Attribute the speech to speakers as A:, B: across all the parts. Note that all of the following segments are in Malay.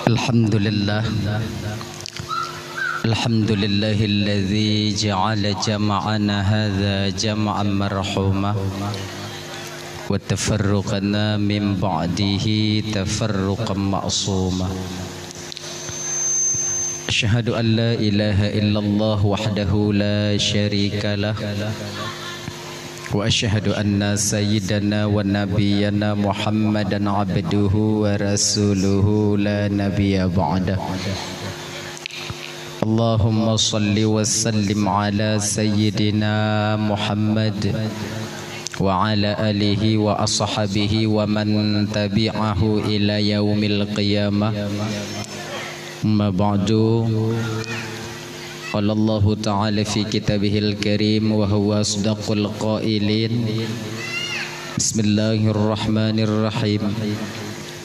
A: Alhamdulillah Alhamdulillahilladzi ja'ala jama'ana hadza jam'an marhuma wa tafarruqana min ba'dihi tafarruqan ma'suma. Asyhadu an la ilaha illallah wahdahu la syarika lah wa asyhadu anna sayyidana wa nabiyyana Muhammadan abduhu wa rasuluhu la nabiyya ba'dah. Allahumma salli wa sallim ala sayyidina Muhammad wa ala alihi wa ashabihi wa man tabi'ahu ila yaumil qiyamah. Ma ba'du. Qala Allah Ta'ala fi kitabihil karim wa huwa asdaqul qailin. Bismillahirrahmanirrahim.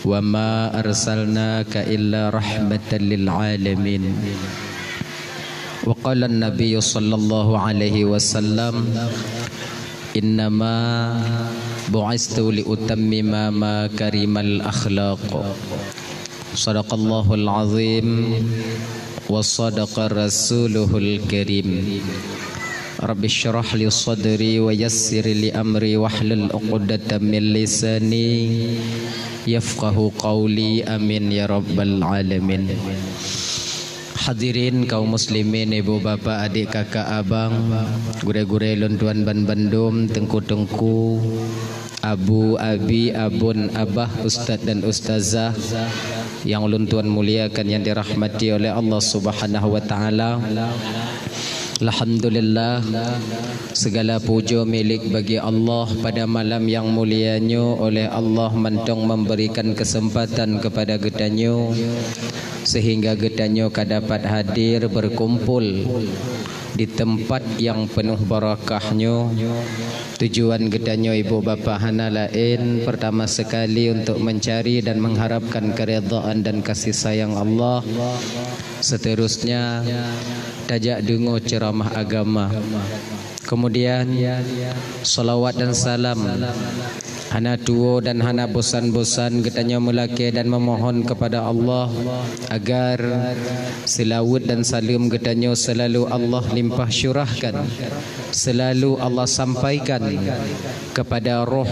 A: Wa ma arsalnaka illa rahmatan lil alamin. Wa qala an-nabiy sallallahu alaihi wasallam innama bu'istu li utammima makarimal akhlaq. Sadaqallahul azim wa sadaqa rasuluhul karim. Rabbi syrah li sadri wa yassir li amri wahlul 'uqdatam min lisani yafqahu qawli, amin ya rabbal alamin. Hadirin kaum muslimin, ibu bapa, adik kakak abang, gure-gure luntuan ban bandum, tengku-tengku, abu, abi, abun, abah, ustaz dan ustazah yang luntuan muliakan, yang dirahmati oleh Allah Subhanahu wa taala. Alhamdulillah, segala puja milik bagi Allah pada malam yang mulianya. Oleh Allah mentong memberikan kesempatan kepada getanyo sehingga getanyo dapat hadir berkumpul di tempat yang penuh barakahnya. Tujuan getanyo ibu bapa hana lain, pertama sekali untuk mencari dan mengharapkan keridhaan dan kasih sayang Allah. Seterusnya tajak dengar ceramah agama. Kemudian salawat dan salam hana tuo dan hana bosan-bosan getanyo melaki dan memohon kepada Allah agar selawat dan salam getanyo selalu Allah limpah syurahkan, selalu Allah sampaikan kepada roh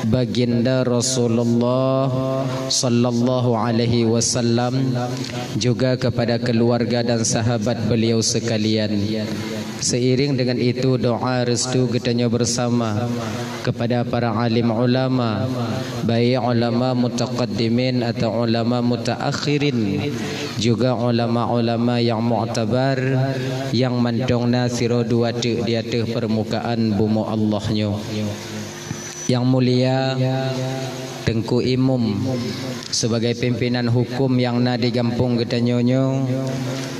A: baginda Rasulullah sallallahu alaihi wasallam, juga kepada keluarga dan sahabat beliau sekalian. Seiring dengan itu doa restu getanyo bersama kepada para alim ulama, baik ulama mutaqaddimin atau ulama mutaakhirin, juga ulama-ulama yang mu'tabar, yang mantong nasiro dua di atas permukaan bumi Allahnya. Yang mulia Tengku Imum sebagai pimpinan hukum yang na digampung getanyonyo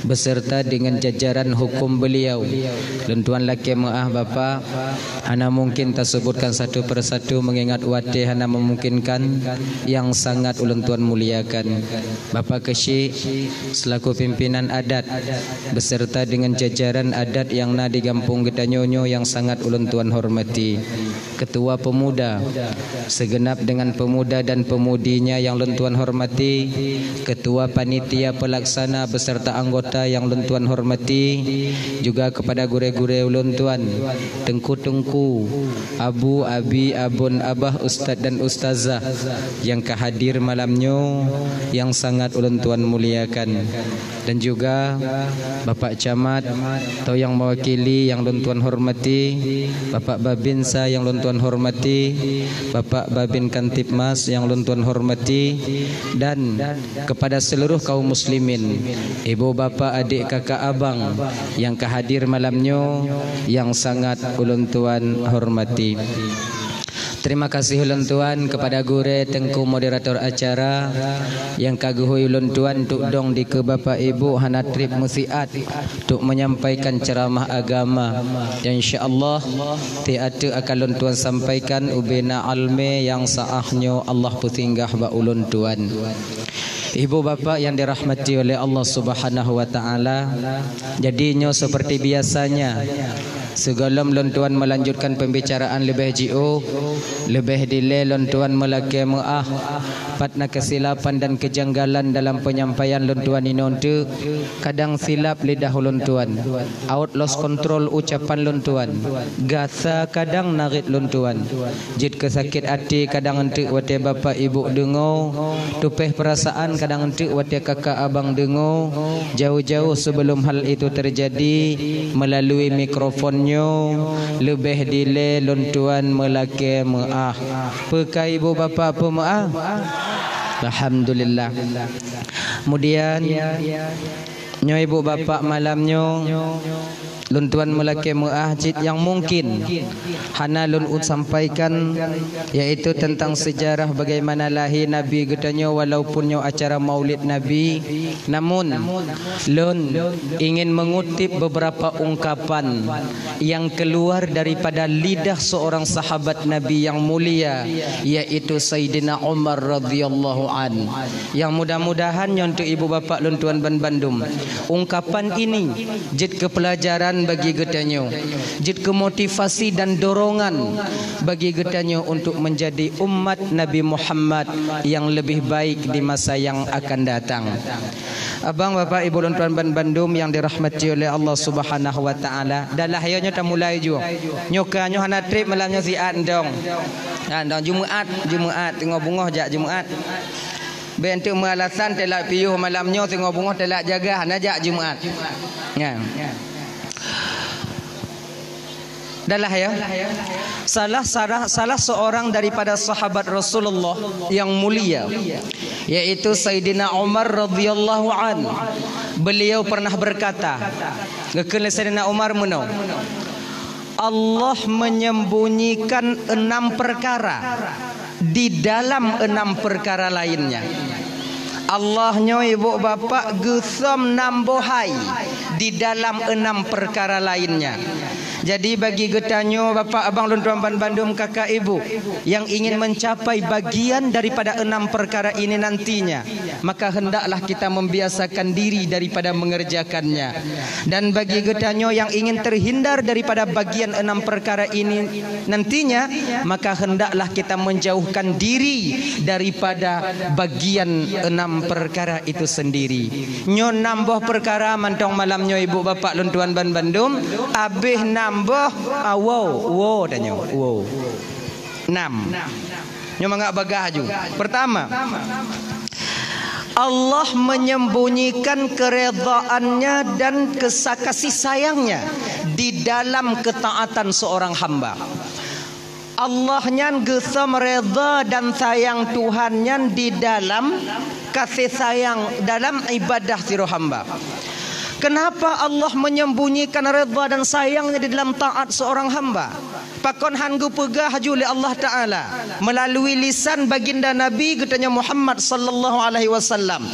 A: beserta dengan jajaran hukum beliau. Lentuan laki maah bapa, hana mungkin tak sebutkan satu persatu mengingat wate hana memungkinkan yang sangat ulun tuan muliakan. Bapa Kesyik selaku pimpinan adat beserta dengan jajaran adat yang na digampung getanyonyo yang sangat ulun tuan hormati. Ketua pemuda segenap dengan pemuda dan pemudinya yang lentuan hormati, ketua panitia pelaksana beserta anggota yang lentuan hormati, juga kepada gure-gure lentuan, tengku-tengku, abu, abi, abun, abah, ustaz dan ustazah yang kehadir malamnya yang sangat lentuan muliakan, dan juga Bapak Camat atau yang mewakili yang lentuan hormati, Bapak Babinsa yang lentuan hormati, Bapak Babin Kantipmas yang luntuan hormati, dan kepada seluruh kaum muslimin, ibu bapa, adik kakak abang yang kehadir malamnya yang sangat uluntuan hormati. Terima kasih ulun tuan kepada gure tengku moderator acara yang kaguhui ulun tuan tuk dong di ke bapa ibu hana trip musiat tuk menyampaikan ceramah agama yang insyaallah tiada akan ulun tuan sampaikan ubina alme yang saahnya Allah putinggah ba ulun tuan. Ibu bapa yang dirahmati oleh Allah Subhanahu wa taala, jadinya seperti biasanya Segalam lontuan melanjutkan pembicaraan lebih jiu, lebih delay lontuan melaki maah, patna kesilapan dan kejanggalan dalam penyampaian lontuan ini untuk kadang silap lidah lontuan, out lost control ucapan lontuan, gasa kadang narik lontuan, jid kesakit hati kadang entuk wate bapa ibu dengo, tupeh perasaan kadang entuk wate kakak abang dengo, jauh-jauh sebelum hal itu terjadi melalui mikrofonnya lebih delay lontuan melaki maah. Pekai ibu bapa apa maah? Alhamdulillah. Kemudian nyo ibu bapa malamnyo luntuan melaki muahjid yang mungkin hana lun sampaikan, yaitu tentang sejarah bagaimana lahir Nabi getanyo walaupun nyo acara maulid Nabi, namun lun ingin mengutip beberapa ungkapan yang keluar daripada lidah seorang sahabat Nabi yang mulia, yaitu Sayyidina Umar radhiyallahu an, yang mudah-mudahan untuk ibu bapa luntuan ban Bandung ungkapan ini jid kepelajaran bagi getanyo, jid kemotivasi dan dorongan bagi getanyo untuk menjadi umat Nabi Muhammad yang lebih baik di masa yang akan datang. Abang bapak ibu dan tuan Bandung yang dirahmati oleh Allah Subhanahu wa taala, dalah ayo ta mulai juga nyoka nyo hana trip malamnya siat ndong. Ndong Jumaat tengok bungoh jak Jumaat. Bentuk alasan telak piuh malamnya tengok bungoh telak jaga hana jak Jumaat. Ya. Dalah ya. Salah seorang daripada sahabat Rasulullah yang mulia, yaitu Sayyidina Umar radhiyallahu an. Beliau pernah berkata, gekele Sayyidina Umar meno, Allah menyembunyikan 6 perkara di dalam 6 perkara lainnya. Allahnya ibu bapa gusam nambohai di dalam 6 perkara lainnya. Jadi bagi getanyo bapa abang luntuan Bandung kakak ibu yang ingin mencapai bagian daripada 6 perkara ini nantinya, maka hendaklah kita membiasakan diri daripada mengerjakannya. Dan bagi getanyo yang ingin terhindar daripada bagian 6 perkara ini nantinya, maka hendaklah kita menjauhkan diri daripada bagian 6 perkara itu sendiri. Nyo nambah perkara mantong malamnyo ibu bapa luntuan Bandung abih nambah wow tanya wow 6 nyo mangak bagaju. Pertama, Allah menyembunyikan keredaannya dan kasih sayangnya di dalam ketaatan seorang hamba. Allah nyan gesam reda dan sayang Tuhan nyan di dalam kasih sayang dalam ibadah siro hamba. Kenapa Allah menyembunyikan reda dan sayangnya di dalam taat seorang hamba? Pakon hanggu pegah oleh Allah Ta'ala melalui lisan baginda Nabi katanya Muhammad sallallahu alaihi wasallam.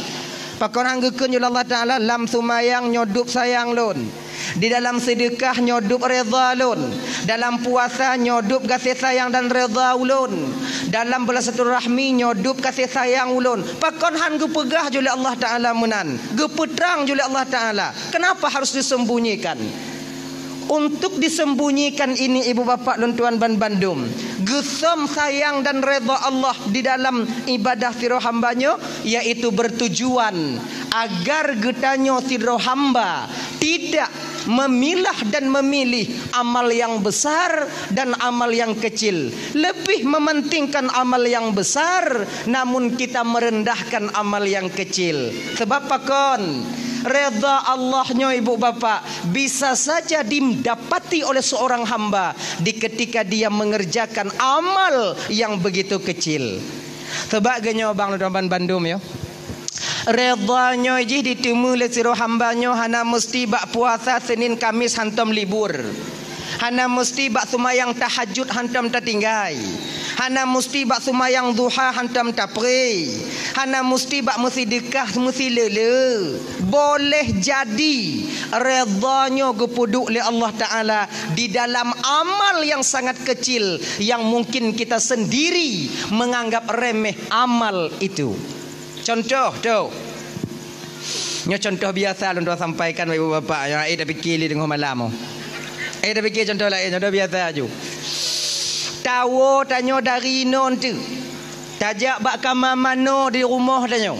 A: Pakon hanggu kun Allah Ta'ala lam sumayang nyodup sayang lun. Di dalam sedekah nyodup reda lun, dalam puasa nyodup kasih sayang dan reda ulun, dalam bersilaturahmi nyodup kasih sayang ulun. Pakon han gu pegah juli Allah Taala menan, gu petrang juli Allah Taala. Kenapa harus disembunyikan? Untuk disembunyikan ini ibu bapa luntuan Bandung, gesam sayang dan reda Allah di dalam ibadah siro hambanya, yaitu bertujuan agar getanyo siro hamba tidak memilah dan memilih amal yang besar dan amal yang kecil. Lebih mementingkan amal yang besar, namun kita merendahkan amal yang kecil. Sebab pakon reda Allahnya ibu bapa bisa saja didapati oleh seorang hamba di ketika dia mengerjakan amal yang begitu kecil. Sebab genyo bang Ludoman Bandung ya. Redanya iji ditemu oleh siro hambanya hana mesti bak puasa Senin Kamis hantam libur. Hana mesti bak sumayang tahajud hantam tertinggai. Hana mesti bak sumayang duha hantam tapri. Hana mesti bak mesti dekah mesti lele. Boleh jadi redanya gepuduk oleh Allah Ta'ala di dalam amal yang sangat kecil yang mungkin kita sendiri menganggap remeh amal itu. Contoh tu. Nya contoh biasa lu sampaikan ibu bapa yang ai tapi kili dengan malam.
B: Dah fikir contoh lain, contoh biasa je. Tahu tanya dari non tu. Tajak bak kamar mano di rumah tanya.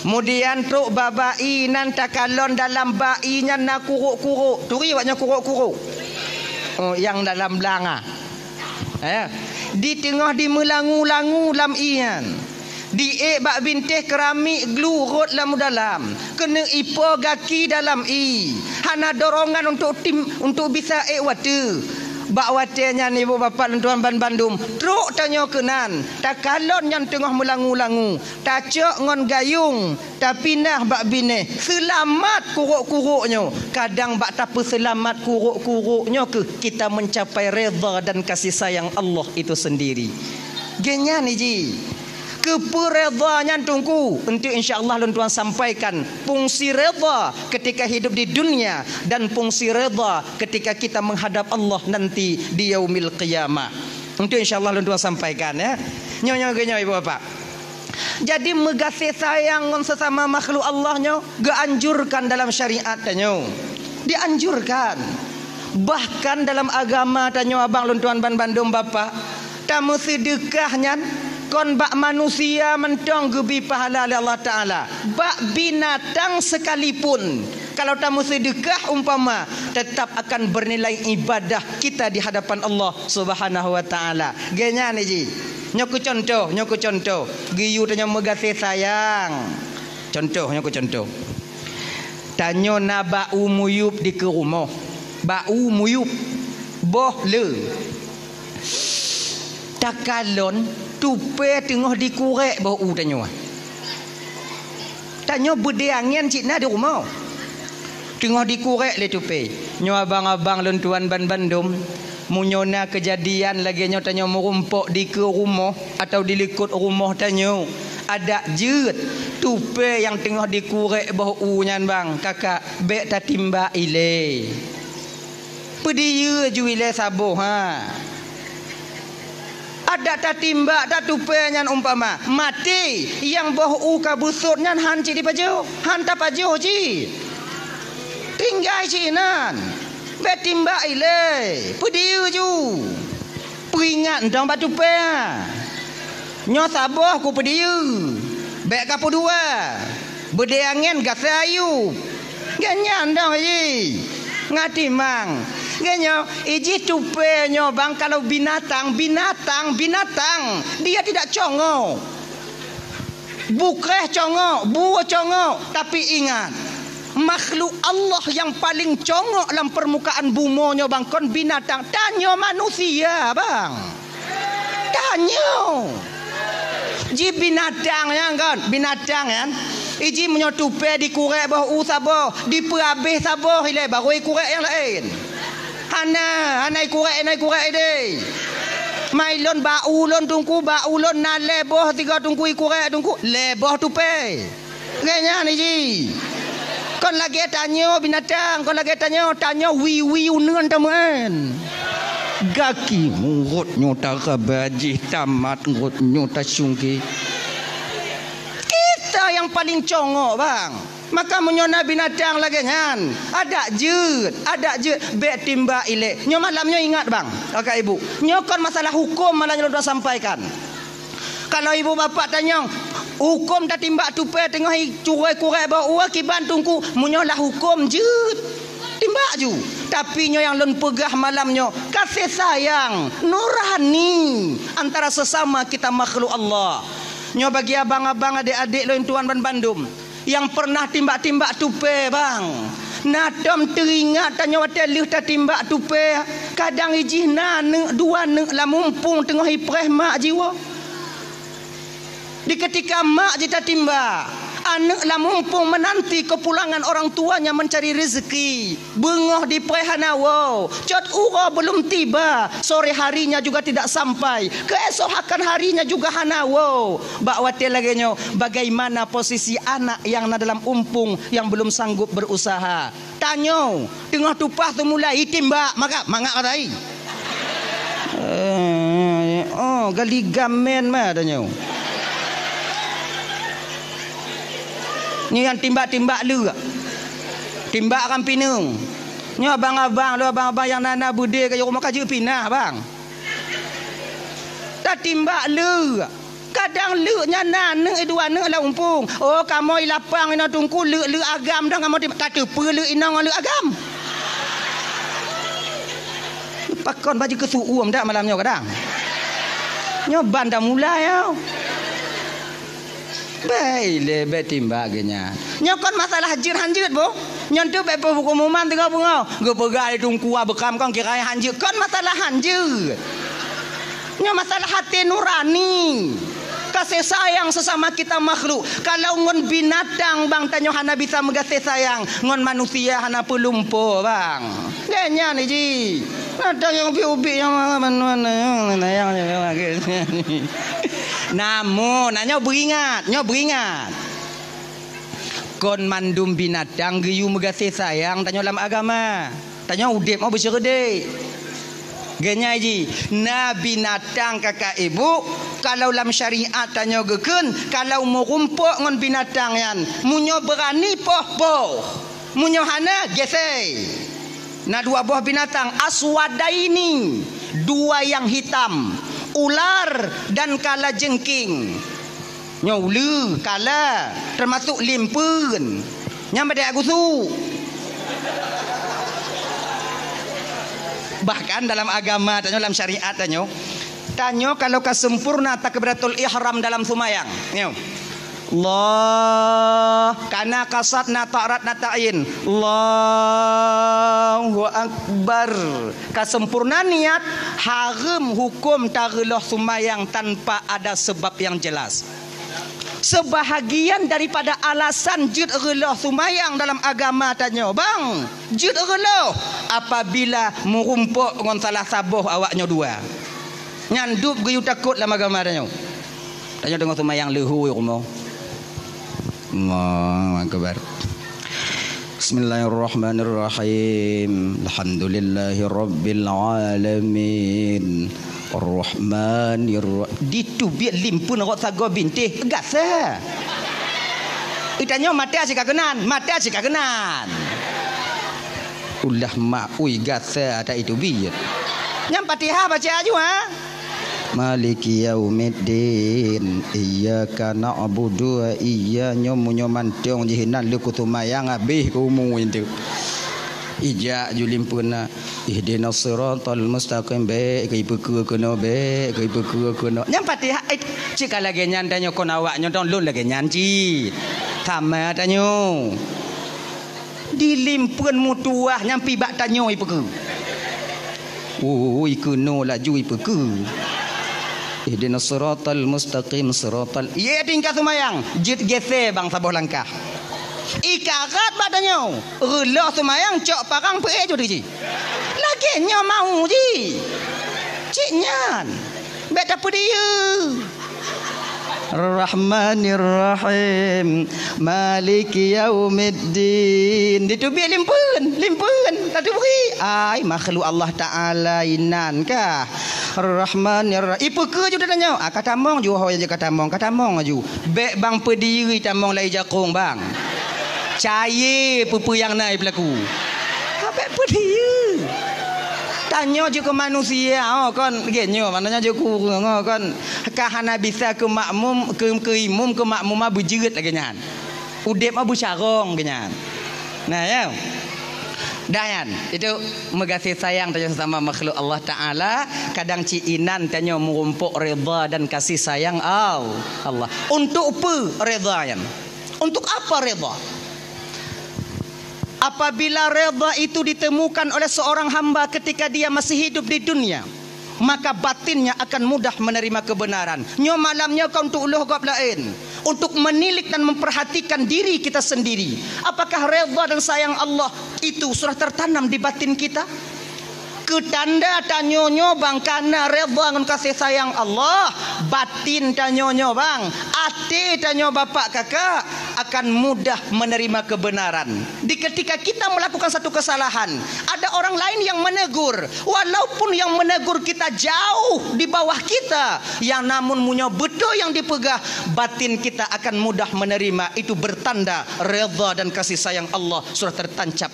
B: Kemudian tok babai nan takalon dalam bainya nak kuruk-kuruk. Turi waknya kuruk-kuruk. Oh, yang dalam belanga. Di tengah di melangu-langu lam ian. Di bak bintih keramik glu rot lam dalam. Kena ipo gaki dalam hana dorongan untuk bisa watu. Bak watenya ni ibu bapa tuan Bandung. Truk tanya kenan. Tak kalon yang tengah melangu-langu. Tak cok ngon gayung. Tak pindah bak bine. Selamat kuruk-kuruknya. Kadang bak tak selamat kuruk-kuruknya ke kita mencapai redha dan kasih sayang Allah itu sendiri. Genya ni ji. Keperedanya tunggu untuk insya-Allah tuan sampaikan fungsi redha ketika hidup di dunia dan fungsi redha ketika kita menghadap Allah nanti di yaumil qiyamah. Untuk insya-Allah tuan sampaikan ya. Nyonya ibu bapak. Jadi megasih sayang dengan sesama makhluk Allahnya dianjurkan dalam syariat tanya. Dianjurkan. Bahkan dalam agama tanya abang tuan Bandung bapak, tamu sedekahnya kon bak manusia mentong gebi pahala oleh Allah Ta'ala. Bak binatang sekalipun kalau tamu sedekah umpama tetap akan bernilai ibadah kita di hadapan Allah Subhanahu Wa Ta'ala. Genya ni ji. Nyoku contoh. Giyu tanya megasih sayang. Nyoku contoh. Tanyo na bau muyup di ke rumah. Bau muyup. Boh le. Takalon tupe tengah dikurek bau tanya. Tanya berdeangan cik na di rumah. Tengah dikurek le tupe. Nyo abang-abang lentuan Bandung. Munyona kejadian lagi nyo tanya merumpok di ke rumah atau di likut rumah tanya. Ada jet tupe yang tengah dikurek bau nyan bang. Kakak bek tatimba ile. Pediya ju ile sabuh Ada tatimba tak tupenyan umpama mati yang boh kabusutnya han ci di pajo han ta pajo ci tinggal cinan betimba ile pediu ju peringat ndang batu pe nyo saboh ku pediu bek kapu dua bedeangen gasayu ganyan ndang ji ngati mang genyo iji tupe nyo bang kalau binatang dia tidak congo bukreh congo buah congo tapi ingat makhluk Allah yang paling congo dalam permukaan bumi nyo bang kon binatang tanyo manusia bang tanyo ji binatang yang kan binatang kan iji menyo tupe dikurek bawah usabo diperabih sabo ile baru kurek yang lain Hanai kurek deh. Mailon baulon tungku baulon na leboh tiga tungku kurek tungku leboh tupe. Ngenya ni ji. Kon lagi tanya binatang, kon lagi tanya wi uneun teman. Gaki murut nyota kabaji tamat murut nyota sungki. Kita yang paling congok bang. Maka menyona binatang lagi kan ada jut bek timba ile nyo malamnya ingat bang kakak ibu nyokon masalah hukum malah nyo dah sampaikan kalau ibu bapak tanya hukum tak timba tupe tengah curai kurai bawa kiban tungku menyolah hukum jut timba ju tapi nyo yang lon pegah malamnya kasih sayang nurani antara sesama kita makhluk Allah nyo bagi abang-abang adik-adik lo tuan Bandung yang pernah timbak-timbak tupe bang nadam teringat tanya wate lih ta timbak tupe kadang ijih na dua la mumpung tengah ipreh mak jiwa di ketika mak jita timbak anak la mumpung menanti kepulangan orang tuanya mencari rezeki bengah di prehanawo cot ura belum tiba sore harinya juga tidak sampai keesokan harinya juga hanawo bak wate lagi nyo bagaimana posisi anak yang na dalam umpung yang belum sanggup berusaha tanyo tengah tupah tu mulai timbak maka mangak katai gali gamen mah tanyo ni yang timbak-timbak lu timbak kan pinung Nyo abang-abang yang nana bude ke rumah kaji pinah bang. Tak timbak le. Kadang le nya nana dua ne la umpung. Oh kamu lapang ina tungku le agam dah kamu tak tepe le ina le agam. Pakon baju kesuuam dak malamnya kadang. Nyo ban dah mulai ya. Baik le timbak genya. Nyo kon masalah hanjir bo. Nyo tu be pengumuman tengah bunga. Ge pegai tungku bekam kon kira hanjir. Kon masalah hanjir. Nyo masalah hati nurani. Kasih sayang sesama kita makhluk. Kalau ngon binatang bang tanyo hana bisa mengasih sayang, ngon manusia hana pelumpo bang. Genya ni ji. Ada yang ubi yang mana yang namun nyo beringat. Kon mandum binatang geyu mengasih sayang tanyo dalam agama. Tanyo udip mau bersyukur. Genya ji, na binatang kakak ibu kalau dalam syariat tanya geken kalau mau rumpuk ngon binatang yan munyo berani poh munyo hana gesei. Na dua buah binatang aswadaini, dua yang hitam, ular dan kala jengking. Nyaulu kala termasuk limpun. Nyam pada agusu. Bahkan dalam agama tanyo dalam syariat tanyo kalau kasempurna takbiratul ihram dalam sumayang nyo Allah kana kasat na ta'rat na ta'in Allahu akbar kasempurna niat haram hukum tageloh sumayang tanpa ada sebab yang jelas. Sebahagian daripada alasan jud reloh sumayang dalam agama tanyo bang jud reloh apabila merumpuk dengan salah sabuh awaknya dua nyandup geyu takut dalam agama tanyo dengan sumayang lehu rumah Allahu akbar. Bismillahirrahmanirrahim. Alhamdulillahirabbil alamin. Ar-Rahmanir ditu biar limpun rok sago bintih gasa. Itanya mati asik kagenan. Ulah mak ui gasa ada itu biar. Nyam Fatihah baca aja ha. Maliki yaumiddin iyyaka na'budu wa iyyaka nyomantong jihinan lu kutumayang abih kumu itu. Ija julimpuna ihdinas siratal mustaqim be kai peku kono nyam Fatihah cik lagi nyan tanyo kon awak nyondon lun lagi nyan ci sama tanyo dilimpun mutuah nyampi bak tanyo ipeku ikono laju ipeku ihdinas siratal mustaqim siratal ye tingkat sumayang jit gese bang saboh langkah ikarat badannya relah semayang cok parang pe jo di lagi nya mau ji cik nyan bet apa dia Rahmanir Rahim Maliki Yaumiddin itu biar limpun tadi beri ai makhluk Allah Taala inan kah Rahmanir Rahim ipu ke juga tanya kata mong ju hoy je kata mong aju bek bang pediri tamong lai jakung bang cahaya pupu yang naik berlaku apa pun dia tanya je ke manusia kan genyo maknanya je ku kan kahana bisa ke makmum ke imum ke makmumah berjerit lagi nyan udep abu syarong genyan nah ya dayan itu mengasih sayang tanya sesama makhluk Allah Taala kadang ciinan tanya merumpuk redha dan kasih sayang Allah untuk apa redha yan untuk apa redha. Apabila redha itu ditemukan oleh seorang hamba ketika dia masih hidup di dunia, maka batinnya akan mudah menerima kebenaran. Nyo malamnya kau untuk uluh gab lain, untuk menilik dan memperhatikan diri kita sendiri. Apakah redha dan sayang Allah itu sudah tertanam di batin kita? Ketanda tanyonyo bang karena redha dengan kasih sayang Allah, batin tanyonyo bang, ati tanyo bapak kakak akan mudah menerima kebenaran. Di ketika kita melakukan satu kesalahan, ada orang lain yang menegur, walaupun yang menegur kita jauh di bawah kita, yang namun munyo betul yang dipegah, batin kita akan mudah menerima. Itu bertanda redha dan kasih sayang Allah sudah tertancap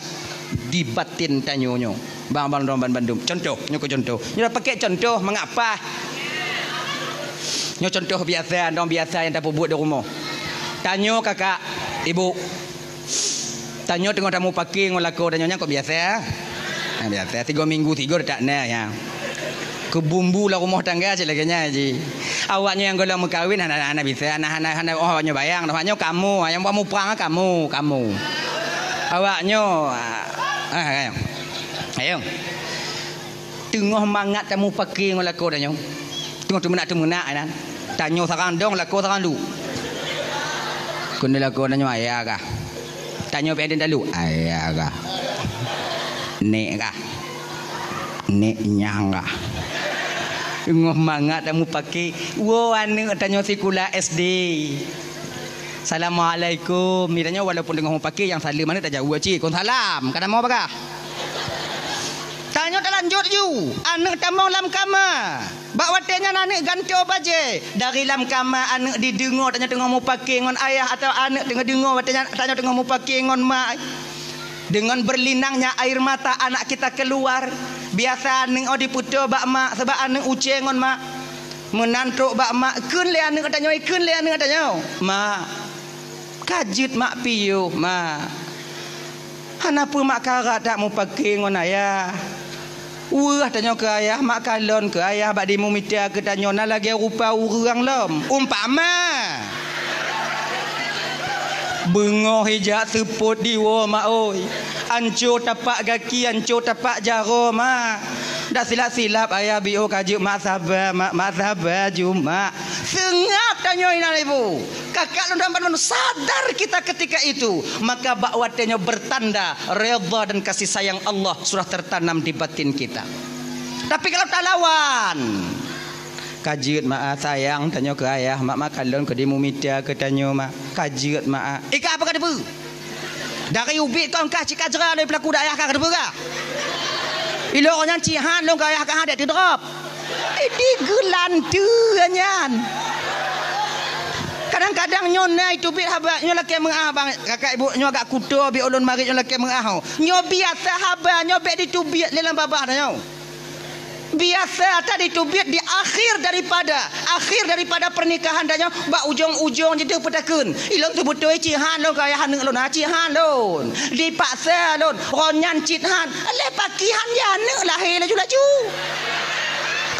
B: di batin tanyonyo. Bang Bandung. Contoh, nyo contoh. Nyo dah pakai contoh mengapa? Nyo contoh biasa, dong biasa yang tak buat di rumah. Tanyo kakak, ibu. Tanyo tengok tamu pakai ngolako tanyonya kok biasa? Biasa 3 minggu 3 tak nak ya. Kebumbu lah rumah tangga je laganya je. Awaknya yang golong berkahwin anak-anak bisa, anak-anak oh awaknya bayang, awaknya kamu, yang kamu perang kamu. Awaknya ayo. Tengok mangat tamu pakai ngolako tanyo. Tengok temenak kan. Tanyo sarang dong lako sarang lu. Kun lako tanyo ayah kah? Tanyo pe den dalu. Ayah kah? Nek kah? Nek nyang kah? Tengok mangat tamu pakai. Wo anu tanyo sekolah SD. Assalamualaikum. Miranya walaupun tengok pakai yang salam mana tak jauh cik. Kon salam. Kada mau apa? Tanyo tak lanjut you. Anak tamu lam kama. Bak watenya anak ganti baje. Dari lam kama anak didengar tanya tengah mau pakai ngon ayah atau anak tengah dengar watenya tanya tengah mau pakai ngon mak. Dengan berlinangnya air mata anak kita keluar. Biasa anak diputo bak mak sebab anak uce ngon mak. Menantuk bak mak keun le anak katanya. Mak. Kajut mak piyo mak. Kenapa mak karat tak mau pakai ngon ayah? Wah tanya ke ayah mak kalon ke ayah bak dimu mita ke tanya na lagi rupa urang lom. Umpama bengoh hijak seput diwo mak oi. Ancur tapak kaki, ancur tapak jaro mak. Dah silap-silap ayah bio kajuk mak sabar juma. Sengap tanya ina ibu. Kakak lu sadar kita ketika itu, maka bakwatnya bertanda redha dan kasih sayang Allah sudah tertanam di batin kita. Tapi kalau tak lawan, kajut mak sayang tanya ke ayah mak kalon ke dimu mita ke tanya mak kajut mak. Ika apa kada bu? Dari ubi kau kah cik ajra dari pelaku ayah kah kada bu kah? Ilo orang cihan lo ayah kah ada di drop. Ini gelantu anyan. Kadang-kadang nyona itu bit haba nyo laki mengah bang kakak ibu nyo agak kudo bi ulun mari nyo laki mengah nyo biasa haba nyo be ditubit dalam babah nyo biasa tadi tubit di akhir daripada pernikahan danyo bak ujung-ujung jadi petakeun ilon tu betul cihan lo kaya haneng lon cihan lon dipaksa lon ronyan cihan le pakihan ya haneng lahir laju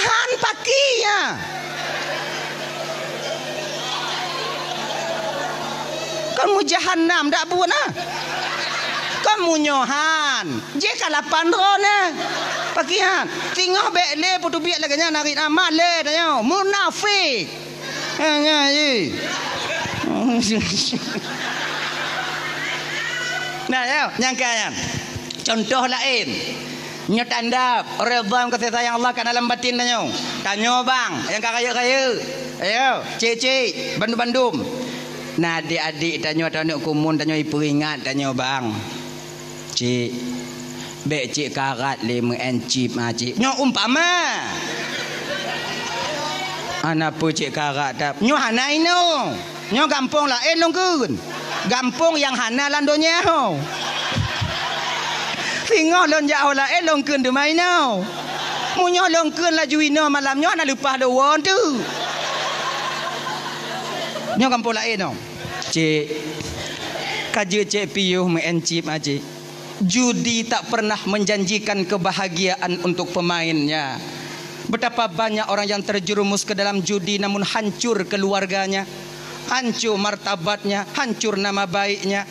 B: han pakinya. Kamu jahannam dak buat nah. Kamu nyohan. Je kalapan rona. Pakihan. Tinggal bek le putu biak laganya narik amal le tanya. Munafik. Nya ye. Nah, ya, nyangka. Contoh lain. Nyo tanda redha kasih sayang Allah kan dalam batin tanya. Tanya bang, yang kaya-kaya. Ayo, cik-cik, bandum-bandum. Nah adik-adik tanya anak kumun tanya peringat tanya bang. Cik. Bek cik karat le mengencip cik. Nyo umpama. Ana pu cik karat tap. Nyo hanai no. Nyo gampong lah longkeun. Gampong yang hana landonya ho. Singo lon jauh lah longkeun de mai no. Munyo longkeun la juino malam nyo ana lupa do won tu. Nyo kampung lain no. Cik kaje cik piyuh mengencip cik. Judi tak pernah menjanjikan kebahagiaan untuk pemainnya. Betapa banyak orang yang terjerumus ke dalam judi namun hancur keluarganya, hancur martabatnya, hancur nama baiknya.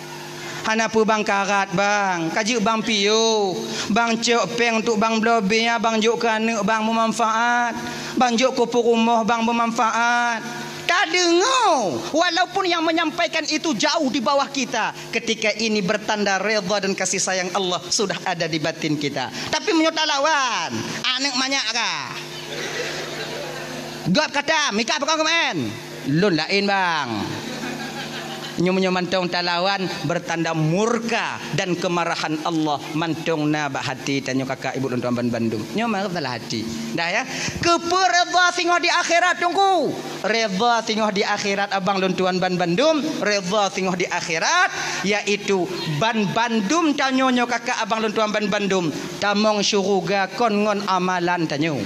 B: Hanapu bang karat bang, kaji bang piyuh, bang cok peng untuk bang blobinya, bang juk kanu bang bermanfaat, bang juk kupu rumah bang bermanfaat. Tak dengar. Walaupun yang menyampaikan itu jauh di bawah kita. Ketika ini bertanda redha dan kasih sayang Allah sudah ada di batin kita. Tapi menyota lawan. Anak banyak kah? Gap kata, mika apa kau kemen? Lun lain bang. Nyo mantong talawan bertanda murka dan kemarahan Allah mantong na ba hati tanyo kakak ibu dan tuan Bandung. Nyo marah dalam hati. Dah ya. Kepereda singoh di akhirat tunggu. Reda singoh di akhirat abang dan tuan Bandung. Reda singoh di akhirat yaitu Bandung tanyo nyo kakak abang dan tuan Bandung. Tamong syuruga kon ngon amalan tanyo.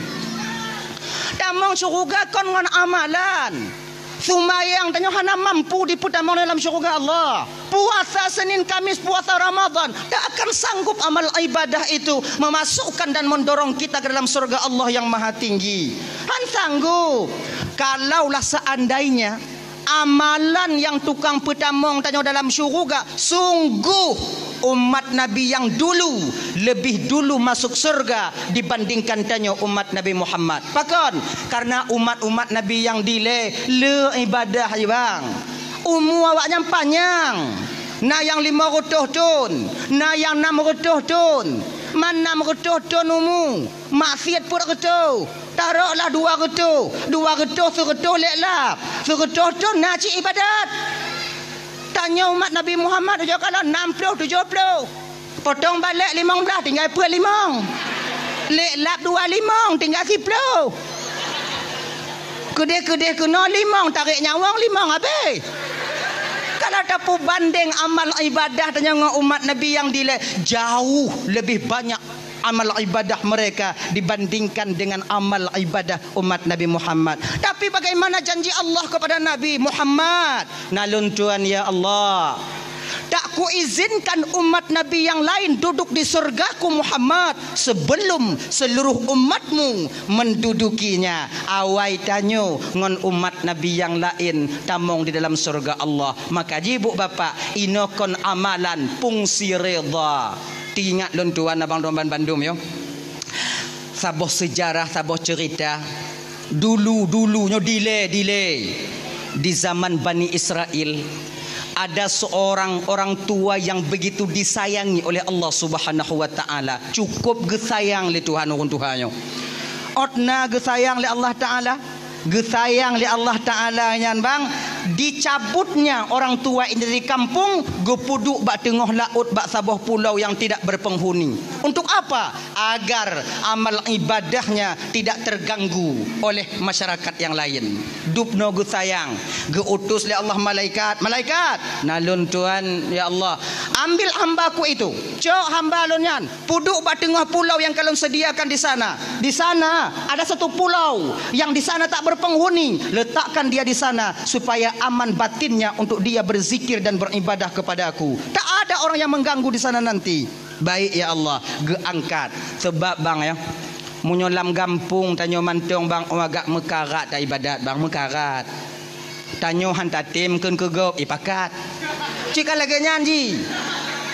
B: Tamong syuruga kon ngon amalan. Sumayang tanyo hana mampu diputamong dalam syurga Allah. Puasa Senin Kamis, puasa Ramadan, tak akan sanggup amal ibadah itu memasukkan dan mendorong kita ke dalam surga Allah yang maha tinggi. Han sanggup. Kalaulah seandainya amalan yang tukang putamong tanyo dalam syurga, sungguh umat Nabi yang dulu lebih dulu masuk surga dibandingkan tanyo umat Nabi Muhammad. Pakon karena umat-umat Nabi yang dile le ibadah je bang. Umur awaknya panjang. Na yang 500 tahun, na yang 600 tahun. Mana 600 tahun umur. Maksiat pun ketu. Taruhlah 200. 200 suruh leklah. Suruh tahun nak ibadat. Tanya umat Nabi Muhammad aja kalau 60 70. Potong balik 15 tinggal per 5. Lek lap 2 5 tinggal 10. Kedai-kedai kena 5 tarik nyawang 5 habis. Kalau dapat banding amal ibadah dengan umat Nabi yang dile jauh lebih banyak amal ibadah mereka dibandingkan dengan amal ibadah umat Nabi Muhammad. Tapi bagaimana janji Allah kepada Nabi Muhammad? Nalun Tuhan ya Allah, tak ku izinkan umat Nabi yang lain duduk di surgaku Muhammad sebelum seluruh umatmu mendudukinya. Awai tanyo ngon umat Nabi yang lain tamong di dalam surga Allah. Maka jibu bapak inokon amalan fungsi redha. Ingat lon tuan abang tuan Bandung yo. Saboh sejarah, saboh cerita. Dulu-dulunya delay. Di zaman Bani Israel ada seorang orang tua yang begitu disayangi oleh Allah Subhanahu wa taala. Cukup gesayang le Tuhan urun Tuhannya. Otna gesayang le Allah taala. Gesayang le Allah taala nyan bang. Dicabutnya orang tua ini dari kampung, gepuduk bak tengah laut bak sabah pulau yang tidak berpenghuni. Untuk apa? Agar amal ibadahnya tidak terganggu oleh masyarakat yang lain. Dupno gu sayang, geutus oleh Allah malaikat. Nalun Tuhan ya Allah, ambil hambaku itu. Cok hamba lonyan, puduk bak tengah pulau yang kalian sediakan di sana. Di sana ada satu pulau yang di sana tak berpenghuni. Letakkan dia di sana supaya aman batinnya untuk dia berzikir dan beribadah kepada aku. Tak ada orang yang mengganggu di sana nanti. Baik ya Allah, geangkat. Sebab bang ya, munyolam gampung tanyo mantong bang agak mekarat tak ibadat bang mekarat. Tanyo hantatim kun kegop ipakat. Cika lagi nyanyi.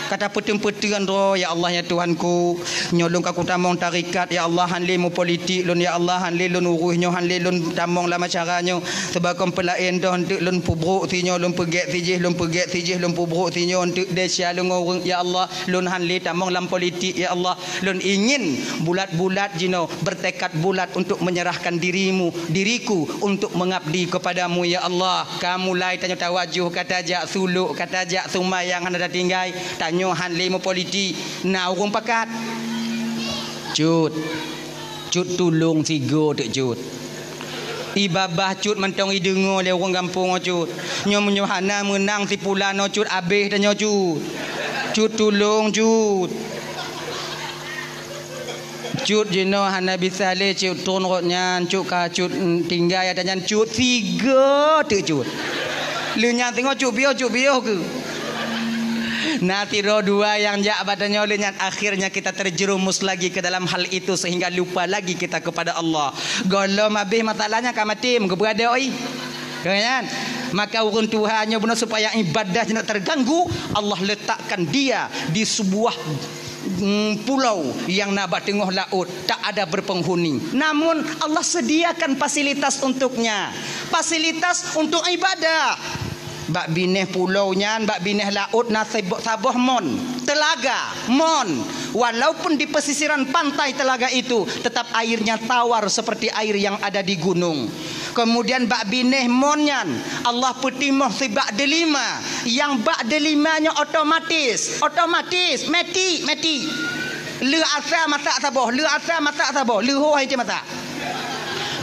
B: Kata peteng-peteng ro ya Allah ya Tuhanku, nyolong aku tamong tarikat ya Allah, hanle mu politik lun ya Allah, hanle lun uruhnyo, hanle lun tamong lama caranya sebab kom pelain dah untuk lun pubruk tinyo lun pegek tijih lun pubruk tinyo untuk desya lun urung ya Allah, lun hanle tamong lam politik ya Allah, lun ingin bulat-bulat jino bertekad bulat untuk menyerahkan diriku untuk mengabdi kepadamu ya Allah. Kamu lai tanya tawajuh kata jak suluk kata jak sumayang handa tinggai tanya han lemo politi na urung pakat cut tulung tigo tek cut ibabah cut mentong idengo le urang kampung cut nyo menyohana menang si pulano cut abeh danyo cut tulung cut jeno hana bisa le cut tun rotnya cut ka cut tinggai ada nyan cut tiga tek cut lu nyan tengok cut bio ke. Nanti roh dua yang jak badannya olehnya akhirnya kita terjerumus lagi ke dalam hal itu sehingga lupa lagi kita kepada Allah. Golom habis masalahnya kamatim keberada oi. Kan? Maka urun Tuhannya benar supaya ibadahnya tidak terganggu, Allah letakkan dia di sebuah pulau yang nabat tengah laut, tak ada berpenghuni. Namun Allah sediakan fasilitas untuknya. Fasilitas untuk ibadah. Bak bineh pulau nyan, bak bineh laut na sabah mon, telaga mon. Walaupun di pesisiran pantai telaga itu tetap airnya tawar seperti air yang ada di gunung. Kemudian bak bineh monyan Allah petimah si bak delima. Yang bak delimanya otomatis mati. Le asal masak saboh, le ho hai je masak.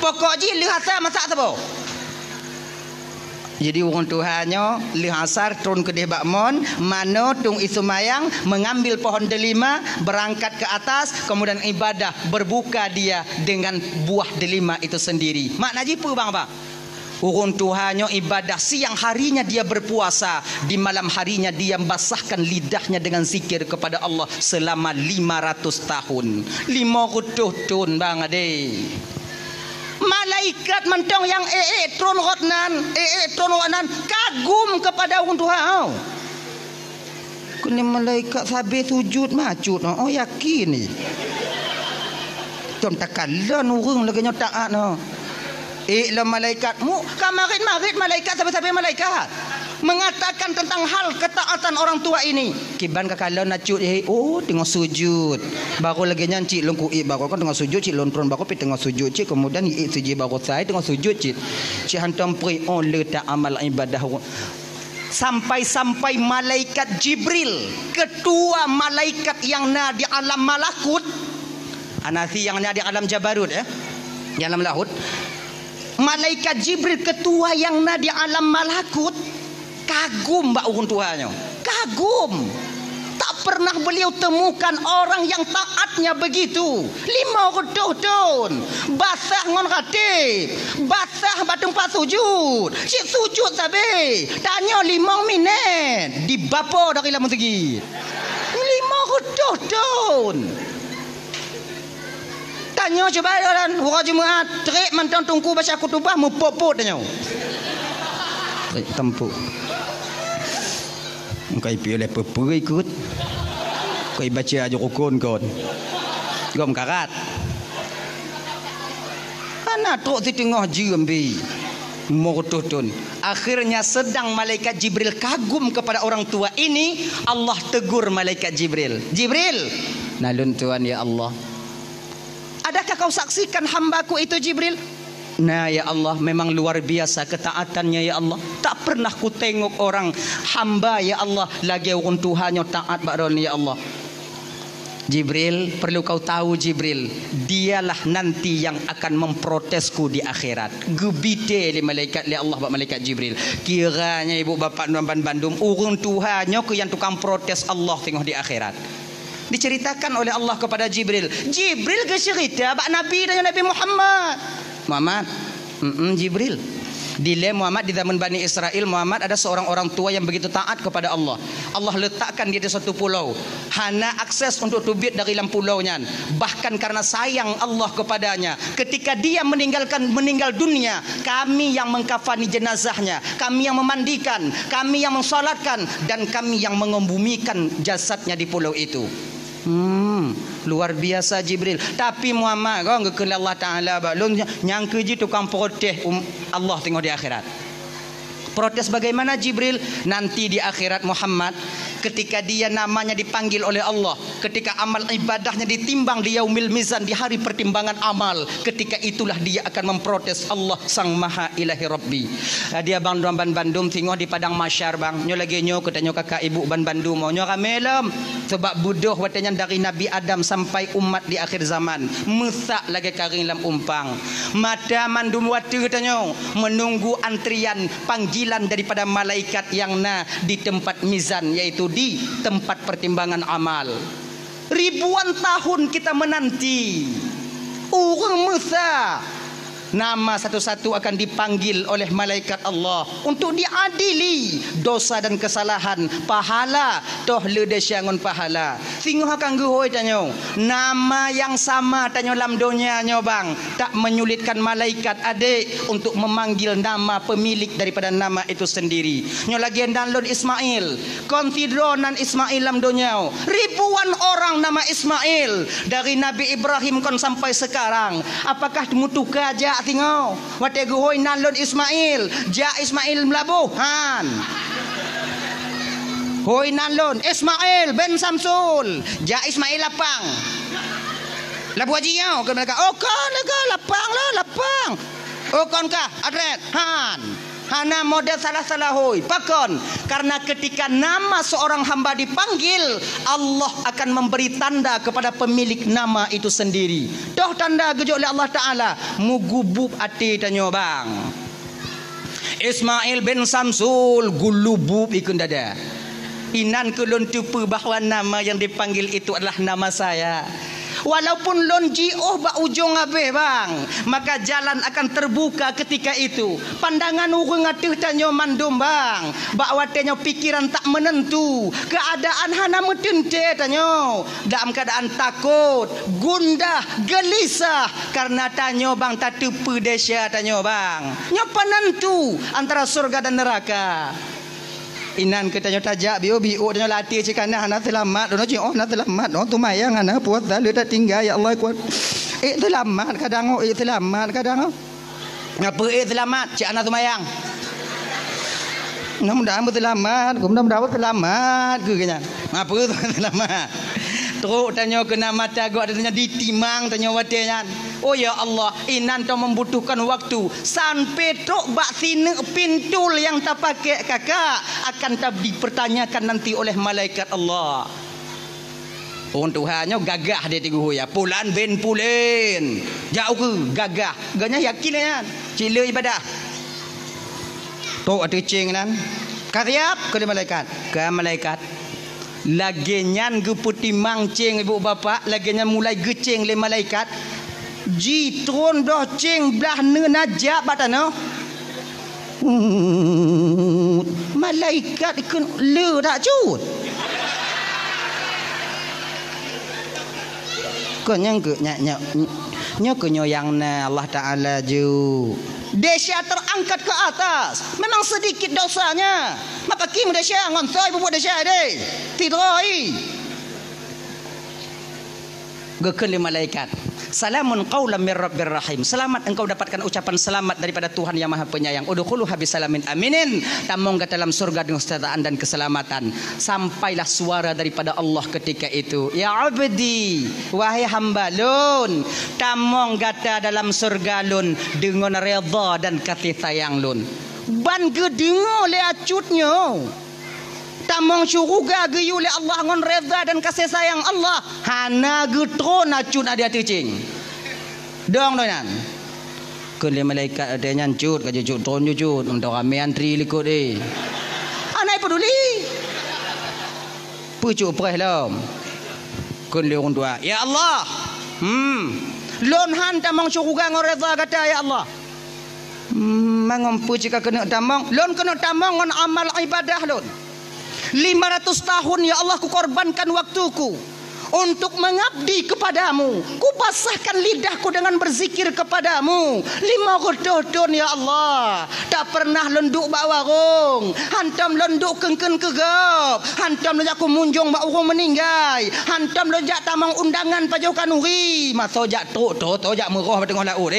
B: Pokok je le asal masak saboh. Jadi orang Tuhannya le asar turun ke deh bakmon, mano tung isumayang mengambil pohon delima, berangkat ke atas, kemudian ibadah, berbuka dia dengan buah delima itu sendiri. Makna jipu bang. Orang Tuhannya ibadah, siang harinya dia berpuasa, di malam harinya dia basahkan lidahnya dengan zikir kepada Allah selama 500 tahun. 500 tahun bang ade. Malaikat mentong yang tron rotnan kagum kepada orang Tuhan. Kena malaikat sabi sujud macut. Oh yakin ni. Tom takalan urang lagi taat no. Lah malaikat mu kamarit malaikat sampai malaikat mengatakan tentang hal ketaatan orang tua ini. Kiban kakala nacut tengah sujud. Baru lagi nyancik longku baru kan tengah sujud cik lontron baru pi tengah sujud cik kemudian sujud baru saya tengah sujud cik. Cik hantam pri letak amal ibadah. Sampai malaikat Jibril, ketua malaikat yang na di alam malakut, anasi yang na di alam Jabarut di alam laut. Malaikat Jibril ketua yang na di alam malakut kagum mbak orang tuanya. Kagum. Tak pernah beliau temukan orang yang taatnya begitu. 500 tahun. Basah ngon ratib. Basah batung pas sujud. Cik sujud sabe. Tanya 5 minit. Di bapa dari lamun segi. 500 tahun. Tanya coba orang Jumaat terik mentang tungku baca kutubah mu popot tanya. Terik tempuk. Engkau pi oleh peper ikut. Kau baca aja rukun kon. Gom karat. Anak truk di tengah jembi. Murtutun. Akhirnya sedang malaikat Jibril kagum kepada orang tua ini, Allah tegur malaikat Jibril. Jibril, nalun Tuhan ya Allah. Adakah kau saksikan hambaku itu Jibril? Nah ya Allah, memang luar biasa ketaatannya ya Allah. Tak pernah ku tengok orang hamba ya Allah lagi orang Tuhannya taat baron ya Allah. Jibril, perlu kau tahu Jibril, dialah nanti yang akan memprotesku di akhirat. Gebite li malaikat li Allah bak malaikat Jibril. Kiranya ibu bapa Nuan Bandung orang Tuhannya ke yang tukang protes Allah tengok di akhirat. Diceritakan oleh Allah kepada Jibril. Jibril ke cerita bak Nabi dan Nabi Muhammad. Jibril. Dile Muhammad di zaman Bani Israel, Muhammad ada seorang orang tua yang begitu taat kepada Allah. Allah letakkan dia di satu pulau. Hana akses untuk tubit dari dalam pulaunya. Bahkan karena sayang Allah kepadanya, ketika dia meninggal dunia, kami yang mengkafani jenazahnya, kami yang memandikan, kami yang mensolatkan, dan kami yang mengembumikan jasadnya di pulau itu. Luar biasa Jibril. Tapi Muhammad kau ngekele Allah Ta'ala balun nyangka je tukang protes Allah tengok di akhirat. Protes bagaimana Jibril? Nanti di akhirat Muhammad, ketika dia namanya dipanggil oleh Allah, ketika amal ibadahnya ditimbang di yaumil mizan, di hari pertimbangan amal, ketika itulah dia akan memprotes Allah Sang Maha Ilahi Rabbi. Dia bang Ban Bandung tengok di padang masyar bang. Nyo lagi nyo katanya kakak ibu Ban Bandung mau nyo ramelem sebab budoh watanya dari Nabi Adam sampai umat di akhir zaman. Mesak lagi karing lam umpang. Mata mandum watu katanya menunggu antrian panggilan daripada malaikat yang na di tempat mizan, yaitu di tempat pertimbangan amal. Ribuan tahun kita menanti orang Musa, nama satu-satu akan dipanggil oleh malaikat Allah untuk diadili dosa dan kesalahan. Pahala toh ledesyangon pahala. Singoh akan guhoi tanyo. Nama yang sama tanyo dalam dunia nyo bang. Tak menyulitkan malaikat adik untuk memanggil nama pemilik daripada nama itu sendiri. Nyo lagi download Ismail. Konsidronan Ismail dalam dunia. Ribuan orang nama Ismail dari Nabi Ibrahim kon sampai sekarang. Apakah mutuka aja tengok wate guhoi nalon Ismail ja Ismail melabuhan hoi nalon Ismail ben Samsul ja Ismail lapang labu haji nyau ke mereka oh kan lega lapang lah lapang Okonkah adret han. Hana model salah-salah hoi. Pakon. Karena ketika nama seorang hamba dipanggil, Allah akan memberi tanda kepada pemilik nama itu sendiri. Dah tanda gejok oleh Allah Ta'ala. Mugubub hati tanya bang. Ismail bin Samsul gulubub ikun dada. Inan kulun tupu bahawa nama yang dipanggil itu adalah nama saya. Walaupun lon ji'oh bak ujung habis bang, maka jalan akan terbuka ketika itu. Pandangan urang atuh tanyo mandum bang, bak watenya pikiran tak menentu, keadaan hana metente tanyo, dalam keadaan takut, gundah, gelisah karena tanyo bang tatupu desa tanyo bang. Nya penentu antara surga dan neraka. Inan katanya tajak bio tanya latih cikana hana selamat dono ci na selamat no tu mayang hana puas dah le tak tinggal ya Allah kuat selamat kadang selamat kadang ngapa selamat cik ana tu mayang mudah-mudahan selamat mudah-mudahan selamat ke kanya ngapa selamat terus tanya kena mata gua tanya ditimang tanya wadenya. Oh ya Allah, inan tau membutuhkan waktu sampai tok bak sine pintul yang tak pakai kakak akan tak dipertanyakan nanti oleh malaikat Allah. Orang Tuhannya gagah dia tigu ya. Pulan ben pulen. Jauh ke gagah. Ganya yakin kan? Cila ibadah. Tok ada cing nan. Kariap ke malaikat. Ke malaikat. Lagenyan ge putimang cing ibu bapa, lagenyan mulai gecing le malaikat. Jitron dah cing belah najak batana. Malaikat ikut le tak cut. Kau nyang ke nyak yang na Allah Taala ju. Desya terangkat ke atas. Memang sedikit dosanya. Maka kim desya ngontoi buat desya deh. Tidroi. Geken li malaikat. Salamun qaulan mir rabbir rahim. Selamat engkau dapatkan ucapan selamat daripada Tuhan yang Maha Penyayang. Udkhulu habisalamin aminin. Tamong ke dalam surga dengan kesejahteraan dan keselamatan. Sampailah suara daripada Allah ketika itu. Ya abdi, wahai hamba lun, tamong gata dalam surga lun dengan redha dan kasih sayang lun. Ban gedengo le acutnya. Tamong syuruga geyu le Allah ngon redha dan kasih sayang Allah. Hana getron acut ada tecing. Dong donan. Kele malaikat ada nyancut ka jucut tron jucut untuk rame antri likut eh. Anai peduli. Pucuk preh lom. Kun le orang tua. Ya Allah. Lon han tamong syuruga ngon redha kata ya Allah. Mangompu jika kena tamong, lon kena tamong ngon amal ibadah lon. 500 tahun ya Allah ku korbankan waktuku untuk mengabdi kepadamu. Ku basahkan lidahku dengan berzikir kepadamu. 500 tahun ya Allah. Tak pernah lenduk bak warung. Hantam lenduk kengken kegap. Hantam lejak ku munjung bak urung meninggai. Hantam lejak tamang undangan pajokan uri. Masa jak truk jak merah tengah laut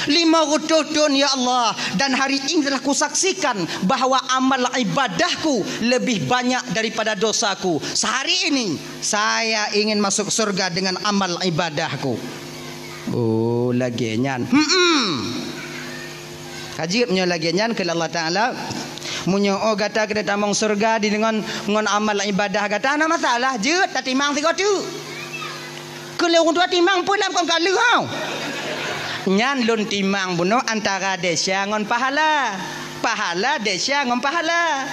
B: 500 tahun ya Allah. Dan hari ini telah kusaksikan bahawa amal ibadahku lebih banyak daripada dosaku. Sehari ini saya ingin masuk surga dengan amal ibadahku. Oh lagi nyan. Kajibnya lagi nyan ke Allah Ta'ala. Munyo oh kata kita tamong surga di dengan amal ibadah kata ana masalah je tak timang tiga tu. Kalau orang tua timang pun dalam kau kalu kau. Nyan lun timang buno antara desya ngon pahala. Pahala desya ngon pahala.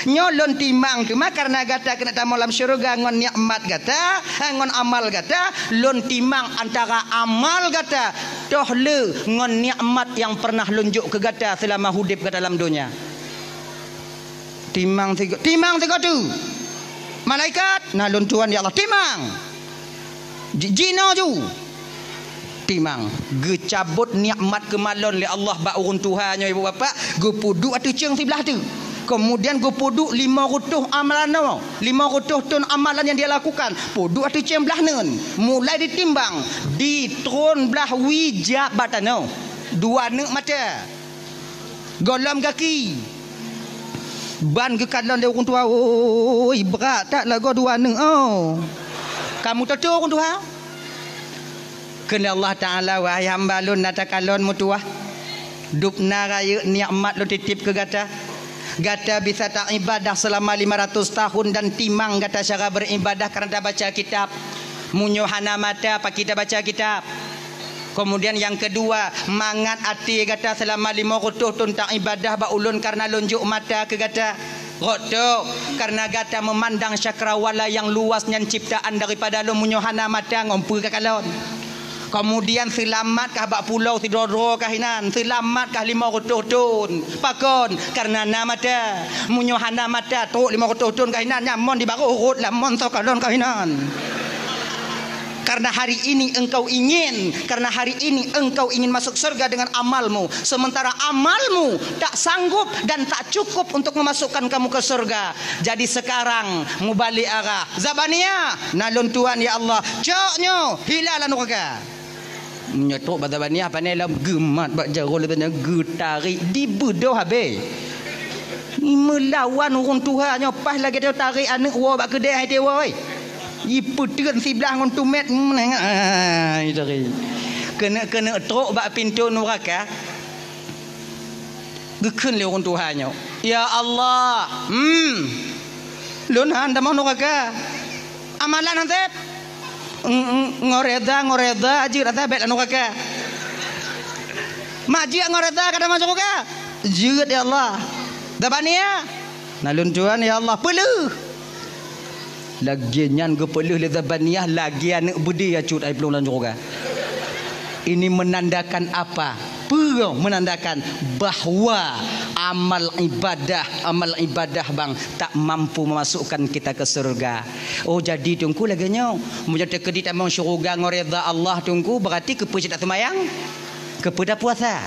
B: Nyo lun timang cuma karena gata kena tamu dalam syurga ngon nikmat gata, ngon amal gata, lun timang antara amal gata toh le ngon nikmat yang pernah lunjuk ke gata selama hidup ke dalam dunia. Timang tiga tu. Malaikat nah lun tuan ya Allah timang. Jino ju. Timang gecabut nikmat kemalon le Allah bak urun Tuhannya ibu bapa go puduk atu ceng sebelah tu. Kemudian go puduk 500 amalan no. 500 ton amalan yang dia lakukan. Puduk atu ceng belah nun. Mulai ditimbang di tron belah wijak batano. 2 nek mata. Golam kaki. Ban ke kalon dia urun tua. Oi berat tak lah go 2 nek oh. Kamu tahu urun Tuhan? Kena Allah Ta'ala wahai hamba lun natakalon mutuah. Dupna raya nikmat lu titip ke gata. Gata bisa tak ibadah selama 500 tahun dan timang gata cara beribadah kerana baca kitab. Munyo hana mata apa kita baca kitab. Kemudian yang kedua, mangat hati gata selama 500 tahun tak ibadah ba ulun karena lunjuk mata ke gata. Roto karena gata memandang cakrawala yang luasnya ciptaan daripada lu munyo hana mata ngompu ke kalon. Kemudian selamat kah bak pulau Sidoro kahinan, selamat kah 500 tahun. Pakon karena nama mata, munyo hana mata tok 500 tahun kahinan nyamon di baru urut lamon so kalon kahinan. Karena hari ini engkau ingin masuk surga dengan amalmu, sementara amalmu tak sanggup dan tak cukup untuk memasukkan kamu ke surga. Jadi sekarang mubalik arah Zabania nalun Tuhan ya Allah, coknyo hilalan neraka. Nyetok Zabania apa ni lam gemat bak jarol tanya getari di bedoh habis. Ni melawan orang Tuhannya pas lagi dia tarik anak wa bak kedai hai dewa oi. I puteun sebelah ngon tumet menengah dari kena trok bak pintu neraka gekun le orang Tuhannya ya Allah lun han damang neraka amalan hantep ngoreda ji rata bet neraka maji ngoreda kada masuk neraka jeut ya Allah dabania nalun Tuhan ya Allah peluh lagi nyan gepeluh le Zabaniah lagi anak budi ya cut ai pelong dan juga. Ini menandakan apa? Menandakan bahawa amal ibadah bang tak mampu memasukkan kita ke surga. Oh jadi tunggu lagi nyo menjadi kedit amang syurga ngoreda Allah tunggu berarti kepada semayang, kepada puasa,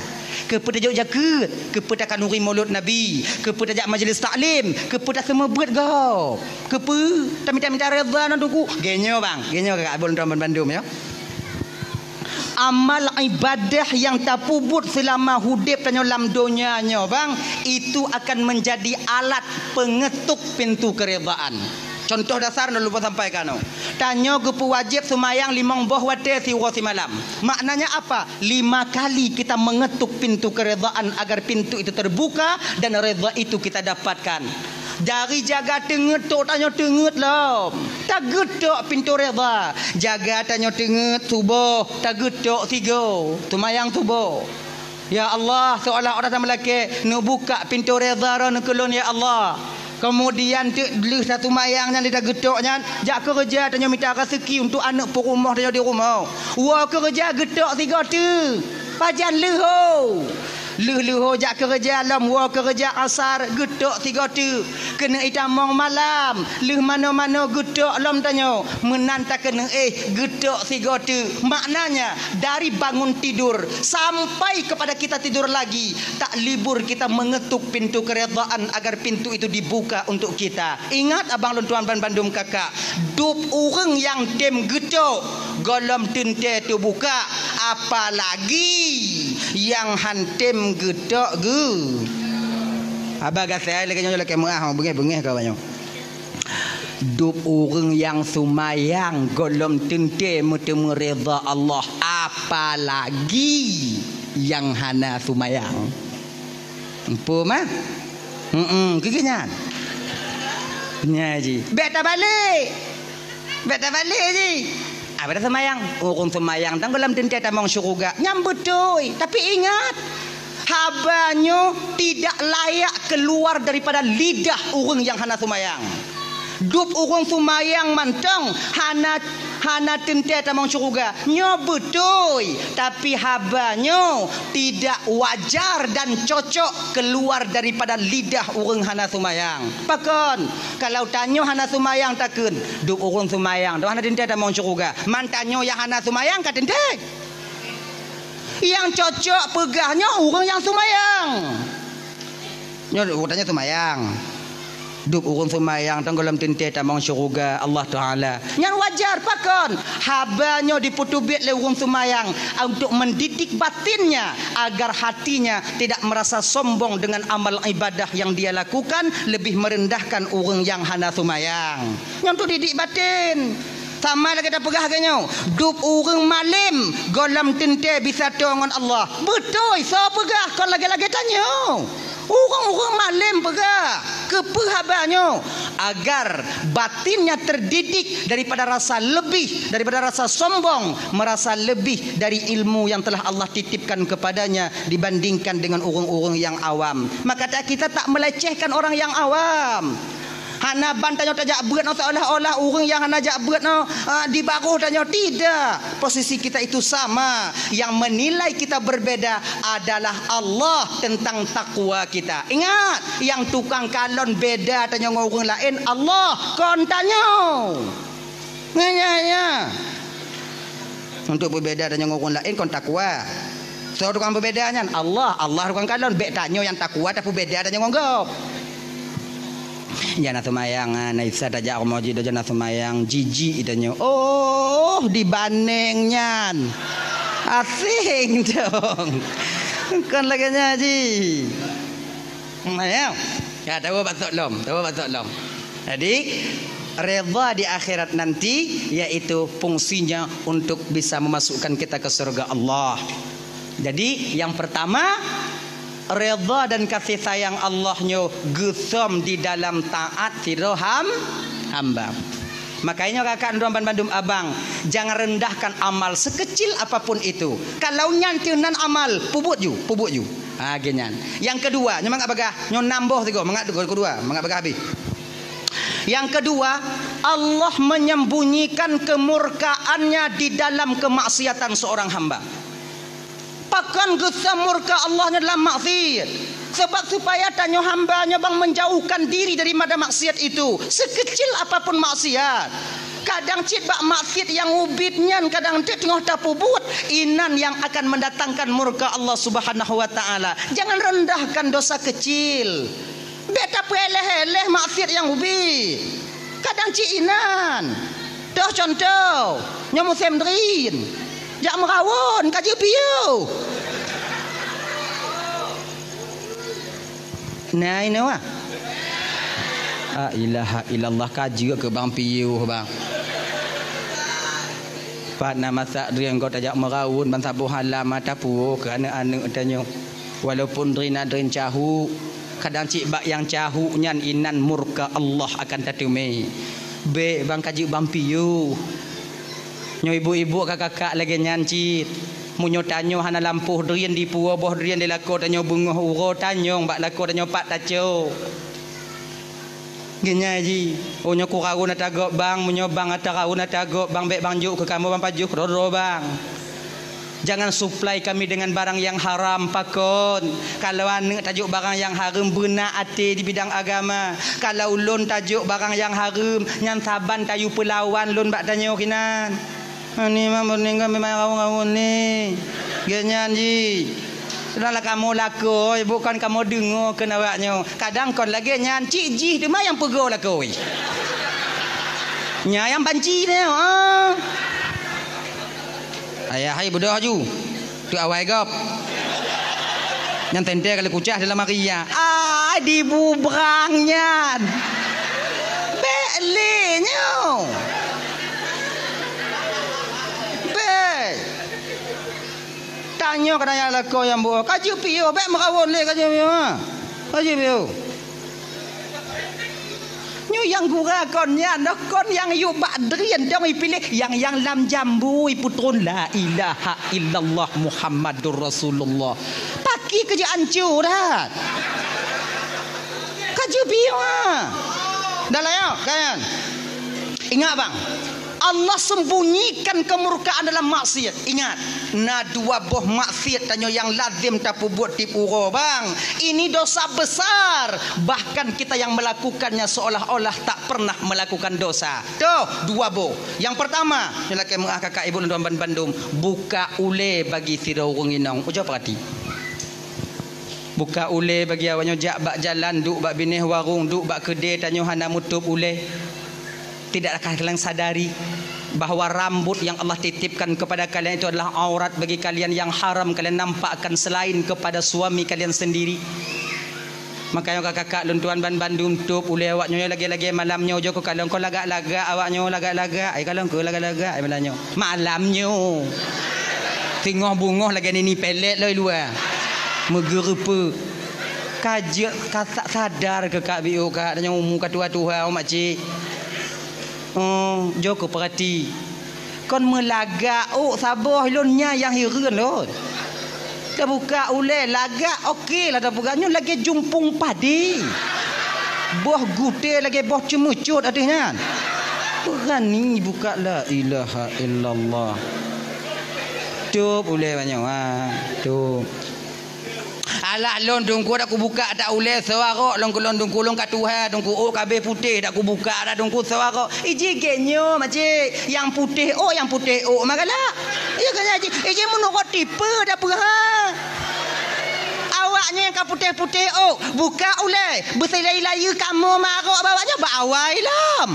B: kepada jauh jaga, kepada kanuri maulud Nabi, kepada jak majlis taklim, kepada semua buat kau. Kepada minta reda nak tunggu. Genyo bang, genyo kakak Abang Rahman Bandung ya. Amal ibadah yang tak puput selama hidup dan dalam dunianya bang, itu akan menjadi alat pengetuk pintu keredaan. Contoh dasar nak lupa sampaikan. Tanya gepu wajib semayang 5 boh wate si malam. Maknanya apa? 5 kali kita mengetuk pintu keredaan agar pintu itu terbuka dan reda itu kita dapatkan. Dari jaga tenget tok tanya tenget lah. Tak getok pintu reda. Jaga tanya tenget subuh. Tak getok 3. Semayang subuh. Ya Allah, seolah orang sama lelaki nak buka pintu reda nak kelon ya Allah. Kemudian beli satu mayangnya dia getoknya jak kerja tanya minta rezeki untuk anak perumah dia di rumah. Wah kerja getok 3 tu. Pajan leho. Leho jak kerja alam wa kerja asar getok 3 tu. Kena itamong malam. Leh mana-mana getok alam tanya. Menanta kena getok 3 tu. Maknanya dari bangun tidur sampai kepada kita tidur lagi tak libur kita mengetuk pintu keredaan agar pintu itu dibuka untuk kita. Ingat abang Tuan Bandung kakak, dup orang yang dem getok golom tente tu buka, apalagi yang hantem getok ge. Abang saya lagi nyonya lagi muah bengeh-bengeh kau banyak. Dup orang yang sumayang golom tente mutemu reda Allah, apalagi yang hana sumayang. Empu mah? Kegenyan. Nyaji. Beta balik ji. Ada semayang. Orang semayang dan dalam tente tamang syurga. Nyambutoi. Tapi ingat, habanyo tidak layak keluar daripada lidah orang yang hana semayang. Dup orang semayang mantang hana tente tamang syurga. Nyo betul, tapi habanyo tidak wajar dan cocok keluar daripada lidah orang hana semayang. Pakon kalau tanyo hana semayang takun dup orang semayang dah hana tente tamang syurga. Mantanyo yang hana semayang ka tente. Yang cocok pegahnya orang yang semayang. Nyo tanya semayang. Dup urun semayang tenggelam tente tamang syurga Allah Ta'ala. Yang wajar pakon habanyo diputubit le urun semayang untuk mendidik batinnya agar hatinya tidak merasa sombong dengan amal ibadah yang dia lakukan, lebih merendahkan orang yang hana semayang. Yang tu didik batin. Sama lagi dah pegah kanyo. Dup urang malim golam tente bisa dengan Allah. Betul, so pegah kon lagi-lagi tanyo. Orang-orang malim pegah kepehabanyo agar batinnya terdidik daripada rasa lebih, daripada rasa sombong, merasa lebih dari ilmu yang telah Allah titipkan kepadanya dibandingkan dengan orang-orang yang awam. Maka kita tak melecehkan orang yang awam. Hana bantanyo tajak berat no seolah-olah orang yang hana jak berat no di baruh tanyo, tidak. Posisi kita itu sama. Yang menilai kita berbeda adalah Allah tentang takwa kita. Ingat, yang tukang kalon beda tanyo orang lain Allah kon tanyo. Ya. Untuk berbeda tanyo orang lain kon takwa. So tukang berbedanya Allah tukang kalon bek tanyo yang takwa tapi beda tanyo ngonggo. Jangan semayang naisa tajak moji jangan semayang jiji itanyo. Oh, dibandingnya asing dong. Kan lagi ngaji. Ayo. Ya, tahu batuk lom. Jadi redha di akhirat nanti yaitu fungsinya untuk bisa memasukkan kita ke surga Allah. Jadi yang pertama, redha dan kasih sayang Allahnya gusum di dalam taat siroham hamba. Makanya kakak Nduan Bandung abang, jangan rendahkan amal sekecil apapun itu. Kalau nyantinan amal pubut you. Genyan. Yang kedua, nyemang apakah? Nyon nambah tiga, mangak kedua, mangak apakah habis. Yang kedua, Allah menyembunyikan kemurkaannya di dalam kemaksiatan seorang hamba. Pakan gesam murka Allahnya dalam maksiat. Sebab supaya tanyo hambanya bang menjauhkan diri daripada maksiat itu. Sekecil apapun maksiat. Kadang cit bak maksiat yang ubitnya, kadang cit tengah tapubut. Inan yang akan mendatangkan murka Allah Subhanahu wa taala. Jangan rendahkan dosa kecil. Beta peleh-eleh maksiat yang ubit. Kadang cit inan. Dah contoh, nyamu semdrin. Jak merawon kaji piu. Nah ini wah. Ilaha illallah kaji ke bang piu bang. Pak nama sakdrian kau tajak merawon bang sabuh halam mata pu ke anak-anak tanya. Walaupun drin cahu, kadang cik bak yang cahu nyan inan murka Allah akan tatume. Be bang kaji bang piu. Nyo ibu-ibu kakak lagi nyancit. Munyo tanyo hana lampuh drian di puo boh drian di lako tanyo bungoh uro tanyo bak lako tanyo pak taco. Genya ji. Onyo kurau na tagok bang, munyo bang atarau na tagok bang bek bang juk ke kamu bang pajuk roro bang. Jangan supply kami dengan barang yang haram pakon. Kalau ane tajuk barang yang haram benar ate di bidang agama. Kalau lon tajuk barang yang haram nyan saban tayu pelawan lon bak tanyo kinan. Ni mah meninggal memang ngawun ni. Genyan ji. Sudahlah kamu laku, bukan kamu dengar ke nawaknya. Kadang kon lagi nyan cik ji tu mah yang pego laku. Nya yang banci ni. Ayah hai bodoh ju. Tu awai gop. Yang tente kali kucah dalam Maria. Dibubrangnya. Belenyo. Tanya kadang lako yang buat kaji piu bek merawon le kaji piu nyu yang gura konnya nak kon yang yu badrian dong pilih yang lam jambu putron la ilaha illallah Muhammadur Rasulullah paki kerja hancur dah kaji piu dah lah ya kan ingat bang Allah sembunyikan kemurkaan dalam maksiat. Ingat, na dua boh maksiat tanyo yang lazim tapu buat tipu bang. Ini dosa besar. Bahkan kita yang melakukannya seolah-olah tak pernah melakukan dosa. Tuh, dua boh. Yang pertama, nyelake mengah kakak ibu Nduan Bandung, buka ule bagi sira urang inong. Ujo perhati. Buka ule bagi awaknya jak bak jalan, duk bak bineh warung, duk bak kedai tanyo hana mutup ule. Tidakkah kalian sadari bahawa rambut yang Allah titipkan kepada kalian itu adalah aurat bagi kalian yang haram kalian nampakkan selain kepada suami kalian sendiri? Makanya kakak luntuan ban Bandung tup ule awaknya lagi-lagi malamnya jo ko kalau kau lagak-lagak awaknya lagak-lagak ai kalau kau lagak-lagak ai malamnya. Malamnya. Tengah bungoh lagi ni pelet loi luar. Megerupa. Kajak kasak sadar ke kak biu kak tanya umum katua-tua mak cik. Jo ko perhati. Kon melagak sabar lonnya yang hireun lon. Dah buka ule lagak okey lah dah bukanya lagi jumpung padi. Boh gute lagi boh cemucut adanya. Berani buka la ilaha illallah. Tup ule banyak tup. Alah lon dongku dak ku buka tak ule sawarok lon kulon dongku lon kat Tuhan dongku kabeh putih dak ku buka dak dongku sawarok. Iji genyo macik yang putih magalah. Ya kan haji. Iji menurut tipe dak apa. Awaknya yang putih-putih buka ule berselai-layu kamu marok bawanya bawai lam.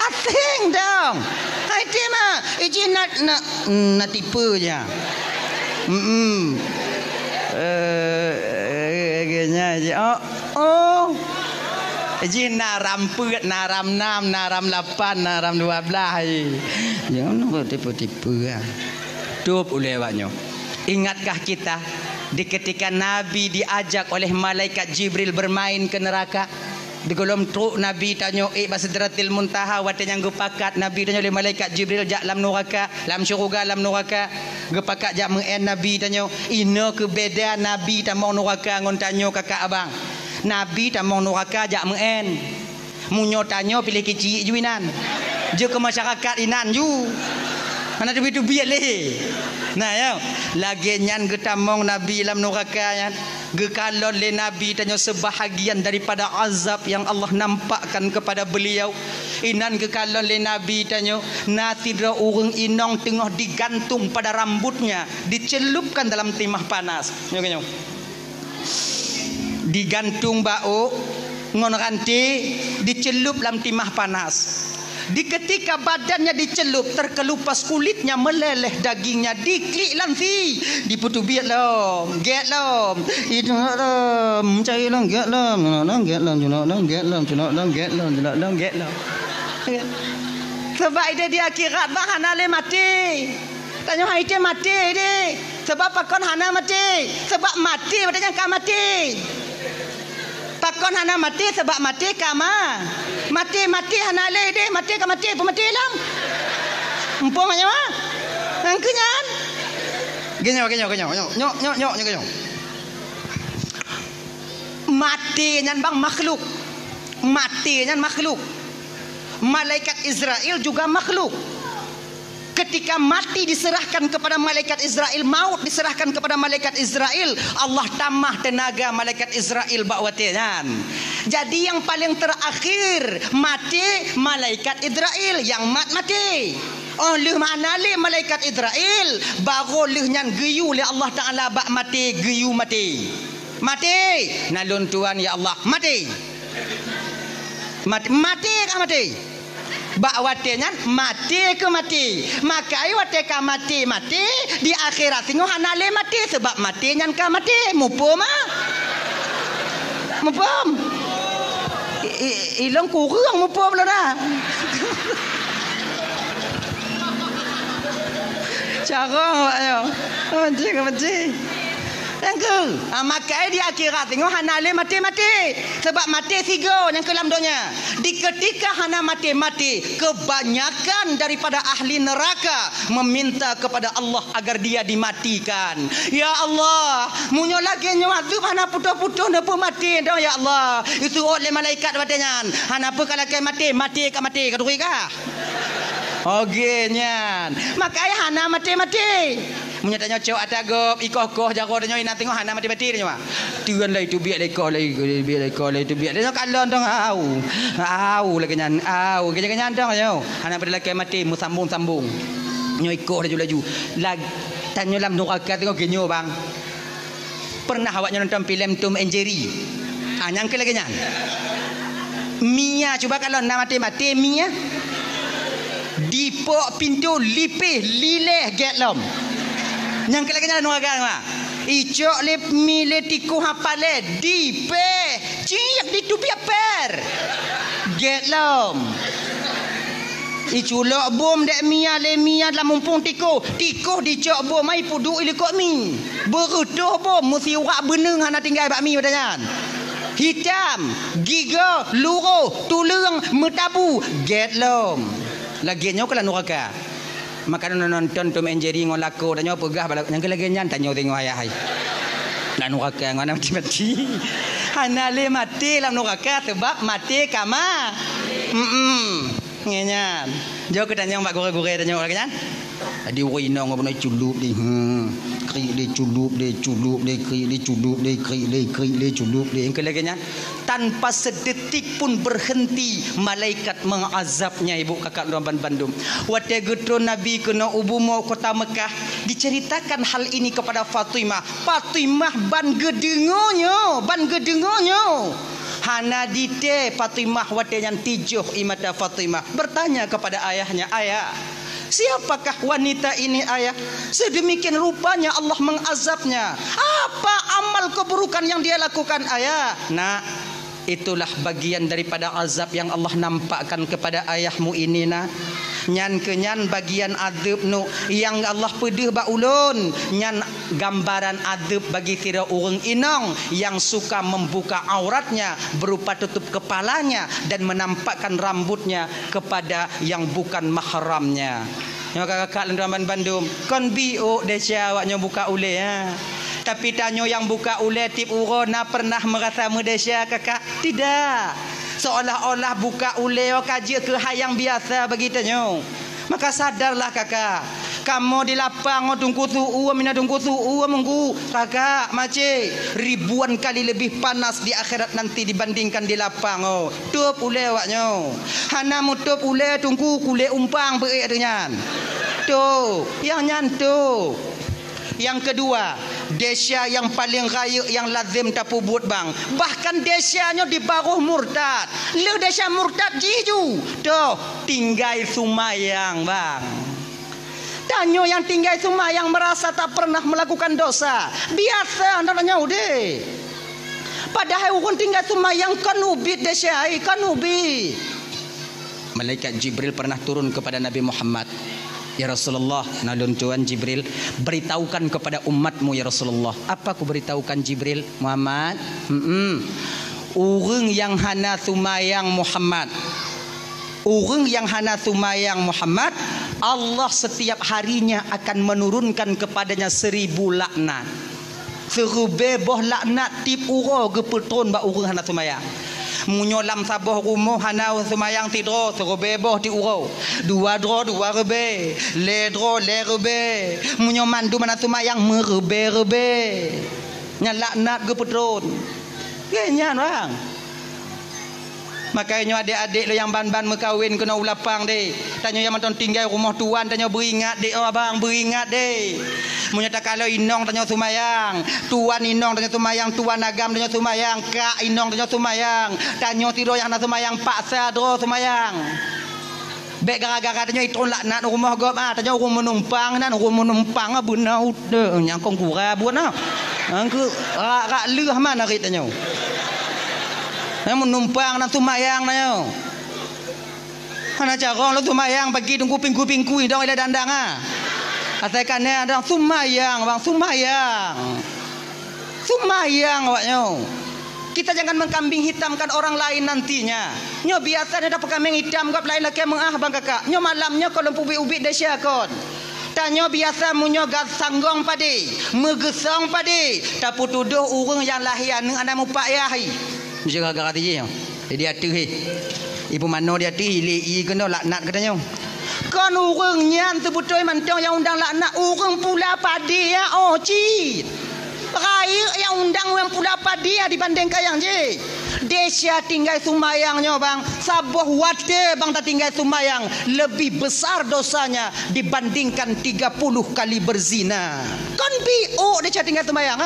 B: Asing dong. Hai mah iji nak tipe je. Genya je. Ji naram put, naram 6, naram 8, naram 12. Jangan nak tipu-tipu ah. Tup oleh awaknya. Ingatkah kita di ketika Nabi diajak oleh malaikat Jibril bermain ke neraka? Di golom truk Nabi tanya Basidratil Muntaha watanya gepakat Nabi tanya oleh malaikat Jibril jak lam neraka, lam syurga lam neraka. Gepakat jak mengen Nabi tanya, ina ke beda Nabi tamong neraka ngon tanya kakak abang. Nabi tamong neraka jak mengen. Munyo tanya pilih kecil juinan. Je ke masyarakat inan ju. Mana tu biat leh. Nah ya, lagi nyan getamong Nabi lam neraka yan. Gekalon le Nabi tanya sebahagian daripada azab yang Allah nampakkan kepada beliau. Inan gekalon le Nabi tanya natidra urang inong tengah digantung pada rambutnya, dicelupkan dalam timah panas. Nyok. Digantung bau ngon ranti dicelup dalam timah panas. Di ketika badannya dicelup terkelupas kulitnya meleleh dagingnya diklik lansi diputu biat lom get lom itu lom cari lom get lom get lom get lom get lom get lom sebab dia di akhirat bah hana le mati tanya hai dia mati dia sebab pakon hana mati sebab mati badannya kan mati pakon hana mati sebab mati kama mati hana le deh mati ka mati pemati lang empong nya mah angkenyan genyo mati nyan bang makhluk malaikat Israel juga makhluk. Ketika mati diserahkan kepada malaikat Israel, maut diserahkan kepada malaikat Israel, Allah tambah tenaga malaikat Israel bakwatian. Jadi yang paling terakhir mati malaikat Israel yang mati. Oleh mana le malaikat Israel baru lehnya geyu le Allah Taala bak mati geyu mati. Nalun tuan ya Allah mati kah mati? Bak watenya mati ke mati. Maka ai wate ka mati di akhirat tengok hanale mati sebab mati nyan ka mati. Mupum ilang kurang mupum lah dah. Cara ayo. Mati. Engke. Maka di akhirat tengok hanale mati sebab mati tiga yang kelam donya. Di ketika hana mati kebanyakan daripada ahli neraka meminta kepada Allah agar dia dimatikan. Ya Allah, munyo lagi nyuatu hana putus-putus napa mati dah ya Allah. Itu oleh malaikat badannya. Hana apa kalau mati kaduri kah? Okey nyan. Makai hana mati. Munya tanya cok atagop ikoh jaro tanya ina tengok hana mati dia mah. Tuan lah itu biar lekor itu biar dia kalon dong au lagi nyan au kenyan dong yo. Hana pada laki mati mu sambung. Nyo ikoh laju. Lag tanya lam neraka tengok genyo bang. Pernah awaknya nonton filem Tom and Jerry? Nyang ke lagi nyan. Mia cuba kalau nak mati Mia. Dipok pintu lipih lileh getlom. Yang kelakanya neraka mah. Icok lip mile tiku hapale dipe Ciak di tu per. Get lom. Iculok bom dek mia le mia dalam mumpung tiko dicok bom mai pudu ile kok mi berutuh bom mesti urak beneng hana tinggal bak mi badangan hitam giga luruh tulung metabu get lom lagi nyo kala nuraka makan nonton Tom and Jerry ngol lako danyo pegah balak yang lagi nyan tanyo tengok ayah hai nak nuraka ngana mati hana le mati lam nuraka sebab mati kama ngenyan jauh ketanya mbak gore-gore tanya orang kan di wino ngono culup di kri di culup di kri di culup di kri di culup di engke lagi tanpa sedetik pun berhenti malaikat mengazabnya ibu kakak Ramban Bandung wate getro nabi kena ubumo kota Mekah diceritakan hal ini kepada Fatimah ban gedengonyo hana dite Fatimah wate yang tijuh imata Fatimah bertanya kepada ayahnya, ayah siapakah wanita ini ayah sedemikian rupanya Allah mengazabnya apa amal keburukan yang dia lakukan ayah nak itulah bagian daripada azab yang Allah nampakkan kepada ayahmu ini nak nyan kenyan bagian azab nu yang Allah pedih ba ulun nyan gambaran azab bagi tira urang inong yang suka membuka auratnya berupa tutup kepalanya dan menampakkan rambutnya kepada yang bukan mahramnya. Kakak Ramban Bandung kon bio desya awaknya buka ule ya. Tapi tanyo yang buka ule tip urona pernah merasa mudesya kakak? Tidak. Seolah-olah buka ule kaji ke hayang biasa begitu. Maka sadarlah kakak, kamu di lapang tunggu suhu mina tunggu suhu menggu kakak mace ribuan kali lebih panas di akhirat nanti dibandingkan di lapang tup ule waknyo hana mutup ule tunggu kule umpang beik dengan tu yang nyantu. Yang kedua, desya yang paling raya yang lazim tapu buat bang. Bahkan desyanya di baruh murtad. Le desya murtad jiju. Tuh, tinggal sumayang bang. Tanyo yang tinggal sumayang merasa tak pernah melakukan dosa. Biasa namanya udah. Padahal orang tinggal sumayang kanubit desya, kanubit. Malaikat Jibril pernah turun kepada Nabi Muhammad. Ya Rasulullah, nalun Tuhan Jibril, beritahukan kepada umatmu ya Rasulullah. Apa aku beritahukan Jibril? Muhammad, orang yang hana sumayang Muhammad, orang yang hana sumayang Muhammad, Allah setiap harinya akan menurunkan kepadanya 1000 laknat. Serubeboh laknat tip uro gepetron ba orang hana sumayang. Munyolam saboh rumoh hana sumayang tidro serobeboh di uro dua dro dua rebe le dro le rebe munyo mandu mana sumayang merebe nyalaknat gepetron kenyan bang. Makanya adik-adik lo yang ban-ban mekawin kena ulapang deh. Tanya yang mantan tinggal rumah tuan tanya beringat deh abang beringat deh. Munya tak kalau inong tanya sumayang, tuan inong tanya sumayang, tuan agam tanya sumayang, kak inong tanya sumayang, tanya tiro yang nak sumayang paksa dro sumayang. Bek gara-gara tanya itu laknat rumah gop tanya rumah menumpang nan rumah menumpang benar udah yang kong kura buat nah. Angku rak leuh mana rit tanya. Yang menumpang dan sumayang na yo. Mana cara lo sumayang bagi tunggu pingku-pingku dong ila dandang Katakan ada sumayang bang sumayang awaknya. Kita jangan mengkambing hitamkan orang lain nantinya. Nyo biasa ada kambing hitam gap lain lagi mengah bang kakak. Nyo malamnya kalau ubi-ubi desya kon. Tanyo biasa munyo gat sanggong pade, megesong pade. Tapi tuduh urang yang lahian anak mupak yahi. Jaga gara dia. Dia atuh ibu mano dia atuh ile kena laknat katanya. Kan urang nyan sebutoi mantong yang undang laknat urang pula padi ya ci. Raya yang undang yang pula padi ya dibandingkan yang je. Desya tinggal sumayangnya bang. Sabuh wate bang tak tinggal sumayang lebih besar dosanya dibandingkan 30 kali berzina. Kan bio desya tinggal sumayang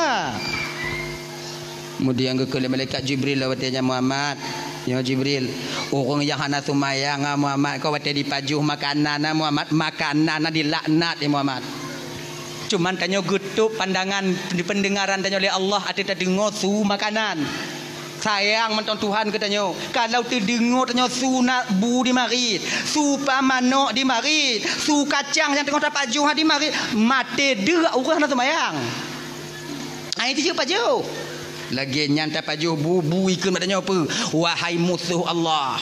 B: Kemudian ke malaikat Jibril lawatnya Muhammad. Ya Jibril, orang yang hana sumayang Muhammad kau wate dipajuh makanan Muhammad, makanan dilaknat ya Muhammad. Cuman tanya gutup pandangan di pendengaran tanya oleh Allah ada dengar su makanan. Sayang mentong Tuhan katanya. Kalau terdengar tanya su nak bu di marit, su pamanok di marit, su kacang yang tengah dapat juh di marit, mati derak orang nak sembahyang. Ai tu je pajuh. Lagi nyanta pajuh bu ikut katanya apa? Wahai musuh Allah.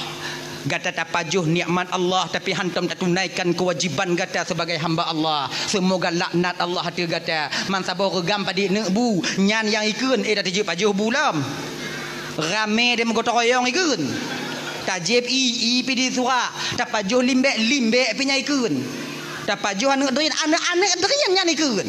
B: Gata tak pajuh nikmat Allah tapi hantam tak tunaikan kewajiban gata sebagai hamba Allah. Semoga laknat Allah hati gata. Man sabar regam padi nek bu nyan yang ikun dah tiji pajuh bulam. Rame dia menggotong royong ikun. Tajib pi di surah. Tak pajuh limbek pinya ikun. Tak pajuh anak derian nyan ikun.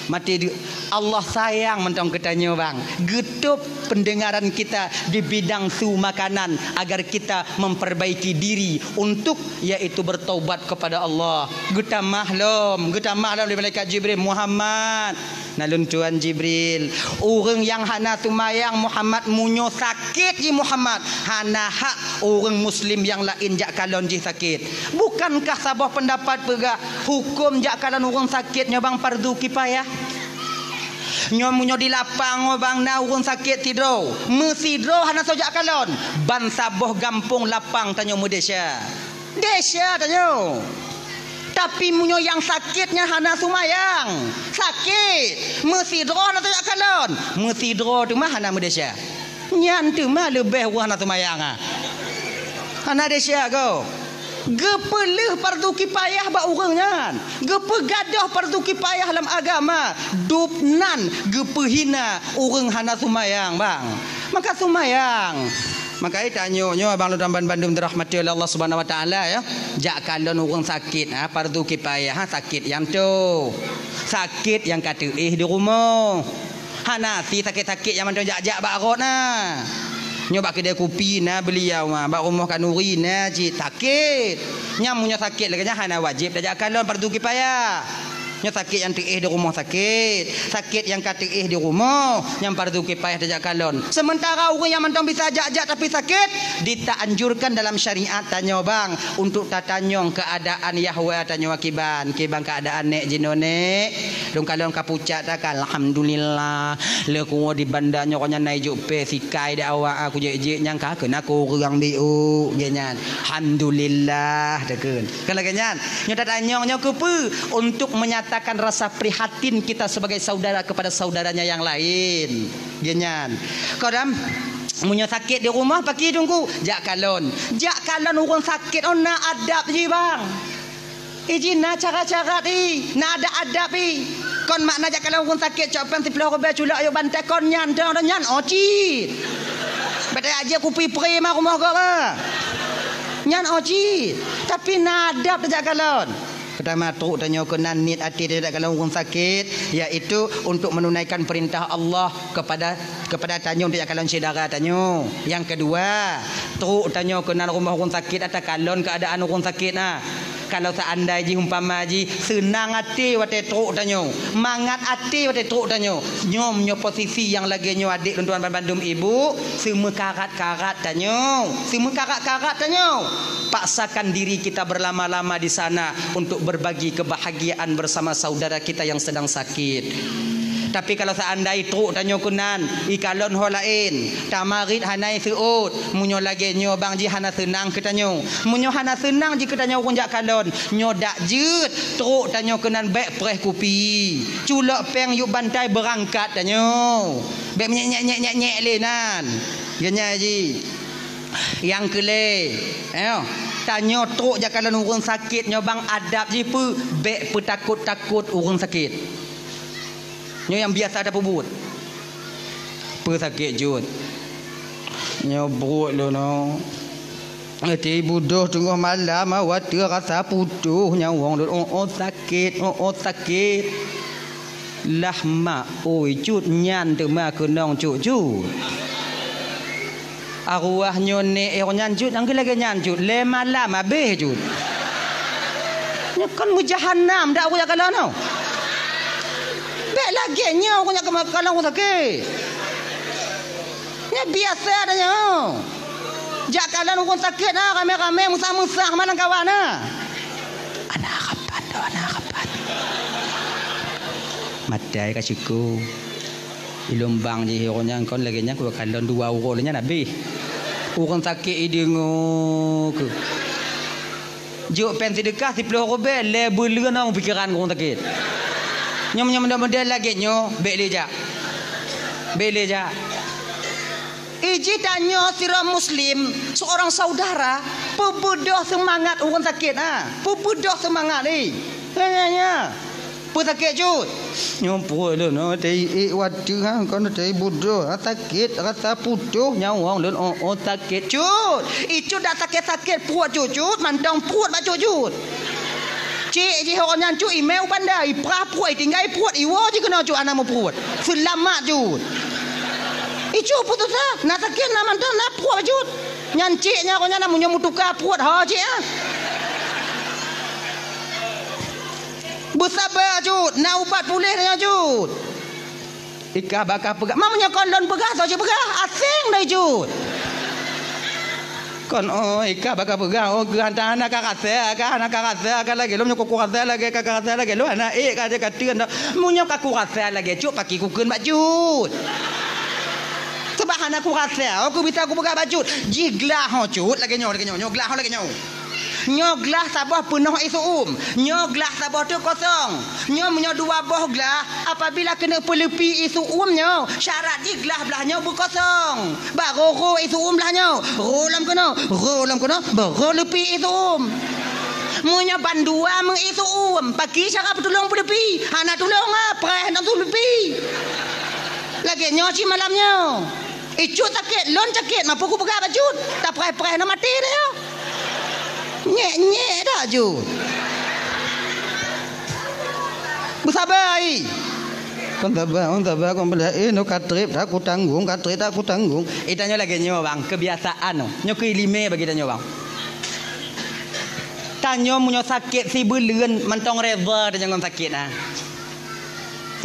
B: Mati dia. Allah sayang mentong katanya bang. Getup pendengaran kita di bidang su makanan agar kita memperbaiki diri untuk yaitu bertaubat kepada Allah. Geta mahlum dari malaikat Jibril Muhammad. Nalun Tuan Jibril. Orang yang hana tumayang Muhammad munyo sakit ji Muhammad. Hana hak orang muslim yang lain jak kalon ji sakit. Bukankah sabah pendapat pegah hukum jak kalon orang sakitnya bang fardu kifayah? Nyomunyo di lapang bang na urun sakit tidro mesidro hana sojak kalon ban saboh gampung lapang tanyo Malaysia tanyo tapi munyo yang sakitnya hana sumayang sakit mesidro hana sojak kalon mesidro tu mah hana Malaysia nyan tu mah lebih hana sumayang hana Malaysia go gepelih fardu kifayah ba urangnya gepe gadah fardu kifayah dalam agama dupnan gepehina urang hana sumayang bang maka sumayang maka tanyo abang lu tamban Bandung dirahmati oleh Allah Subhanahu wa taala ya jak kalon urang sakit fardu kifayah sakit yang tu sakit yang kata di rumah hana si sakit-sakit yang macam jak ba arot nah nyoba kedai kopi na beliau bak rumah kanuri na cik sakit nyamunya sakit lagi hana wajib dah kalau fardu kifayah nya sakit yang di rumah sakit yang di rumah yang fardu kifayah dah kalon sementara orang yang mentang bisa jak tapi sakit ditaanjurkan dalam syariat tanya bang untuk tatanyong keadaan yahwa tanya wakiban keadaan nek jinone dong kalon kapucat tak alhamdulillah le ku di bandanya konya nai juk pe sikai dah awak aku je nyang ka kena ku urang diu genyan alhamdulillah dekeun kalau genyan nya tatanyong nya kepe untuk menyatakan rasa prihatin kita sebagai saudara kepada saudaranya yang lain genyan kodam munyo sakit di rumah pagi tunggu jak kalon orang sakit na adab je bang izin na cara-cara na ada adab kon makna jak kalau orang sakit copan tiplah robe culak yo bantai kon nyan oci bete aja kupi pre mah rumah kau nyan oci tapi na adab jak kalon pertama tu tanya kenan niat hati tidak kalau orang sakit iaitu untuk menunaikan perintah Allah kepada tanyo tidak kalau saudara tanyo. Yang kedua tu tanya kenan rumah orang sakit atau kalon keadaan orang sakit kalau seandainya umpama ji senang hati wate truk tanyo mangat hati wate truk tanyo nyomnya posisi yang lagi nyo adik tuan Bandung ibu semua karat-karat tanyo paksakan diri kita berlama-lama di sana untuk berbagi kebahagiaan bersama saudara kita yang sedang sakit. Tapi kalau seandainya truk tanyo kunan ikalon ho lain tamarit hanai seut munyo lagi nyo bang ji hana senang ketanyo munyo hana senang ji ketanyo kunjak kalon nyo dak jeut truk tanyo kunan baik preh kopi culak peng yuk bantai berangkat tanyo baik nyek lenan genya ji yang kele tanyo truk jakalan urang sakit nyo bang adab ji pu baik petakut-takut urang sakit nyo yang biasa ada pebut sakit jut nyo buruk lo no ati budoh tengah malam awak rasa putuh nyawang sakit lah mak oi cut nyan tu mak kenong cut arwah nyo ne nyan cut angge lagi nyan cut le malam habis cut nyo kan mujahannam dak aku kalau no bek lagi nya aku nak kalau aku sakit nya biasa adanya jak kalau aku sakit rame-rame musah-musah mana kawan anak kapan matai kasiku Ilumbang je hironya kon lagi nya ku kalon 2 euro nya nabi. Orang sakit idingo ke. Juk pen sedekah 10 robel le bulan pikiran orang sakit. Nyom model lagi nyo beleja. Beleja. Iji tanya sira muslim seorang saudara pebudoh semangat orang sakit pebudoh semangat ni. Nya. Sakit jut. Nyompo lu no tei wadu kon tei budoh sakit rasa putuh nyawa lun sakit jut. Itu dak sakit perut jut mantang perut baju jut. Cik je orang yang cu email pandai pra perut tinggal perut iwo je kena cu anak perut. Selamat jut. Itu putus nak sakit nak mantang nak perut jut. Nyan ciknya orang nak munyo mutukar perut ha cik Bersabar jut, nak ubat pulih dia jut. Ika bakal pegah. Mamanya kolon pegah saja pegah. Asing dah jut. Kon ika bakal pegah. Gerantah anak rasa kan lagi. Lu nyok ku rasa lagi kakak rasa lagi. Lu anak kan dia kata munya aku rasa lagi jut pakai kukeun bak jut. Sebab anak aku rasa aku bisa aku pegah baju. Jiglah ho jut lagi nyok glah ho lagi nyok. Nyoglah sabah penuh isu nyoglah sabah tu kosong nyo 2 boh gelah apabila kena pelepi isu nyo syarat di gelah belahnya berkosong baru isu belahnya rolam kena baru lepi isu munyo bandua meng isu pagi syarat tolong pelepi anak tolong preh nak lepi lagi nyo si malamnya icut sakit lon sakit mampu ku pegang baju tak preh nak mati dia nyek dah jut. Bersabar ai. Kon sabar kon bela no katrip aku tanggung. Itanya lagi nyo bang, kebiasaan no. Nyo kelime bagi tanyo bang. Tanyo munyo sakit si buleun mantong reza tanyo kon sakit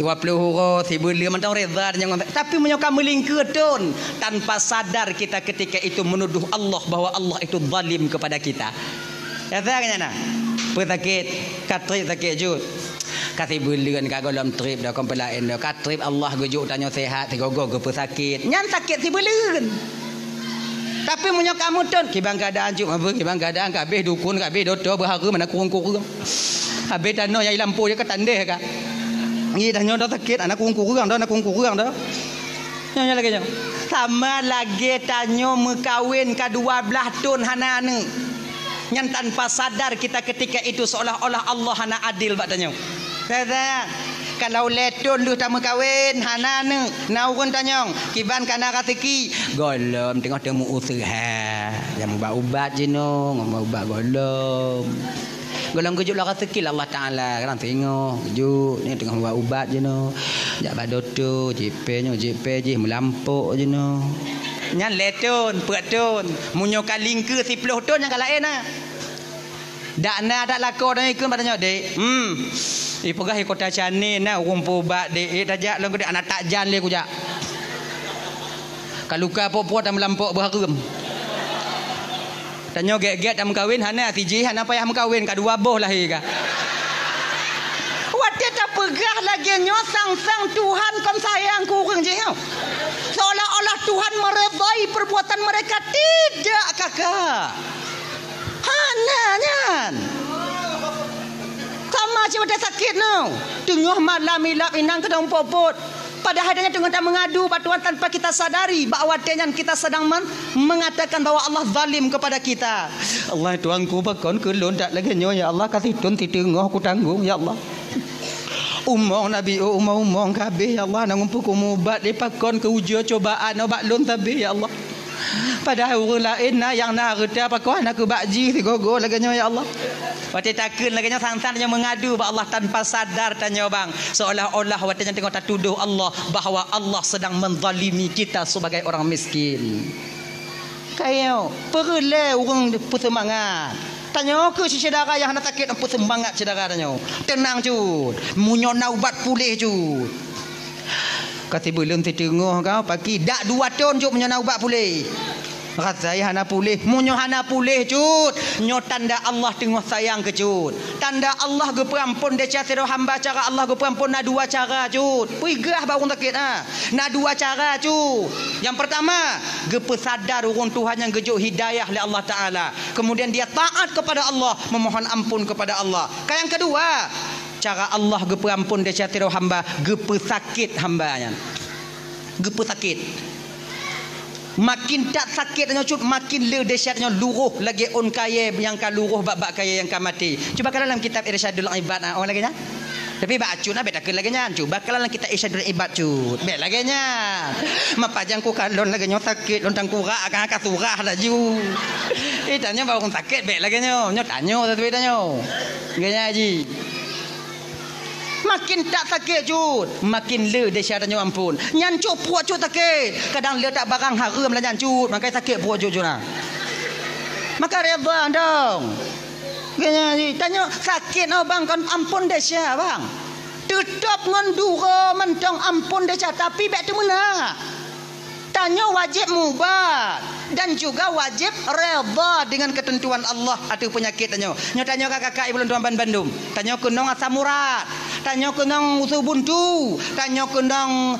B: 20 euro si buleun mantong reza tanyo kon. Tapi munyo kamu lingketun tanpa sadar kita ketika itu menuduh Allah bahwa Allah itu zalim kepada kita. Ya tak nak. Pesakit, katrip sakit jut. Kasih bulan kagolom trip dah kompelain dah. Katrip Allah gujuk tanya sehat, tigogo ke pesakit. Nyan sakit si bulan. Tapi munyo kamu ton kibang keadaan jut apa kibang keadaan kabeh dukun kabeh doktor berhara mana kurung-kurung. Habis tano yang lampu je ke tandeh ka. Ni tanya dah sakit anak kurung-kurung dah. Nyan lagi nyo. Sama lagi tanya mekawin ka 12 tahun hanane. Yang tanpa sadar kita ketika itu seolah-olah Allah hana adil bak tanya. Saya kalau letun lu tak kawin hanane naurun tanya kiban kana ratiki golom tengok temu usaha yang ubat je no ngomong ubat golom kejuk lah ratiki Allah Taala kan tengok kejuk ni tengah buat ubat je no jak bak doktor JP je melampuk je no. Nyan letun, peratun, munyo kaling ke 10 ton yang kalain dak na dak lako dan ikut padanya dek. Ipegah kota Canin rumpu bat dek tajak long dek anak takjan le kujak. Kaluka pok-pok dan melampok berharum. Tanya get-get dan kawin hana tiji hana payah kawin ka 2 boh lahir ka. Wadah tak pegah lagi nyosang Tuhan kon sayang kurang je. Seolah-olah Tuhan meredai perbuatan mereka. Tidak kakak. Hananyan. Sama je pada sakit no. Tengah malam ilap inang kedong popot. Padahal dia tengah tak mengadu batuan tanpa kita sadari bahawa kita sedang mengatakan bahawa Allah zalim kepada kita. Allah tuanku bakon kelon tak lagi nyo ya Allah kasih tun titengah aku tanggung ya Allah. Umong Nabi umong kabeh ya Allah nang ngumpul mubat dipakon ke ujian cobaan obat lon tabih ya Allah. Padahal orang lain yang nak reda pakon aku bakji gogo lagi nyo ya Allah. Waktu takun lagi sang-sang yang mengadu ba Allah tanpa sadar tanya bang seolah-olah waktu tengok tak tuduh Allah bahawa Allah sedang menzalimi kita sebagai orang miskin. Kayo perle orang bersemangat. Tanya ke si saudara yang nak sakit apa semangat saudara tanya. Tenang jud. Munyo naubat pulih jud. Kata belum tertengah kau pagi dak 2 tahun jud munyo naubat pulih. Rasai hana pulih. Munyo hana pulih cut. Nyo tanda Allah tengah sayang ke cut. Tanda Allah ge perampun dia cara hamba cara Allah ge perampun na dua cara cut. Puigah ba urang sakit na dua cara cut. Yang pertama, ge pesadar urang Tuhan yang gejuk hidayah oleh Allah Taala. Kemudian dia taat kepada Allah, memohon ampun kepada Allah. Yang kedua, cara Allah ge perampun dia cara hamba, ge pesakit hambanya. Ge pesakit. Makin tak sakit tanya cut, makin le dahsyatnya luruh lagi on kaya yang ka luruh bab kaya yang ka mati. Cuba kalau dalam kitab Irsyadul Ibad orang lagi nya. Tapi baca na beta ke lagi nya. Cuba kalau dalam kitab Irsyadul Ibad cut. Bet lagi nya. Mapajang ku kalon lagi nya sakit lontang kura akan surah dah ju. Tanya baru sakit bet lagi nya. Nyo tanyo satu tanyo. Ganya haji. Makin tak sakit cut, makin le dahsyatnya ampun. Nyancuk puak cut sakit. Kadang le tak barang haram lah nyancuk, makai sakit puak cut lah. Maka reda dong. Tanya sakit no bang kan ampun dahsyat bang. Tetap ngandura mentang ampun dahsyat tapi bek tu mana? Tanya wajib mubat dan juga wajib reda dengan ketentuan Allah atau penyakit tanya. Nyo tanya kakak ibu tuan Bandung. Tanya kenong asam urat. Tanya kenong usul buntu. Tanya kenong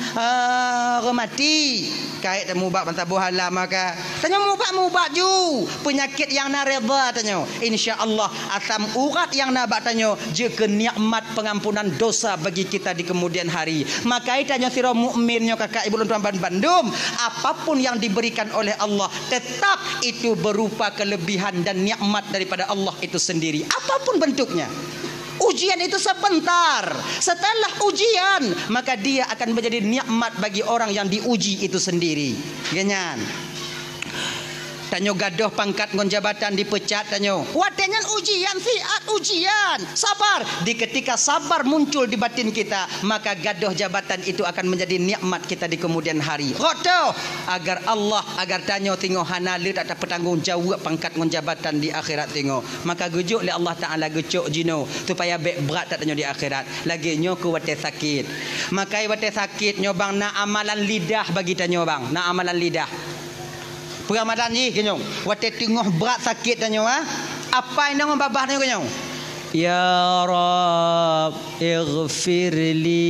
B: remati. Kait mubat bantah buhala maka. Tanya mubat ju. Penyakit yang na reda tanya. Insya-Allah asam urat yang na bak tanya je nikmat pengampunan dosa bagi kita di kemudian hari. Maka tanya sira mukmin nyo kakak ibu tuan Bandung, apapun yang diberikan oleh Allah tetap itu berupa kelebihan dan nikmat daripada Allah itu sendiri. Apapun bentuknya. Ujian itu sebentar. Setelah ujian, maka dia akan menjadi nikmat bagi orang yang diuji itu sendiri. Ganyan. Tanyo gadoh pangkat ngon jabatan dipecat tanyo. Watengan ujian siat ujian. Sabar. Di ketika sabar muncul di batin kita, maka gadoh jabatan itu akan menjadi nikmat kita di kemudian hari. Rodo agar Allah agar tanyo tingo hana le tak bertanggung jawab pangkat ngon jabatan di akhirat tingo. Maka gujuk le Allah Taala gujuk jino supaya bek berat tak tanyo di akhirat. Lagi nyo ku wate sakit. Maka wate sakit nyo bang na amalan lidah bagi tanyo bang. Na amalan lidah. Ramadan ni kenyong wate tengah berat sakit tanya apa yang babah tanya kenyong ya rab ighfirli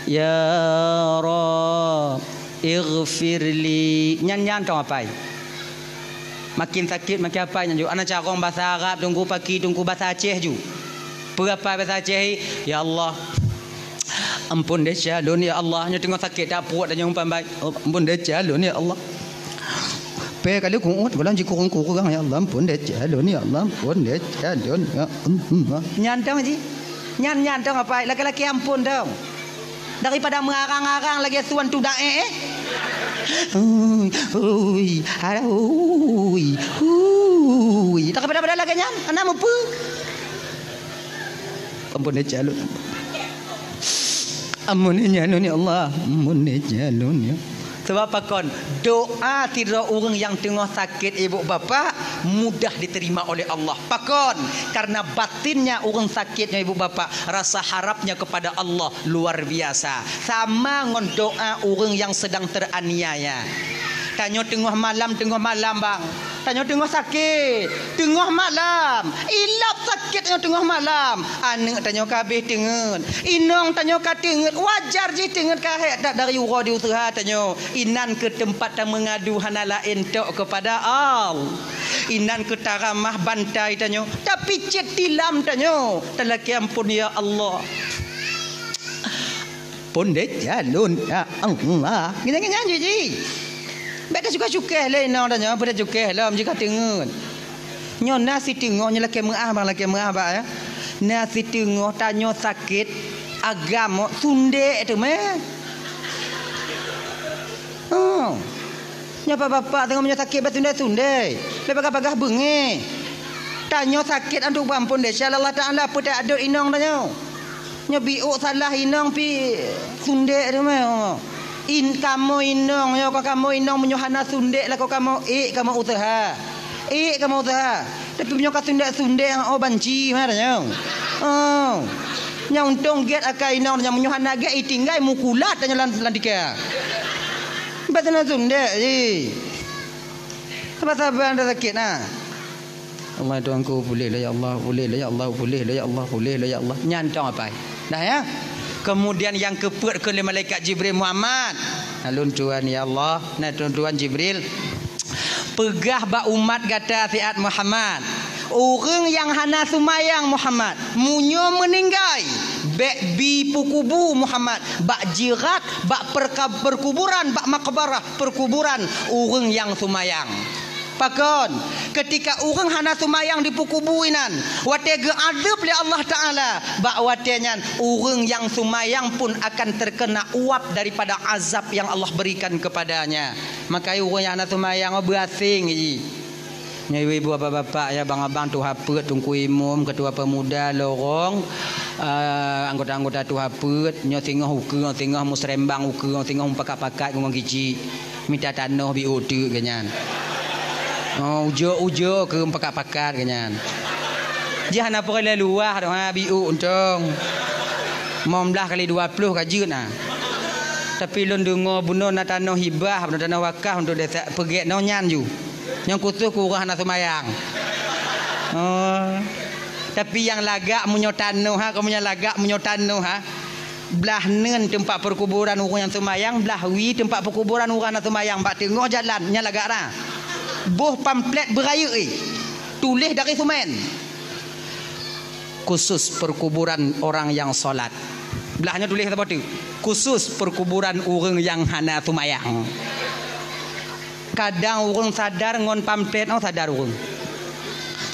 B: ya rab ighfirli nyan tong apa makin sakit makin apa nyan ana carong bahasa Arab tunggu pagi tunggu bahasa Aceh ju berapa bahasa Aceh ya Allah ampun dia calon ya Allah nya tengah sakit tak puat tanya umpan baik ampun dia calon ya Allah pe kali kuut bulan ji kurang ya Allah ampun deh calon ya Allah ampun deh calon ya nyantang ji nyantang apa laki-laki ampun dong daripada mengarang-arang lagi suan tu dae tak pada lagi nyan anak mampu ampun deh calon ampun deh calon ya Allah ampun deh calon ya. Sebab apa kon? Doa tidak orang yang tengah sakit ibu bapa mudah diterima oleh Allah. Pakon karena batinnya orang sakitnya ibu bapa rasa harapnya kepada Allah luar biasa. Sama ngon doa orang yang sedang teraniaya. Tanya tengah malam bang. Tanya tengah sakit, tengah malam. Ilap sakit tengah malam. Anak tanya kabeh tengen. Inong tanya katengen. Wajar je tengen kahek tak dari ura di usaha tanya. Inan ke tempat yang mengadu hana lain tok kepada Allah. Inan ke taramah bantai tanya. Tapi cet tilam tanya. Telaki ampun ya Allah. Pun deh jalun ya Allah. Gini-gini je. Beta suka-suka lah ina tanya pada suka lah jika tengen. Nyo nasi tengok nya laki mengah bang ya. Nasi tengok tanya sakit agama sunde tu meh. Oh. Nya bapak tengok nya sakit bat sunde. Lepas bagah bengi. Tanya sakit antuk ampun deh Allah Taala pada ada inong tanya. Nya biuk salah inong pi sunde tu meh. In kamu inong yo kamu inong menyuhana sundek lah kamu kamu usaha kamu usaha tapi punya sundek oh banci mana nyong nyong untung get akai inong nyong menyuhana get tinggai mukulat tanya landika batana sundek Sabar-sabar anda sakit nah. Allah Tuhanku boleh lah ya Allah, boleh lah ya Allah, boleh lah ya Allah, boleh lah ya Allah. Nyantong apa? Dah ya. Kemudian yang keput oleh malaikat Jibril Muhammad. Alun Tuhan ya Allah, nah Tuhan Jibril. Pegah ba umat kata Siat Muhammad. Orang yang hana sumayang Muhammad, munyo meninggai. Bek bi pukubu Muhammad, bak jirat, bak perkuburan, bak makbarah perkuburan orang yang sumayang. Pakon ketika orang hana sumayang di pukubuinan wate ge azab li Allah Taala bak watenyan orang yang sumayang pun akan terkena uap daripada azab yang Allah berikan kepadanya. Maka orang yang hana sumayang berasing ji. Ibu bapak ya bang-abang tu hapet tungku imum ketua pemuda lorong anggota-anggota tu hapet nyo tengah uka tengah musrembang uka tengah pakat-pakat ngomong gici minta tanah bi otu ganyan. Oh ujo ke pakat-pakat ganyan. Jangan apa kali luah dah ha biu untong. Momlah kali 20 kajut nah. Tapi lon dengar bunuh na tanah hibah, bunuh tanah wakaf untuk desa pergi nonyan ju. Yang khusus kurang nak semayang. Oh. Tapi yang lagak munyo tanah ha, kamu yang lagak munyo tanah ha. Belah nen tempat perkuburan orang yang semayang, belah wi tempat perkuburan orang yang semayang, bak tengah jalan nya lagak dah. Boh pamflet beraya tulis dari semen. Khusus perkuburan orang yang solat. Belahnya tulis apa tu? Khusus perkuburan orang yang hana semayang. Kadang orang sadar ngon pamflet no sadar orang.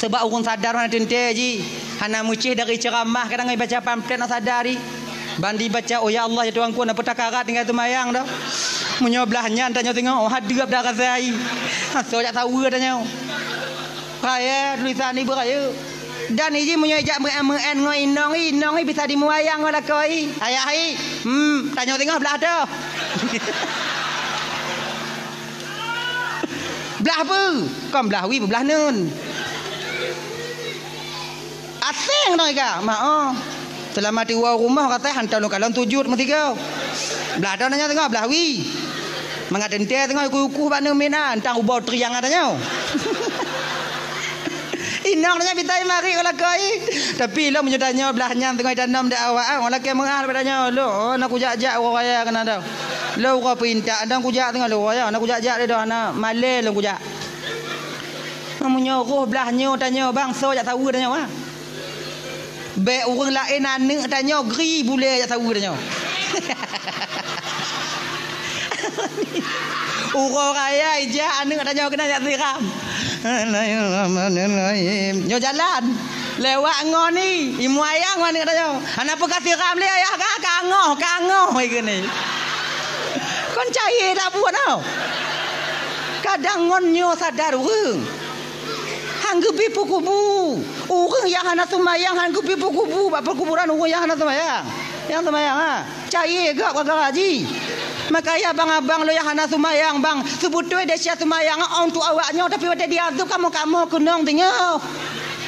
B: Sebab orang sadar mana tente ji hana mucih dari ceramah kadang ai baca pamflet no sadari. Bandi baca oh ya Allah ya Tuhanku nak pertakarat tinggal semayang dah. Munyo belahnya tanya tengok oh hadap dah kasai. So jak tahu tanya. Kaya tulisan ni beraya. Dan ini munyo jak men ngoi inong bisa dimuayang ngola koi. Ayah ai. Tanya tengok belah dah. Belah apa? Kan belah wi belah nun. Asing dah ka. Mak selama di rumah kata hantar lu kalon 7 mesti kau. Belah dah nanya tengok belah wi. Mengadente tengok kuku bana menan tang ubau triang adanya. Inang nanya bitai mari kalau koi. Tapi lo menyedanya belahnya tengok tanam dak awak orang laki mengah padanya lo nak kujak-jak orang kaya kena dah. Lo kau pinta dan kujak tengok lo ya nak kujak-jak dia dah nak malai lo kujak. Namunnya roh belahnya tanya bangsa jak tahu tanya wah. Be orang lain anak tanya gri boleh jak tahu tanya. Orang kaya ijah anak tanya kena jak siram. Nyo jalan lewat ngon ni imu ayang mana tanya. Ana apa kasih ram le ayah kangoh ai gini. Kon cai dah buat tau. Kadang ngon nyo sadar urang. Hang gebi pukubu. Urang yang hana semayang hang gebi pukubu ba perkuburan urang yang hana semayang. Yang semayang ha. Cai gak kagak haji. Maka ya bang-abang lo yang hana sumayang bang sebutui desia sumayang untuk awaknya tapi wate diazab kamu kunong tengok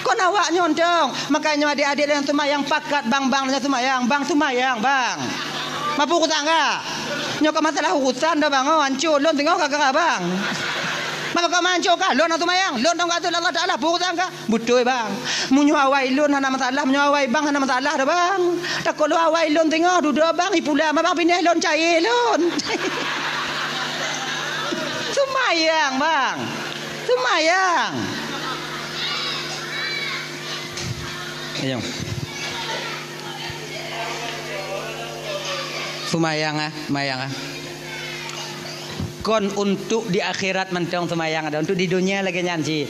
B: kon awaknya ondong makanya adik-adik yang sumayang pakat bang sumayang bang mampu kutangga nyok masalah urusan dah bang hancur lon tengok kagak bang maka kau mancur kah lon sumayang lon dong kata Allah Taala pu kutangga betul bang munyo awai lon hana masalah munyo awai bang hana masalah dah bang tak kalau awai lon tengok duduk bang ipula bang pindah lon cair lon sumayang bang sumayang ayo sumayang kon untuk di akhirat mentang semayang ada untuk di dunia lagi nyanci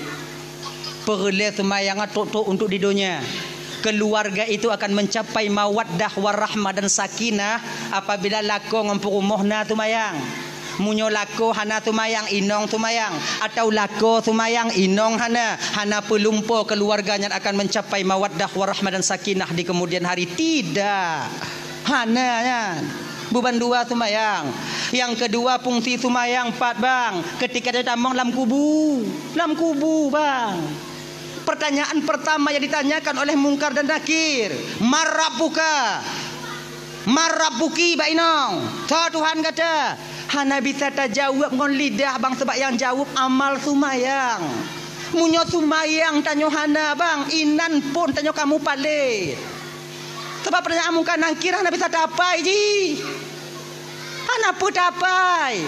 B: perle semayang untuk di dunia keluarga itu akan mencapai mawaddah warahmah dan sakinah apabila lako ngompurumohna semayang munyo lako hana semayang inong semayang atau lako semayang inong hana pelumpo keluarganya akan mencapai mawaddah warahmah dan sakinah di kemudian hari tidak hana ya. Beban dua semayang. Yang kedua fungsi semayang 4 bang. Ketika dia tambang dalam kubu bang. Pertanyaan pertama yang ditanyakan oleh Mungkar dan Nakir. Marabuki bainong. So Tuhan kata, Hana bisa terjawab ngon lidah bang sebab yang jawab amal sumayang. Munyo sumayang tanyo hana bang, inan pun tanyo kamu palit. Sebab pertanyaan muka nangkir hana bisa tapai ji. Hana pun tapai.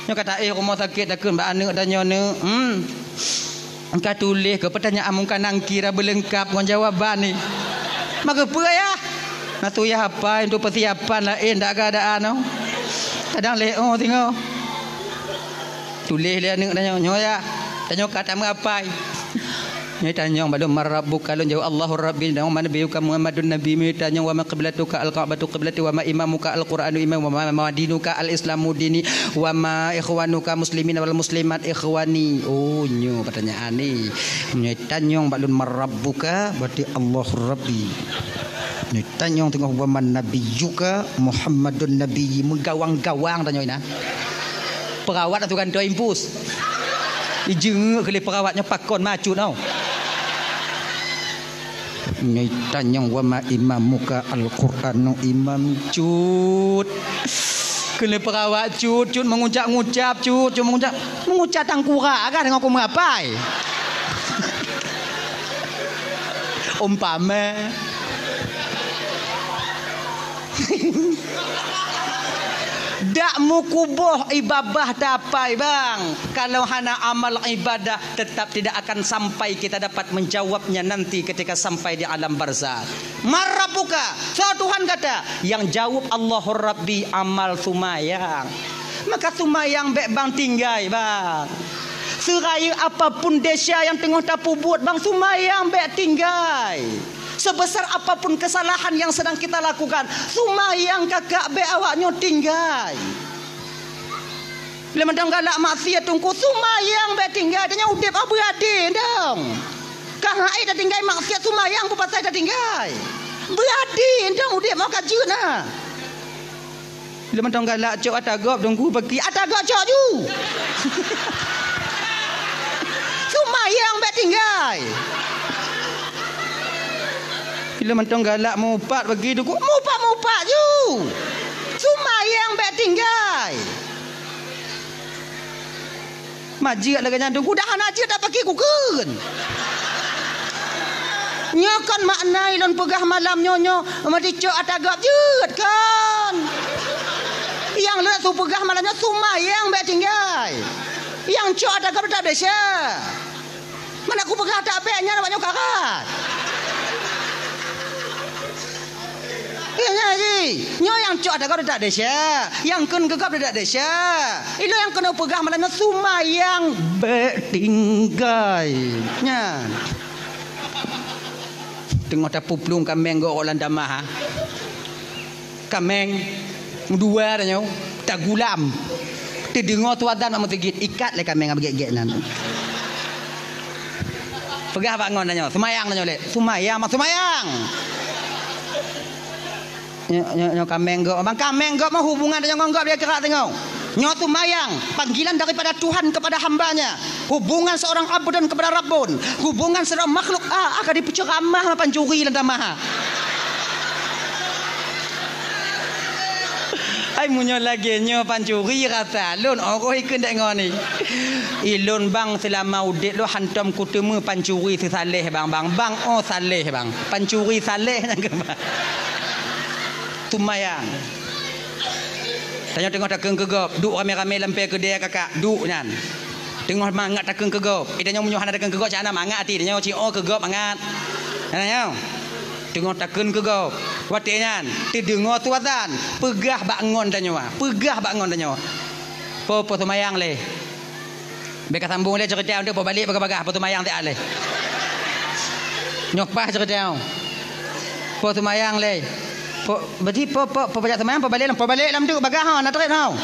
B: Nyo kata rumah sakit takun ba anu tanyo ne. Engkau tulis ke pertanyaan muka nangkir berlengkap ngon jawaban ni. Maka apa ya? Natu ya apa untuk persiapan lain tak keadaan no. Kadang leo tengok. Tulis dia nak tanya nyo ya. Tanya kata apa? Ni tanya balum marabbuka lun jawab Allahur rabbi dan wa nabiyuka Muhammadun nabi mi tanya wa ma qiblatuka al-ka'batu qiblati wa ma imamuka al-qur'anu imam wa ma dinuka al-islamu dini wa ma ikhwanuka muslimin wal muslimat ikhwani. Oh nyo pertanyaan ni. Ni tanya balum marabbuka berarti Allahur rabbi. Ni tanya tengok wa man nabiyuka Muhammadun nabi menggawang-gawang tanya ina. Perawat atau kan dua impus. Ijeng kali perawatnya pakon maju tau. Ni tanya wa ma imamuka al-Qur'anu imam cut. Kali perawat cut mengucap-ngucap cut mengucap tangkura kan dengan aku mengapai. Umpama dak mukubuh ibadah dapai bang. Kalau hana amal ibadah tetap tidak akan sampai kita dapat menjawabnya nanti ketika sampai di alam barzakh. Marabbuka, so Tuhan kata, yang jawab Allahur Rabbi amal sumayang. Maka sumayang bek bang tinggai bang. Seraya apapun desa yang tengah tapu buat bang sumayang bek tinggai. Sebesar apapun kesalahan yang sedang kita lakukan, sumayang kakak be awaknya tinggal. Bila mandang galak maksiat tungku sumayang be tinggal, tanya udip apa adin dong. Kang ai dah tinggal maksiat sumayang apa pasal dah tinggal. Beradin dong udip mau kajuna. Bila mandang galak cok atagop tungku pergi atagop cok ju. Sumayang be tinggal. Bila mentong galak mupat bagi tu mupat ju. Sumayang bek tinggal. Majik lagi nyandung ku dah najik tak pakai kukeun. Nyokan maknai lon pegah malam nyonyo mati cok atagap jeut kan. Yang le tu pegah malamnya sumayang bek tinggal. Yang cok atagap tak desa. Mana ku pegah tak beknya nak nyokarat. Ya ji, nyo yang cok ada kau tak desa, yang kun gegap tak desa. Itu yang kena pegah malamnya sumayang betinggai. Nya. Tengok tapu plung kameng go orang damah. Kameng dua dah nyo, tak gulam. Terdengar tuadan nak tegit ikat le kameng abgek-gek nan. Pegah bangun dah nyo, sumayang dah nyo le. Sumayang mak sumayang. Nyo kameng go mah hubungan dengan enggak dia gerak tengok. Nyo sumayang panggilan daripada Tuhan kepada hambanya. Hubungan seorang abdan kepada Rabbun. Hubungan seorang makhluk akan dipenceramah pancuri dan damah. Ai munyo lagi nyo pancuri rata lun orang ikut dak ngoni. Ilun bang selama udik lo hantam kutemu pancuri sesaleh bang oh saleh bang. Pancuri saleh nang bang. Sumayang. Tanya tengok takeng kegop, duk rame-rame lampai kedai kakak, duk nyan. Tengok mangat takeng kegop. Idanya munyo hana takeng kegop cana mangat ati dia cio kegop mangat. Tanya. Tengok takeng kegop. Wate nyan, terdengar tuatan, pegah bangun tanya. Pegah bangun tanya. Po sumayang le. Beka sambung le cerita untuk balik bagah-bagah po sumayang tak le. Nyok pah cerita. Po sumayang le. Berarti pembajak semayang pembalik dalam tu bagah ha nak tarik tau.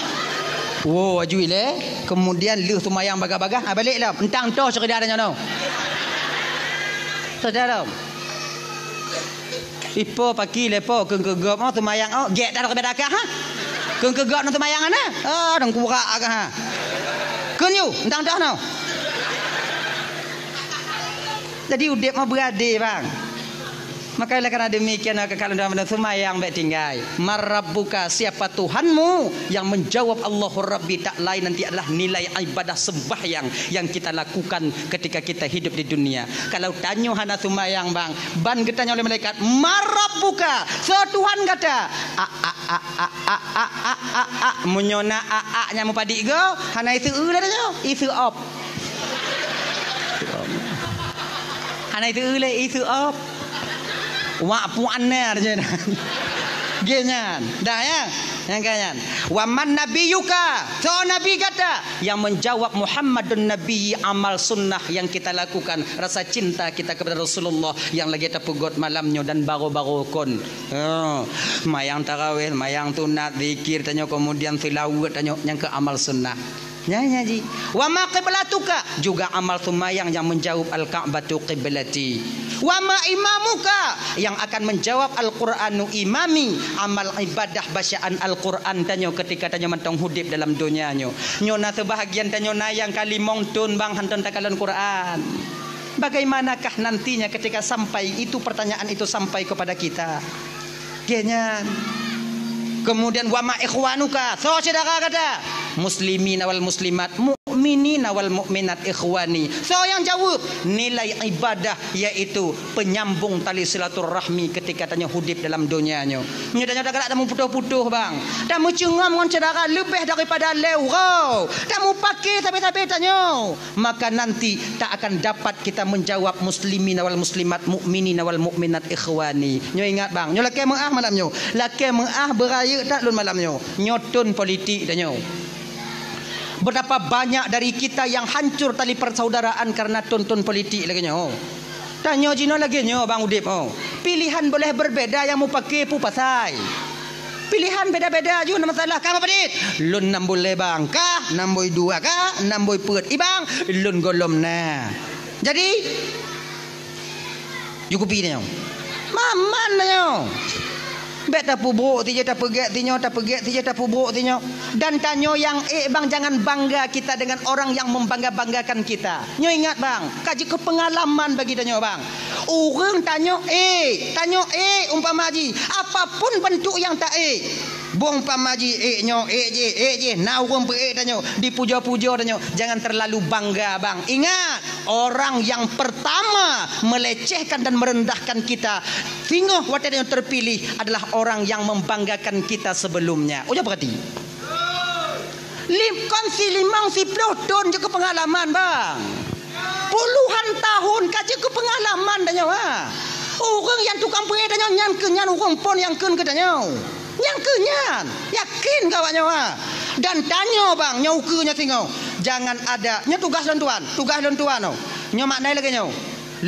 B: Oh ajui le. Kemudian lu semayang bagah-bagah balik lah. Entang tu cerita adanya tau. Saudara. Ipo pagi lepo kegegop mau semayang gek dah ke bedakah ha. Kegegop nak semayang ana. Dang kurak agak ha. Kun you entang dah tau. Jadi udip mah berade bang. Maka karena demikian kalau dalam semayang baik tinggal. Marabbuka, siapa Tuhanmu? Yang menjawab Allahur Rabbi tak lain nanti adalah nilai ibadah sembahyang yang kita lakukan ketika kita hidup di dunia. Kalau tanya hana semayang bang, ban ditanya oleh malaikat, Marabbuka, so Tuhan kata, munyona nya mu padi go, hana itu dah tanya, itu op. Hana itu itu op. Wa puannya aja dah. Genyan. Dah ya. Yang kanyan. Wa man nabiyuka. So nabi kata yang menjawab Muhammadun nabi, amal sunnah yang kita lakukan, rasa cinta kita kepada Rasulullah yang lagi terpugut malamnya dan baru-baru kon. Mayang tarawih, mayang tunat, zikir tanya kemudian tilawat tanya yang ke amal sunnah. Nyanyi. Wa ma qiblatuka, juga amal sumayang yang menjawab al-Ka'batu qiblati. Wa ma imamuka, yang akan menjawab al-Qur'anu imami, amal ibadah bacaan Al-Qur'an tanyo ketika tanyo mentong hudip dalam dunia nyo. Nyona sebahagian tanyo nayang kali mongtun bang hanton takalan Qur'an. Bagaimanakah nantinya ketika sampai itu pertanyaan itu sampai kepada kita? Kenyan. Kemudian wa ma ikhwanuka, so saudara kata muslimin wal muslimat, mukminin wal mukminat ikhwani. So yang jawab nilai ibadah yaitu penyambung tali silaturahmi ketika tanya hudip dalam dunianya. Nya tanya dak tamu putuh-putuh bang. Tamu cengam ngon saudara lebih daripada leurau. Tamu pakai tapi tanya. Maka nanti tak akan dapat kita menjawab muslimin wal muslimat, mukminin wal mukminat ikhwani. Nyo ingat bang, nyo laki mengah malam nyo. Laki mengah beraya tak lun malam nyo. Nyotun politik tanya. Betapa banyak dari kita yang hancur tali persaudaraan karena tonton politik lagi nyo. Tanya jino lagi nyo bang Udip. Pilihan boleh berbeda, yang mau pakai pu pasai. Pilihan beda-beda juga masalah. Kamu pedit? Lun 6 boleh bang kah? 6 boy 2 kah? 6 boy put. Ibang lun golom na. Jadi cukupi nyo. Maman nyo. Bet tak pubruk tinyo tak pegek tinyo tak pegek tinyo tak pubruk tinyo. Dan tanyo yang bang, jangan bangga kita dengan orang yang membangga-banggakan kita. Nyo ingat bang, kaji kepengalaman bagi tanyo bang. Orang tanyo umpama haji, apapun bentuk yang tak bong pamaji nyo je na urang pe tanyo dipuja-puja tanyo, jangan terlalu bangga bang. Ingat, orang yang pertama melecehkan dan merendahkan kita sehingga waktu yang terpilih adalah orang yang membanggakan kita sebelumnya. Ojo berarti kongsi 50 tahun juga pengalaman bang, puluhan tahun kaji ke pengalaman tanyo orang yang tukang pe tanyo nyan kenyan urang pon yang ken ke tanyo yang kenyan yakin kawannya dan tanyo bang nyaukunya tinggal jangan ada nya tugas lon tuan nyo maknai lagi nyo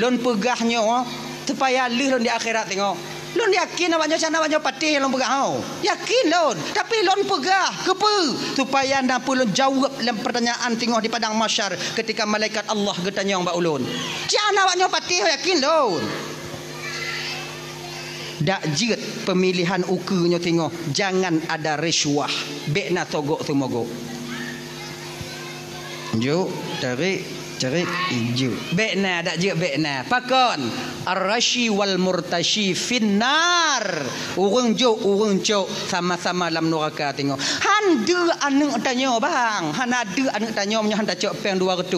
B: lon pegah nyo supaya lih lon di akhirat tengok lon yakin awaknya sana awaknya patih lon pegah yakin lon tapi lon pegah kepe supaya nampu lon jawab dalam pertanyaan tengok di padang mahsyar ketika malaikat Allah getanya mbak ulun jana awaknya patih yakin lon. Dak jit pemilihan ukunya tengok jangan ada risuah bekna togok tumogo jo tarik ijo bekna dak jit bekna pakon ar-rashi wal murtashi finnar urang jo urang cok sama-sama dalam neraka tengok handu anu tanyo bang hana de anu tanyo nya handa cok peng 200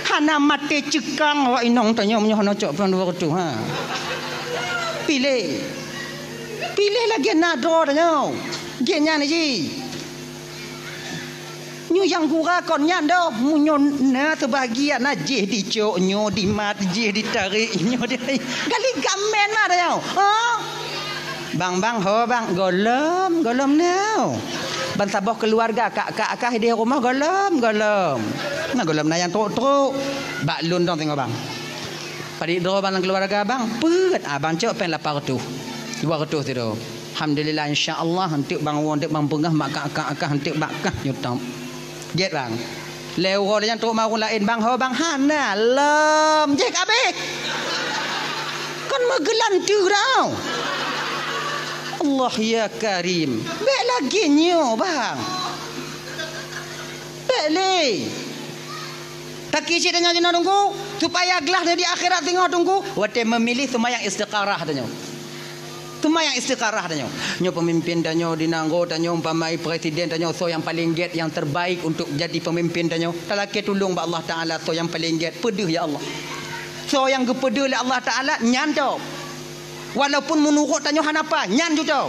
B: hana mate cekang wa inong tanyo nya hana cok peng 200 pilih lagi nado tanya genya ni ji nyu yang gura kon nyan do munyo na sebahagian na je di cok nyo di mat je di tarik nyo di gali gamen ma tanya bang ho bang golom now ban saboh keluarga kak di rumah golom nah golom na yang truk bak lun dong tengok bang pada do bang keluarga bang put abang cok pen 800 200 tu do alhamdulillah insyaallah hentik bang won hentik bang pengah mak akak hentik bakah nyutam get bang lewo yang truk mau lain bang ho bang hana lem jek abik kan magelan tu rau Allah ya karim bek lagi nyo bang bek le Tak kisi tanya jina tunggu supaya gelah di akhirat tengok tunggu. Wate memilih sembahyang istiqarah tanya. Sembahyang istiqarah tanya. Nyo pemimpin tanya dinanggo tanya umpamai presiden tanya so yang paling get yang terbaik untuk jadi pemimpin tanya. Talake tolong ba Allah Taala so yang paling get pedih ya Allah. So yang gepedih oleh Allah Taala nyan tau. Walaupun menurut tanya hanapa nyan tu tau.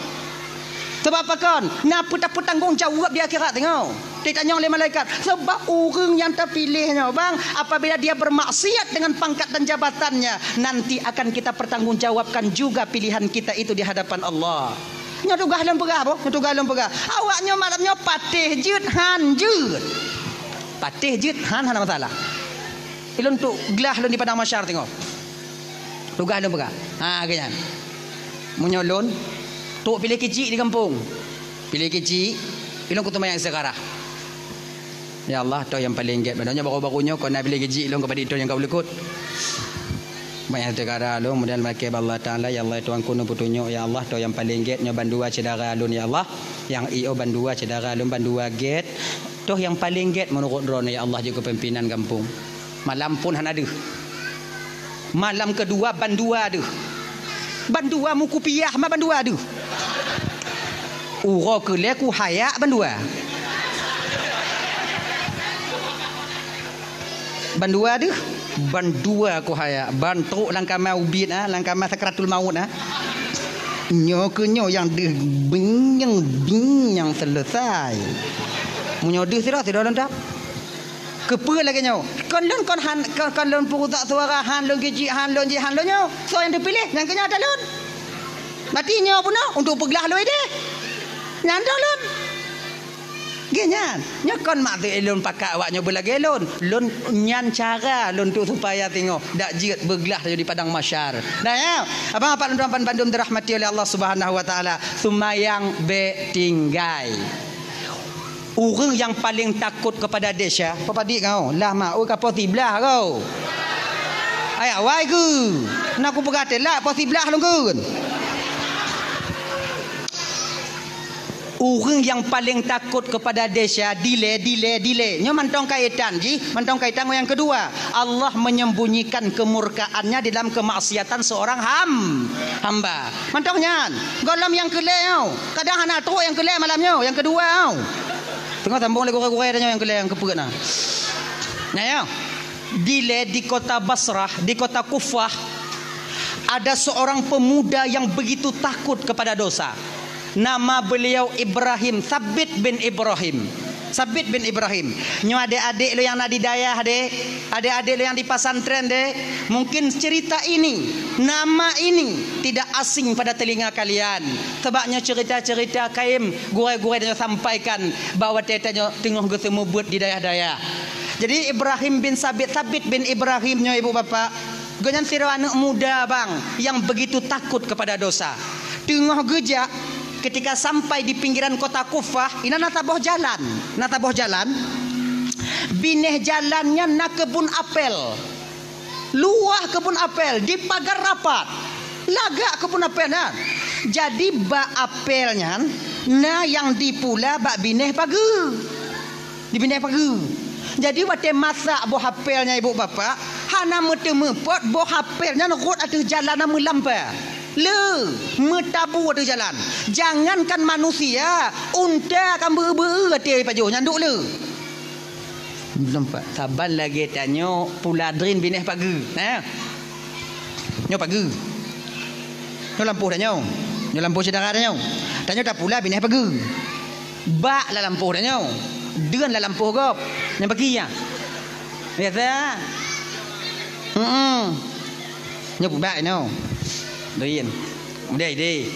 B: Sebab apa kan? Napa tak bertanggung jawab di akhirat tengok. Ditanya oleh malaikat. Sebab orang yang terpilihnya bang, apabila dia bermaksiat dengan pangkat dan jabatannya, nanti akan kita pertanggungjawabkan juga pilihan kita itu di hadapan Allah. Nya tugah lem pegah boh, tugah lem pegah. Awaknya malamnya patih jut han jut. Patih jut han hana masalah. Ilun tu gelah lun di padang masyar tengok. Tugah lem pegah. Ha ganyan. Menyolon tok pilih kecil di kampung. Pilih kecil, ilung kutu mayang sekarang. Ya Allah, tu yang paling get. Badanya baru-barunya kau nak pilih kecil ilung kepada itu yang kau boleh ikut. Mayang sekarang lu kemudian makai Allah Taala ya Allah tuan kuno putunyo ya Allah tu yang paling get nyo bandua cedara alun ya Allah. Yang io bandua cedara alun bandua get. Tu yang paling get menurut drone ya Allah juga pimpinan kampung. Malam pun han ada. Malam kedua bandua ada. Bandua muku piah ma bandua ada. Uro ke leku hayak bandua. Bandua ada. Bandua ku hayak. Bantuk langkama ubit langkama sakratul maut Nyo ke nyo yang deh binyang selesai. Munyo deh sira lentap. Kepa lagi nyo. Kon lon purutak suara han lon geji han lon je han lon nyo. So yang dipilih yang kenya ada lon. Mati nyo pun untuk peglah loi deh. Nyanda lon. Genyan. Nya kon mak tu elon pakak awaknya belagi elon. Lon nyan cara lon tu supaya tengok dak jirat bergelah di padang masyar. Dah ya. Abang apa tuan-tuan bandum dirahmati oleh Allah Subhanahu wa taala. Sumayang be tinggai. Orang yang paling takut kepada desa, apa dik kau? Lah mak oi kapo tiblah kau. Ai awai ke? Nak aku berkata lah apa tiblah lu kun. Orang yang paling takut kepada desa delay. Nyo mantong kaitan ji, mantong kaitan yang kedua. Allah menyembunyikan kemurkaannya dalam kemaksiatan seorang hamba. Mantongnya. Golom yang kelai kadang hana teruk yang kelai malamnya, yang kedua tengok tambung lagi gore-gore tanya yang kelai yang keput nah. Nah ya. Delay di kota Basrah, di kota Kufah ada seorang pemuda yang begitu takut kepada dosa. Nama beliau Ibrahim, Sabit bin Ibrahim. Nyo adik-adik lo yang nak didayah dek, adik-adik lo yang di pasantren dek, mungkin cerita ini, nama ini tidak asing pada telinga kalian. Sebabnya cerita-cerita kaim gurai-gurai dia sampaikan bahawa tetanya tengah gesemu buat di dayah-dayah. Jadi Ibrahim bin Sabit bin Ibrahim nyo ibu bapa, ganyan sira anak muda bang yang begitu takut kepada dosa. Tengah gejak ketika sampai di pinggiran kota Kufah, ina nataboh jalan. Bineh jalannya nak kebun apel. Luah kebun apel di pagar rapat. Lagak kebun apel nah. Jadi ba apelnya nah yang dipula ba bineh pagi. Di bineh pagi. Jadi waktu masak buah apelnya ibu bapa, hana mete-mepot buah apelnya nurut ada jalan nama lampa. Metabu ada jalan. Jangankan manusia, unta akan ber-ber hati pajuh nyanduk le. Nampak saban lagi tanya puladrin bineh pagi. Nyo pagi. Nyo lampuh dah nyo. Nyo lampuh saudara dah nyo. Tanya tak pula bineh pagi. Bak la lampuh dah nyo. Deun la lampuh gop. Yang pagi ya. Biasa. Nyo bak nyo. Doin. Mudai deh.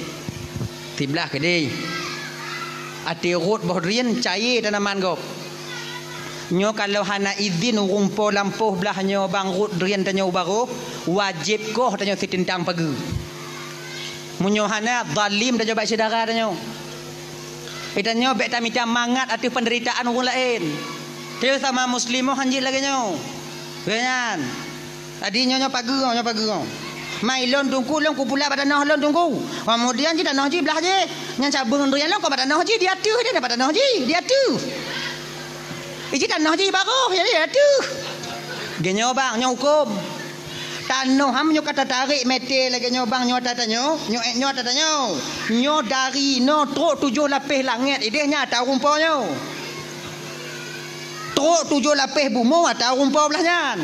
B: Tiblah ke deh. Ati rot boh rian cair tanaman gop. Nyo kalau hana izin rumpo lampuh belah nyo bang rot rian tanyo baru wajib koh tanyo sitintang pagi. Munyo hana zalim tanyo bak saudara tanyo. Itanyo bek tamita mangat ati penderitaan orang lain. Dia sama muslimoh hanjil lagi nyo. Ganyan. Tadi nyo pagi mai lon tungku lon ku pula badan lon tungku. Kemudian ji tanah ji belah je. Nyan cabung rian lon ko badan ji dia tu dia badan ji dia tu. Iji tanah ji baru dia tu. Genyo bang, nyo hukum. Tanah ham nyo kata tarik meter lagi nyo bang nyo tata nyo. Nyo tata nyo. Nyo dari no truk 7 lapis langit idehnya tahu rumpau nyo. Truk 7 lapis bumi tahu rumpau belahnya.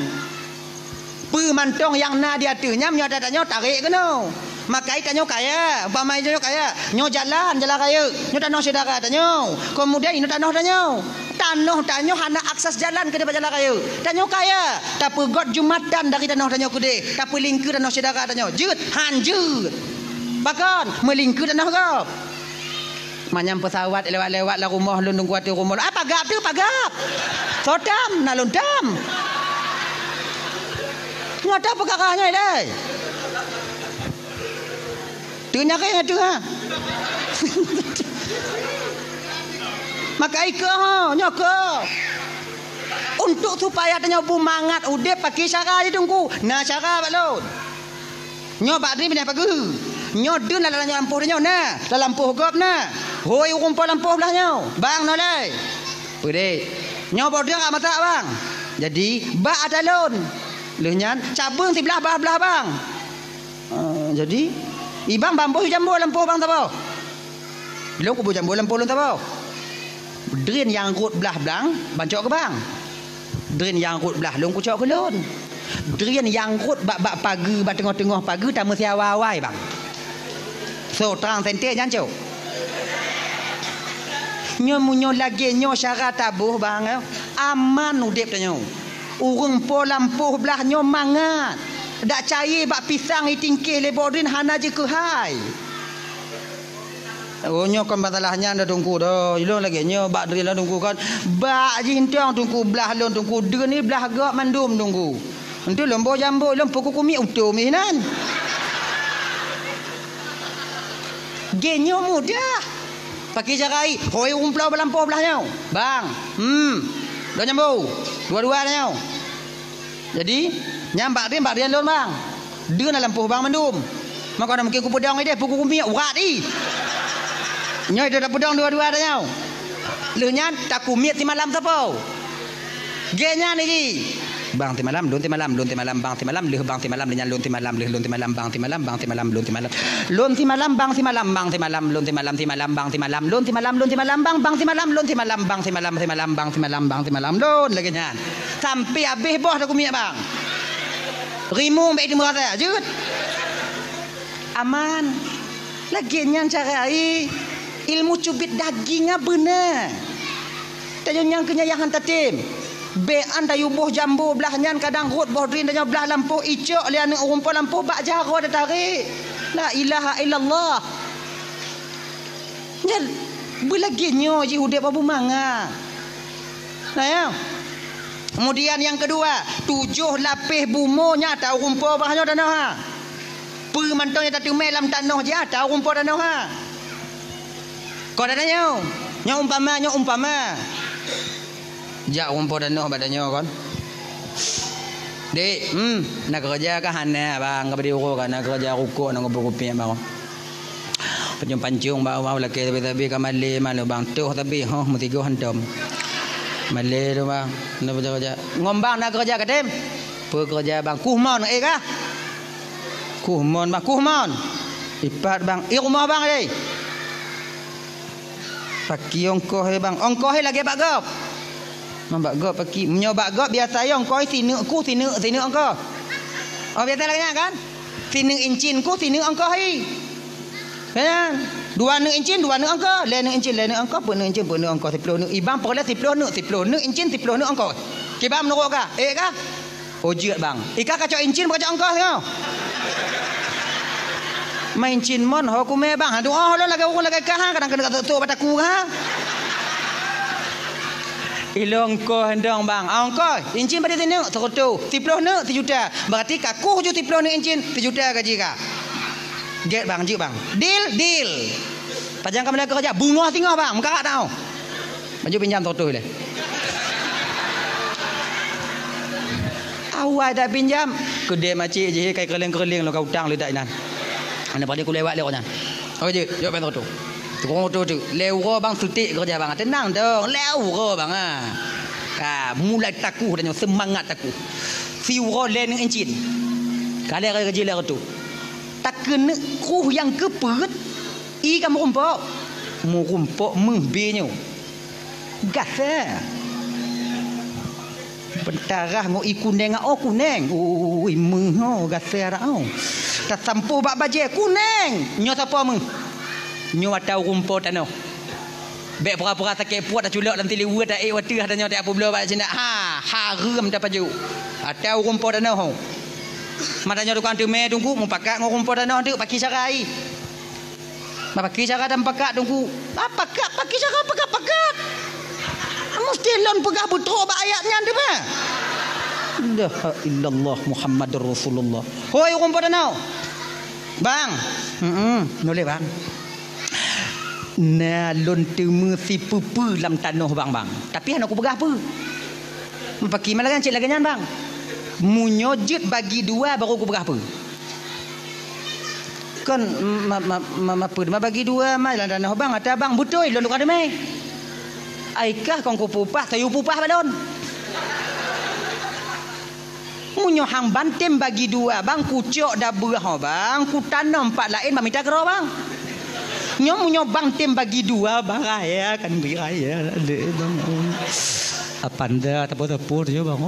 B: Pemantong yang na dia tu nyam nyo tata nyo tarik ke no. Makai tanyo kaya, umpama nyo kaya, nyo jalan kaya, nyo tanah saudara tanyo. Kemudian ino tanah tanyo. Tanyo hana akses jalan ke depan jalan kaya. Tanyo kaya, tapi got jumatan dari tanah tanyo kude, tapi lingku tanah saudara tanyo. Jut, hanjut. Bahkan melingku tanah kau. Manyam pesawat lewat-lewat lah rumah lundung kuat rumah. Apa gap tu pagap. Sodam na lundam. Ngata perkaranya dai. Tanya kaya tu ha. Maka ika ha, nyaka. Untuk supaya tanya bumangat udep pakai cara je tunggu. Nah cara balon. Nyo bak ni benda pagi. Nyo dun dalam lampu nyo nah, dalam lampu gop nah. Hoi rumpau lampu belah nyo. Bang no lai. Pede. Nyo bodeng ak matak bang. Jadi bak adalon. Lehnyan cabung sebelah belah bang. Jadi ibang bambu jambu lampu bang tahu. Belum kubu jambu lampu lu tahu. Drain yang rut belah belang bancok ke bang. Drain yang rut belah long kucok ke lon. Drain yang rut bak pagi bak tengah-tengah pagi tamu siawai bang. So terang sente jancu. Nyo lagi nyo syarat tabuh bang. Aman udep tanyo. Urung po lampu belah nyo mangat. Dak cair bak pisang itingkih lebodrin hana je ke hai. Oh nyo kan masalahnya dah tunggu dah. Ilong lagi nyo bak drill dah tunggu kan. Bak je hintang tunggu belah lon tunggu dren ni belah gak mandum tunggu. Entu lombo jambu lompo kukumi utum hinan. Genyo mudah. Pakai carai hoi umplau belampu belah nyo. Bang. Dua jambu. Dua-dua nyo. Jadi nyambak dia lon bang. Dia dalam puh bang mandum. Maka nak mungkin ku pedang dia pukul kumpi urat di. Nyoi dah pedang dua-dua dah nyau. Leunya tak kumit ti malam sapo. Genya ni. Bang ti malam, lun ti malam, bang ti malam, leuh bang ti malam leunya lun ti malam, leuh lun ti malam, bang ti malam, lun ti malam. Lun ti malam, bang ti malam, lun ti malam, bang ti malam, lun ti malam, bang ti malam, lun ti malam, bang ti malam, lun lagi nyan. Sampai habis boh dah kumit bang. Rimu mbak di murah jut. Aman. Lagi nyan carai. Ilmu cubit dagingnya benar. Tayo nyang kenyayangan tatim. Bean dayu boh jambu belah nyan kadang rut boh drin dayo belah lampu icok lian rumpau lampu bak jaro dah tarik. La ilaha illallah. Nyal belagi nyo ji hudep abu manga. Nah ya. Kemudian yang kedua, 7 lapis bumonya tahu rumpau bahnya tanah ha. Pemantaunya tak tumai dalam tanah je tahu rumpau tanah ha. Kau dah tanya, nya umpama. Jak rumpau tanah badannya kan. Dek, nak kerja ke hana bang, ke beri urut kan nak kerja rukuk nak berkupi bang. Pancung bawa laki tapi kamali malu bang tuh tapi mesti go hantam. Malay tu bang, nak kerja. Ngombang nak kerja katem. Pekerja bang, kuhmon kah? Kuhmon bang, kuhmon. Ipat bang, rumah bang ni. Paki ongkoh bang, ongkoh lagi bak gop. Mambak gop paki, menyobak gop biasa yo ongkoh sini ongkoh. Oh biasa lagi kan? Sini incin ku sini ongkoh hi. Kan? 2 incin 2 angka, 2 incin 2 angka, 10 incin 10 angka, 10 ibang pokoknya 10 incin 10 angka. Kibam nurut kah? Kah? Ojek bang. Ika kacau incin kacau angka tengok. Main incin mon ho ku me bang. Aduh lo lagi urang lagi kah kadang-kadang tu bataku ha. Ilong ko hendong bang. Angka incin pada sini serotu. 10 juta. Berarti kaku je 10 incin 1 juta gaji kah? Get bang, jik bang. Deal. Pajang kami kerja. Bunga tinggal bang. Muka tak tahu. Baju pinjam tu le. Awal dah pinjam. Kedai macik je kai kerling-kerling lo kau utang le dak inan. Ana pada ku lewat le orang. Okey je, jawab bang tu. Tukang tu. Leuro bang sutik kerja bang. Tenang dong. Leuro bang ah. Mulai takuh dan semangat takuh. Siuro len encin. Kali kerja lah tu. Tak kena kruh yang kepet. I kamu rumpok membinyo. Gasa. Bentarah ngo i kuneng kuneng. Ui meh gasa dah. Tak sampu bak baje kuneng. Nyo siapa meh? Nyo atau rumpok tanah. Bek pura-pura sakit puat dah culak dalam tiliwa dah water dah nyo tak apa bela bak sini. Haram dah paju. Atau rumpok tanah. Madanya tukang tu me tunggu mu pakat ngo rumpok tanah tu paki carai. Paki cara dan pakat tunggu. Pakat paki cara pakat. Mesti lon pegah betul bak ayatnya tu mah. La illallah Muhammadur Rasulullah. Hoi rumpok tanah. Bang. Boleh bang. Nah lon temu si pupu dalam tanah bang. Tapi aku pegah apa? Paki malah kan cik lagi nyan bang. Munyojut bagi dua baru aku berapa? Kan apa bagi dua mai lah danah bang ada bang betul lon ada mai. Aikah kau pupah sayu pupah balon. Munyo hang bantem bagi dua bang kucok dah berah bang ku tanam empat lain bang minta kero bang. Nyo munyo bang tem bagi dua bang raya kan biraya ada bang. Apa anda tapur je bang.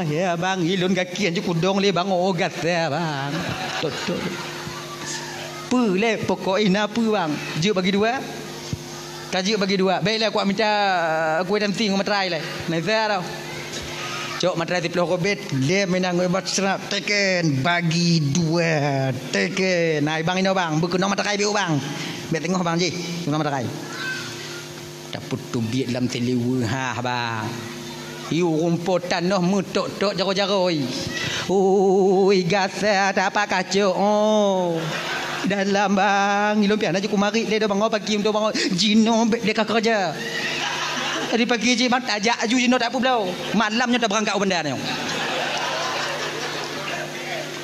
B: Ya bang, ilun kaki aja kudong le bang ogat ya bang. Totok. Pu le pokok ina pu bang. Juk bagi dua. Kajuk bagi dua. Baiklah aku minta kuih dan ting matrai le. Nazar tau. Cok matrai di Pulau Robet, le menang buat serap teken bagi dua. Teken. Nai bang ino bang, berkenong matrai biu bang. Bet tengok bang ji. Tengok matrai. Daput tu biat dalam teliwa bang. Iu rumput tanah mutok-tok jaro-jaro. Ui gasa tak apa kacau. Dalam bang, ilum pian aja kumari le do bang pagi untuk bang jino dekat kerja. Tadi pagi je mat ajak aju jino tak apa belau. Malamnya dah berangkat benda ni.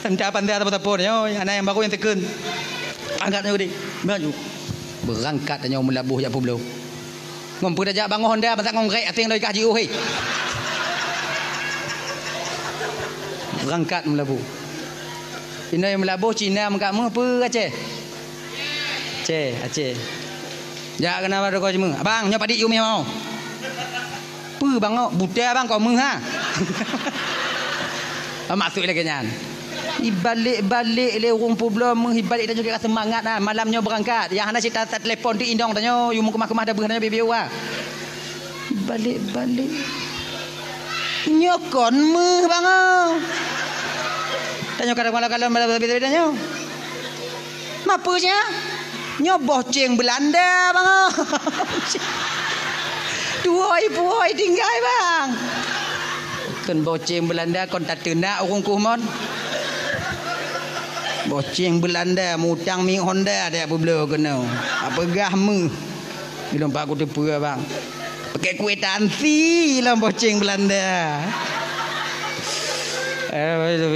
B: Entah pandai apa pun yo, anak yang baru yang tekun. Angkat ni baju. Berangkat tanya melabuh jak apa belau. Ngompu dah jak bang Honda pasal ngongkrek ating dari kaji oi. Berangkat melabuh. Ina yang melabuh Cina mengkamu apa Aceh? Aceh. Ya kenapa ada kau cuma? Abang nyo padik yumi mau. Apa bang kau? Buta bang kau meng ha. Masuk lagi nyan. Ibalik-balik le rumpu belum menghibalik dan juga semangat lah. Malamnya berangkat. Yang anda cerita telefon di indong tanya, you mau kemah-kemah dah berhanya bibiu ah. Balik-balik. Nyokon meh bang. Tanya kadang-kadang beda-beda nyo. Apa nya? Nyo boceng Belanda bang. Duoi tinggal bang. Kan boceng Belanda kon tak tenak orang kumon. Boceng Belanda mutang mi Honda dia apa bela kena. Apa gahmu? Ilom pak aku tepu bang. Pakai kuih tansi lah boceng Belanda.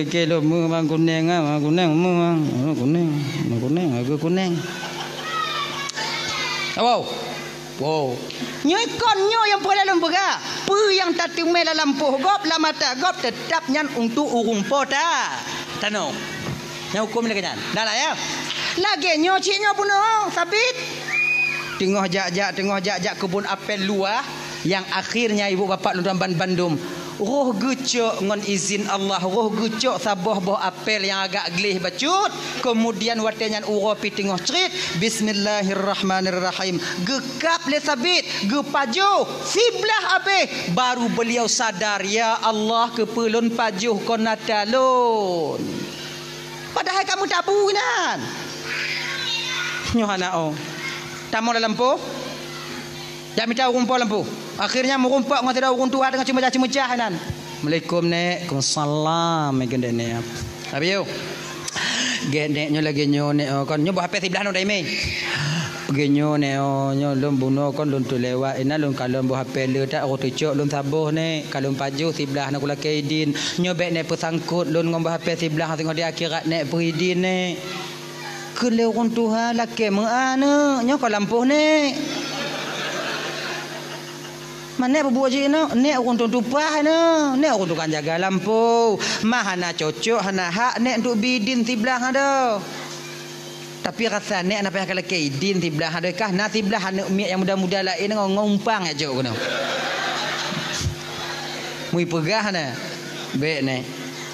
B: Fikir lo mu bang kuning ah, kuning mu bang. Kuning, aku kuning. Wow. Nyekon nyo yang pada dalam pega. Pu yang tak tumai dalam pohgop la mata gop tetap nyan untuk urung pota. Tano. Nya hukum lagi nyan. Dah lah ya. Lagi nyo cik nyo puno sabit. Tengah jak kebun apel luar yang akhirnya ibu bapa dalam Bandung. Roh gucok ngon izin Allah, roh gucok sabah boh apel yang agak gelih bacut, kemudian watenyan uropi tengah cerit bismillahirrahmanirrahim gekap le sabit gepajuh siblah abe baru beliau sadar ya Allah kepelun pajuh kona talun padahal kamu tak bunan nyohana oh tamu dalam po jak minta rumput lampu. Akhirnya merumpak dengan tidak urung tua dengan cemecah-cemecah nan. Assalamualaikum nek. Waalaikumsalam gende nek. Abiyo. Gende nyo lagi nyo nek kon nyo bah sebelah no dai me. Genyo nek nyo lum buno kon lun tu lewat ina lun kalon bah le tak ro tucuk lun sabuh nek kalon paju sebelah nak kula kaidin. Nyo bek nek pesangkut lun ngom bah sebelah tengok di akhirat nek peridin nek. Kele urung tuha laki mengana nyo ko lampuh nek. Mana berbuat je no? Nek orang tupah no. Nek orang tukang jaga lampu. Mahana cocok hana hak nek untuk bidin tiblah ada. Tapi rasa nek nak payah kalau kaidin tiblah ada kah? Na tiblah hana umi yang muda-muda lain ngompang aja kono. Mui pegah na. Baik nek.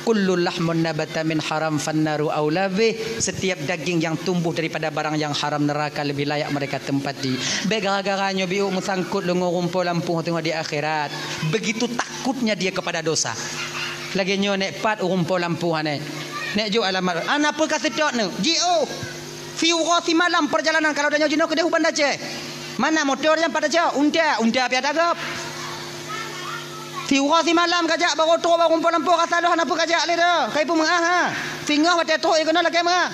B: Kullul lahmun nabata min haram fannaru aula bih. Setiap daging yang tumbuh daripada barang yang haram, neraka lebih layak mereka tempati. Baik gara-garanya biu musangkut lengo rumpul lampu tengok di akhirat. Begitu takutnya dia kepada dosa. Lagi nyo nek pat rumpul lampu ane. Nek jo alamat. Apa ka sedot ne? Jio. Fiura si malam perjalanan kalau dah nyo jino ke Dehuban Aceh. Mana motor yang pada jauh? Unda piada gap. Tiura si malam kajak baru tu baru rumpul lampu kata dah apa kajak le dah. Kai pun mengah ha. Tinggal pada tu ikuna lagi mengah.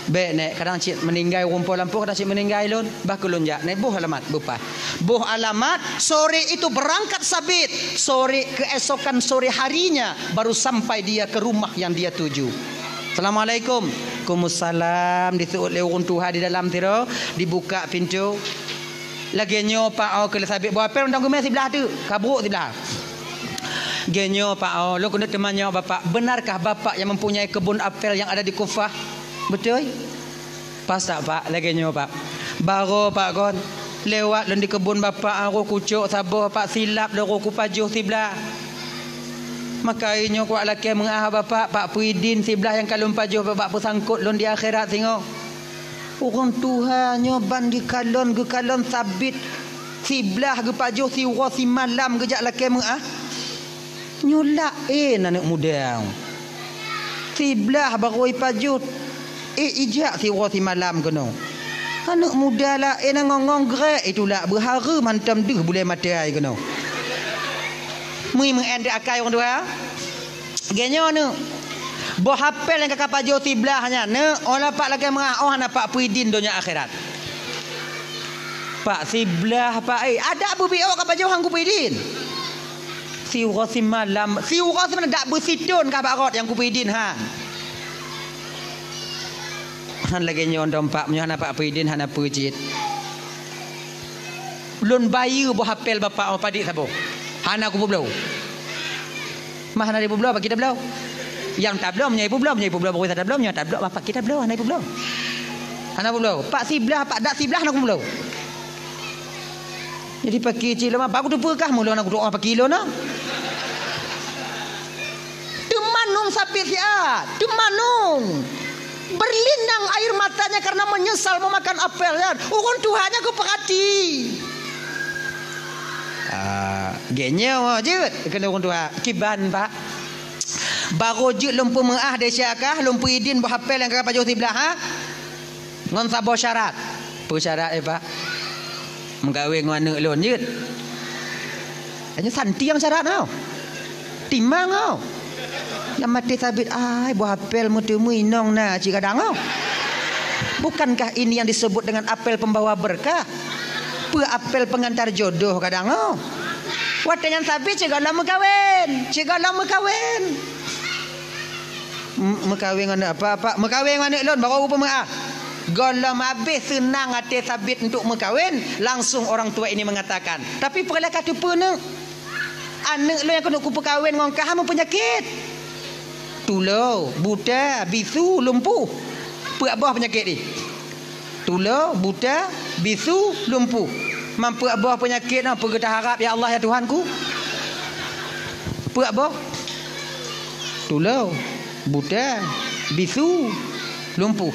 B: Baik nek kadang cik meninggal rumpul lampu kadang cik meninggal lon bah kulun jak nek buh alamat bupa. Buh alamat sore itu berangkat sabit. Sore keesokan sore harinya baru sampai dia ke rumah yang dia tuju. Assalamualaikum. Waalaikumsalam. Disuut le urun Tuhan di dalam tiro, dibuka pintu. Lagi nyo pak ke sabit buat apel undang gumai sebelah tu kabruk sebelah. Genyo pak lo kena temannya bapak. Benarkah bapak yang mempunyai kebun apel yang ada di Kufah? Betul? Pas tak pak? Lagi nyo pak. Baru pak kon lewat di kebun bapak aro kucuk sabar pak silap loro ku pajuh sebelah. Maka inyo kuat laki mengah bapak Pak Puidin sebelah yang kalun pajuh bapak pesangkut lon di akhirat tengok. Orang Tuhannya bandi kalon ke kalon sabit sebelah ke pajuh siwa si malam ke jak laki mengah. Nyulak anak muda. Sebelah baru pajuh ijak siwa si malam kena. Anak muda lah ngongong gerak itulah berhara mantam deh boleh mati ai kena. Mui mengende akai orang tua. Genyo nu. Boh hafal yang kakak pajo tiblahnya ne olah pak lagi mengah ana Pak Puidin dunia akhirat. Pak siblah pak ada Abu Bio kakak pajo hang Puidin. Si urosi malam dak bersitun kakak rot yang Puidin ha. Han lagi nyon dompak menyo ana Pak Puidin hana pujit. Lun bayi boh hafal bapak padik sabo. Hana ku belau. Mah hana ibu belau bagi kita belau. Yang tak belum ibu belum baru tak belum tak belum bapak kita belum anak ibu belum anak ibu belum pak sebelah pak dak sebelah anak belum jadi pakai cik lemah bagus tu perkah mula anak doa pakai kilo nak temanung sapi siat temanung berlinang air matanya karena menyesal memakan apel ya urun Tuhannya ku perhati genyo je kena urun Tuhan kiban pak baru je lempu mengah de syakah lempu idin berhafal yang kakak pajuh sebelah ha ngon sabo syarat apa syarat pak mengkawin dengan anak lon je hanya santi yang syarat tau timang tau yang mati sabit berhafal mutemu inong na cik kadang tau bukankah ini yang disebut dengan apel pembawa berkah apel pengantar jodoh kadang tau watanya sabit cik galam mekawin mekawin dengan apa mekawin dengan lon baru rupa mengah galam habis senang hati sabit untuk mekawin langsung orang tua ini mengatakan tapi perlah kata pun anak lo yang kena ku perkawin dengan kah penyakit tulau buta bisu lumpuh apa abah penyakit ni tulau buta bisu lumpuh mampu abah penyakit apa kita harap ya Allah ya Tuhanku apa abah tulau buta bisu lumpuh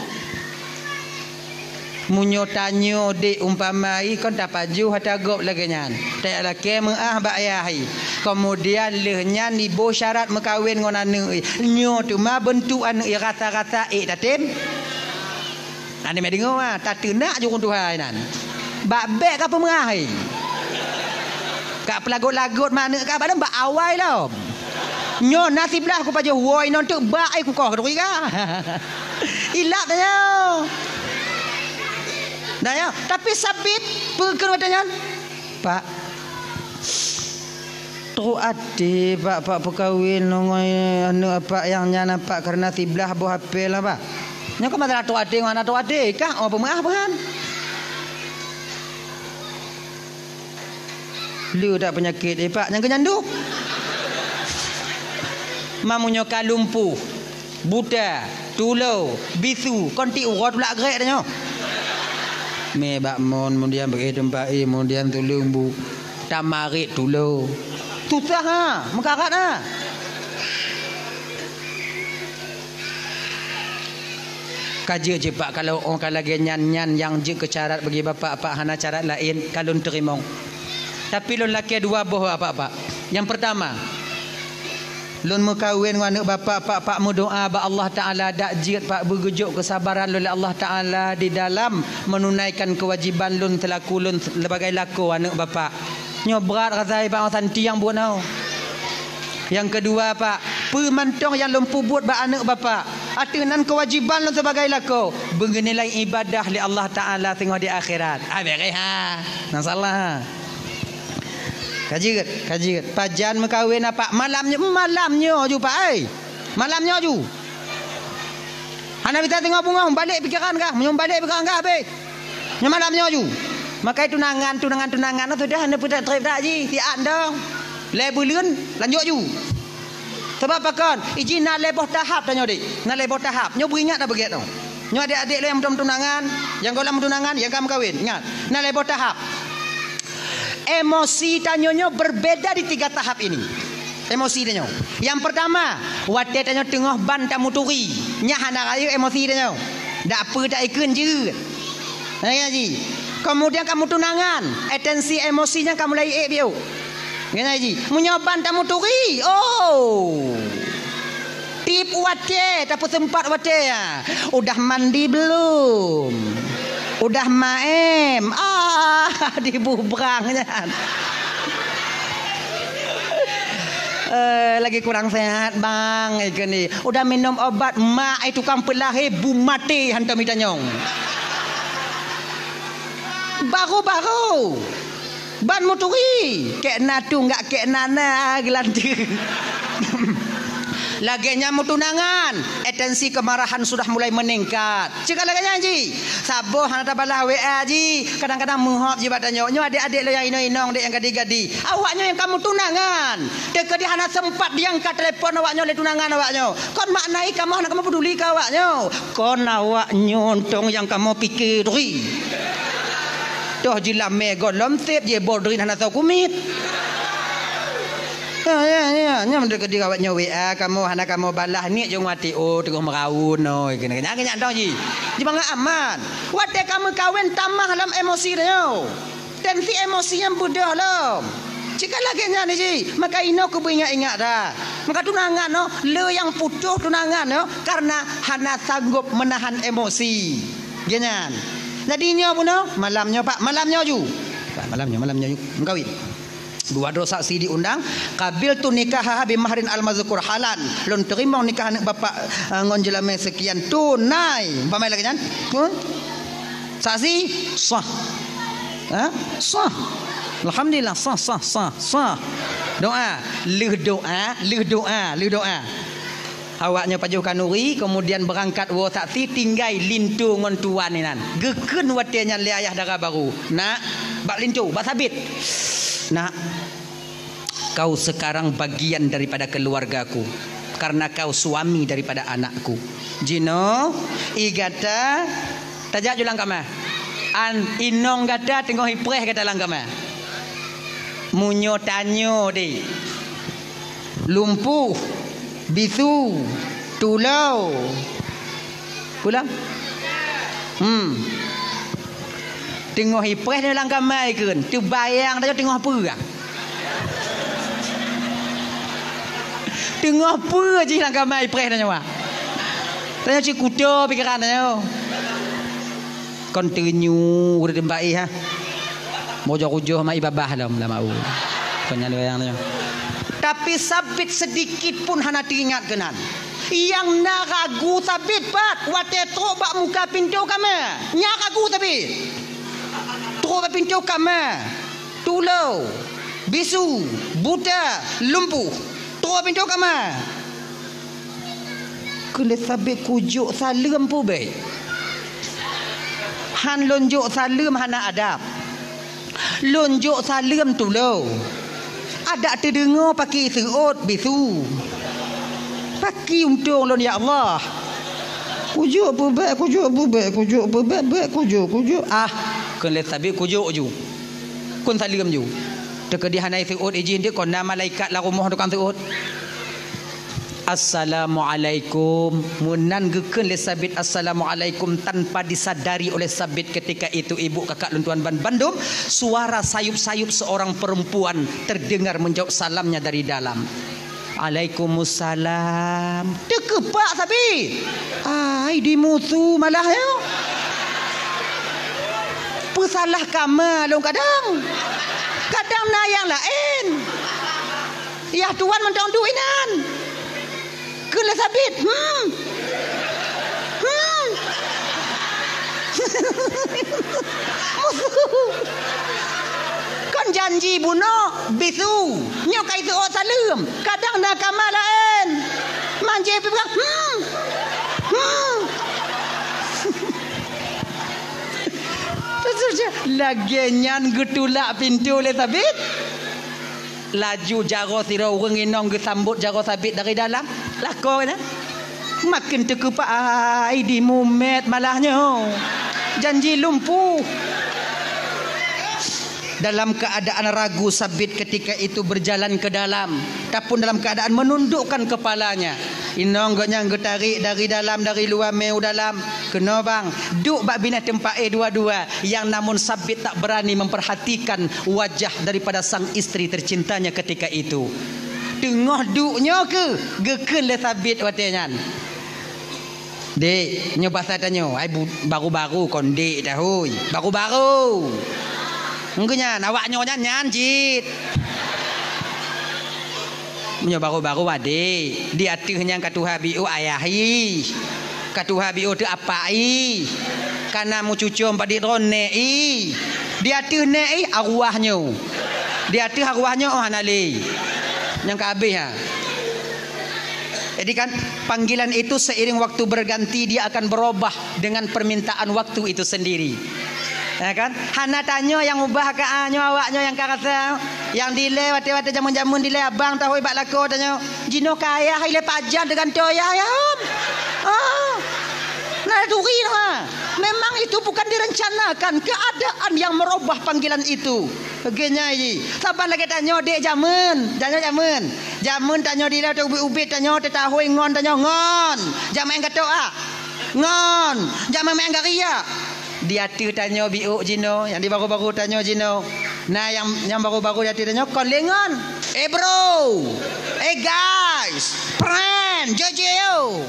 B: munyo tanyo de umpamai kon tak paju hatagop lagi nyan tak laki mengah bak ayahi kemudian lehnya ni bo syarat mekawin dengan anak nyo tu ma bentuk anak rata-rata tatim ane me dengar tak tenak je orang Tuhan nan bak bek apa mengah kak pelagut-lagut mana kak badan bak awai lah nyo nasib lah aku paju woi non tu bak ai ku kau kedoi ka ilap dah ya tapi sabit peker watanya pak tu ade pak perkahwin ngoi anu apa yang nyana pak karena tiblah buah apel lah pak nya kau masalah tu ade mana tu ade kah apa mengah kan Lu tak penyakit pak yang kenyandu. Mamunyo kalumpu, buta, tulau, bisu, konti urut pula gerak dah. Me bak mon kemudian bagi tempat kemudian tulung bu tamarik tulau. Susah ha, mekarat ha. Kaja je pak kalau orang lagi nyan-nyan yang je kecarat bagi bapak hana carat lain kalau terima. Tapi lon laki dua boh apa-apa. Yang pertama, lon mekawin dengan anak bapak berdoa ba Allah Taala dak jiat pak bergejuk kesabaran oleh Allah Taala di dalam menunaikan kewajiban lon telaku lon sebagai laku anak bapak. Nyo berat rasai bang santi yang buat. Yang kedua pak, pemantong yang lempu buat ba anak bapak. Atunan kewajiban lon sebagai laku bernilai ibadah li Allah Taala tengok di akhirat. Beres ha. Nang salah. Kaji pajan mekawin apa malamnya ju pak malamnya ju anak kita tengok bunga balik pikiran kah balik pikiran kah be malamnya ju maka tunangan sudah anda putar trip tak ji siap dong lebulan lanjut ju sebab apa kan izin nak leboh tahap tanya dik nak leboh tahap nyo beringat dah begitu nyo adik-adik yang belum tunangan yang golong tunangan yang kamu kawin ingat nak leboh tahap. Emosi tanyonyo berbeda di 3 tahap ini. Emosi tanyo. Yang pertama, wate tanyo tengah ban tamu turi. Nya hana raya emosi tanyo. Dak apa tak ikun je. Ya ji. Kemudian kamu tunangan, atensi emosinya kamu lai biu. Ya ji. Menyoban tamu turi. Oh. Tip wate, tapi sempat wate ya. Udah mandi belum? Udah maem dibubrangnya lagi kurang sehat bang ikan ni udah minum obat mak itu tukang pelahir bu mati hantam itanyong baru ban moturi kek natu enggak kek nana gelanti Laginya mau tunangan, atensi kemarahan sudah mulai meningkat. Cakap laginya ji, saboh hana tabalah WA ji. Kadang-kadang menghop je badannya. Nyo adik-adik lo yang inong-inong, dek yang gadi-gadi. Awaknya yang kamu tunangan. Dek dia hana sempat diangkat telefon awaknya oleh tunangan awaknya. Kon maknai kamu hana kamu peduli ke awaknya. Kon awaknya untung yang kamu pikiri. Toh jilam mego lomtip je bodrin hana tahu kumit. Ya, mendekat di kawatnya WA kamu hana kamu balah ni jong mati tengah meraun no kena tahu ji. Di bangga aman. Wate kamu kawin tamah dalam emosi dia. Tensi emosi yang budah lo. Jika lagi ni ji, maka ino ku ingat dah. Maka tunangan no, le yang putus tunangan no karena hana sanggup menahan emosi. Genyan. Jadinya pun no, malamnya Pak, malamnya ju. Pak, malamnya ju. Mengkawin. Dua saksi diundang kabil tu nikah bi mahrin al mazkur halan lon terima nikah anak bapak ngonjelame sekian tunai pamai lagi kan saksi sah sah alhamdulillah sah doa lu doa awaknya pajuh kanuri kemudian berangkat wo saksi tinggai lintu ngon tuan ni nan geken watenya li ayah dara baru nak bak lintu bak sabit. Nah, kau sekarang bagian daripada keluargaku karena kau suami daripada anakku. Jino, igata, tajak julang kama. An inong gata tengok hipreh kata lang kama. Munyo tanyo di. Lumpuh, bisu, tulau. Pulang? Tengok hipreh dia langkah mai kan. Tu bayang dia tengok apa ah? Tengok apa je langkah mai hipreh dia nyawa. Tanya cik kuda pikiran dia. Continue udah tempat ha. Mojo-mojo mai babah dalam mau. Kanya bayang dia. Tapi sabit sedikit pun hana teringat kenan. Yang nak ragu sabit pat wate trobak muka pintu kami. Nyak ragu sabit. Trobak pintu kami. Tulau, bisu, buta, lumpuh. Trobak pintu kami. Kena sabit kujuk salam pu baik. Han lonjok salam hana adab. Lonjok salam tu lo. Ada terdengar pakai serut bisu. Pakai untung lo ya Allah. Kujuk bebek, kujuk bebek, kujuk bebek, kujuk. Kun le sabit kujuk ju. Kun salam ju. Teka dia hanai serut izin dia kon nama malaikat la rumah tukang serut. Assalamualaikum. Munan gekeun le sabit assalamualaikum tanpa disadari oleh sabit ketika itu ibu kakak luntuan Bandung, suara sayup-sayup seorang perempuan terdengar menjawab salamnya dari dalam. Waalaikumsalam. Dekepak sabit. Ai dimusuh malah ya. Pesalah kama long kadang. Kadang na yang lain. Ya tuan mentong duinan. Kena sabit. Kan janji bunuh bisu. Nyokai tu ot salam. Kadang nak kamar lain. Manje pegang. Lagi nyan getulak pintu le sabit. Laju jaro sira urang inong gesambut jaro sabit dari dalam. Lako na. Makin terkepak ai di mumet malahnya. Janji lumpuh. Dalam keadaan ragu sabit ketika itu berjalan ke dalam, tapun dalam keadaan menundukkan kepalanya. Inong gaknya getarik dari dalam, dari luar meu dalam. Kena bang, duk bak bina tempat dua-dua, yang namun sabit tak berani memperhatikan wajah daripada sang isteri tercintanya ketika itu. Tengah duknya ke gekeun le sabit watenyan. Dek, nyoba saya tanya, ai baru-baru kon dek dah hoi. Baru-baru. Engkenya awak nyonya nyanjit. Menyo baru-baru adik. Dia tuh yang katuha biu ayahi. Katuha biu tu apai. Kana mu cucum padi ronei. Dia tuh nei arwahnya. Dia tuh arwahnya oh hanali. Yang ke habis ha. Jadi kan panggilan itu seiring waktu berganti dia akan berubah dengan permintaan waktu itu sendiri. Ya kan? Hana tanya yang ubah ke anyo awaknya yang karasa yang dile wate-wate jamun-jamun dile abang tahu ibak lako tanya jino kaya ile pajan dengan toya ya. Nah turi ha. Memang itu bukan direncanakan, keadaan yang merubah panggilan itu. Begini ji. Saban lagi tanya dek jamun, jamun. Jamun tanya dile tu ubi tanya tahu ngon tanya ngon. Jamun kata ngon. Jamun main garia. Dia tu tanya biuk jino, yang di baru-baru tanya jino. Nah yang baru-baru dia tanya kon lengan. Bro. Guys, friend, jojo.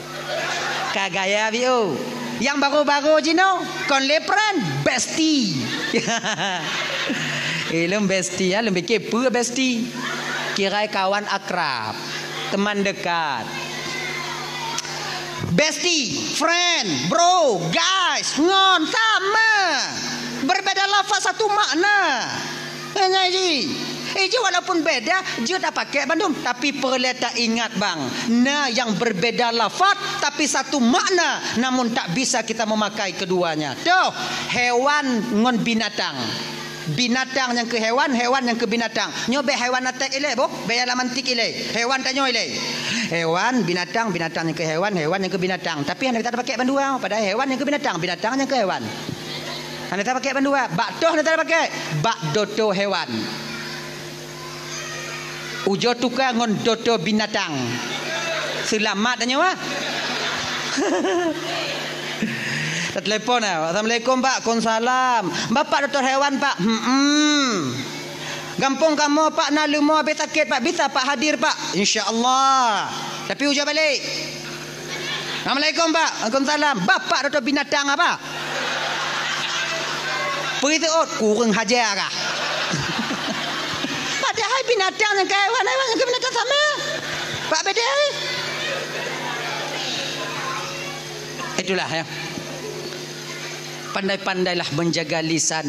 B: Kagaya biuk. Yang baru-baru jino kon le friend, bestie. Lem bestie ya, lebih kepo bestie. Kira kawan akrab, teman dekat. Bestie, friend, bro, guys, ngon sama. Berbeda lafaz satu makna. Hanya ji. Walaupun beda, dia dah pakai Bandung, tapi perlu tak ingat bang. Nah, yang berbeda lafaz tapi satu makna, namun tak bisa kita memakai keduanya. Tuh, hewan ngon binatang. Binatang yang ke hewan, hewan yang ke binatang. Nyobe hewan atek ile, bo, be alamantik ile. Hewan tanyo ile. Hewan, binatang, binatang yang ke hewan, hewan yang ke binatang. Tapi anda tak pakai bandua, pada hewan yang ke binatang, binatang yang ke hewan. Anda tak pakai bandua, bak doh anda tak pakai, bak doto hewan. Ujo tukar ngon doto binatang. Selamat tanyo ah. Telepon Assalamualaikum pak, konsalam. Bapak doktor hewan pak. Gampung kamu pak nak lumo habis sakit pak, bisa pak hadir pak, insya-Allah. Tapi ujar balik. Assalamualaikum pak, konsalam. Bapak doktor binatang apa? Pergi kurang hajar kah? Padahal binatang dengan hewan, hewan dengan binatang sama. Pak beda. Itulah ya. Pandai-pandailah menjaga lisan.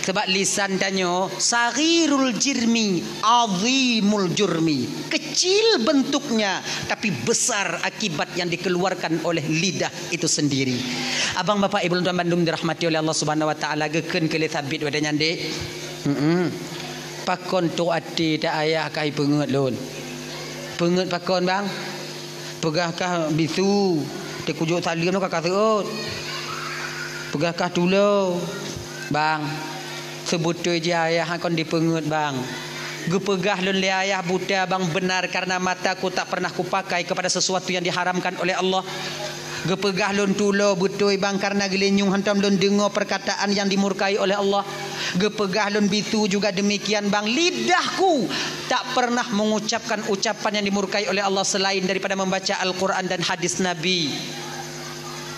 B: Sebab lisan tanya sarirul jirmi azimul jurmi. Kecil bentuknya tapi besar akibat yang dikeluarkan oleh lidah itu sendiri. Abang bapak ibu tuan Bandung dirahmati oleh Allah Subhanahu wa taala, gekeun ke sabit wadanya dek. Pakon tu ati tak ayah kai pengut lun. Pengut pakon bang. Pegahkah bisu. Te kujuk salim tu kakak seut. Pegahkah tulo. Bang. Sebutul je ayah kon dipengut bang. Gepegah lun le ayah buta bang benar karena mataku tak pernah kupakai kepada sesuatu yang diharamkan oleh Allah. Gepegah lun tulo betul bang karena gelenyung hantam lun dengar perkataan yang dimurkai oleh Allah. Gepegah lun bitu juga demikian bang. Lidahku tak pernah mengucapkan ucapan yang dimurkai oleh Allah selain daripada membaca Al-Quran dan hadis Nabi.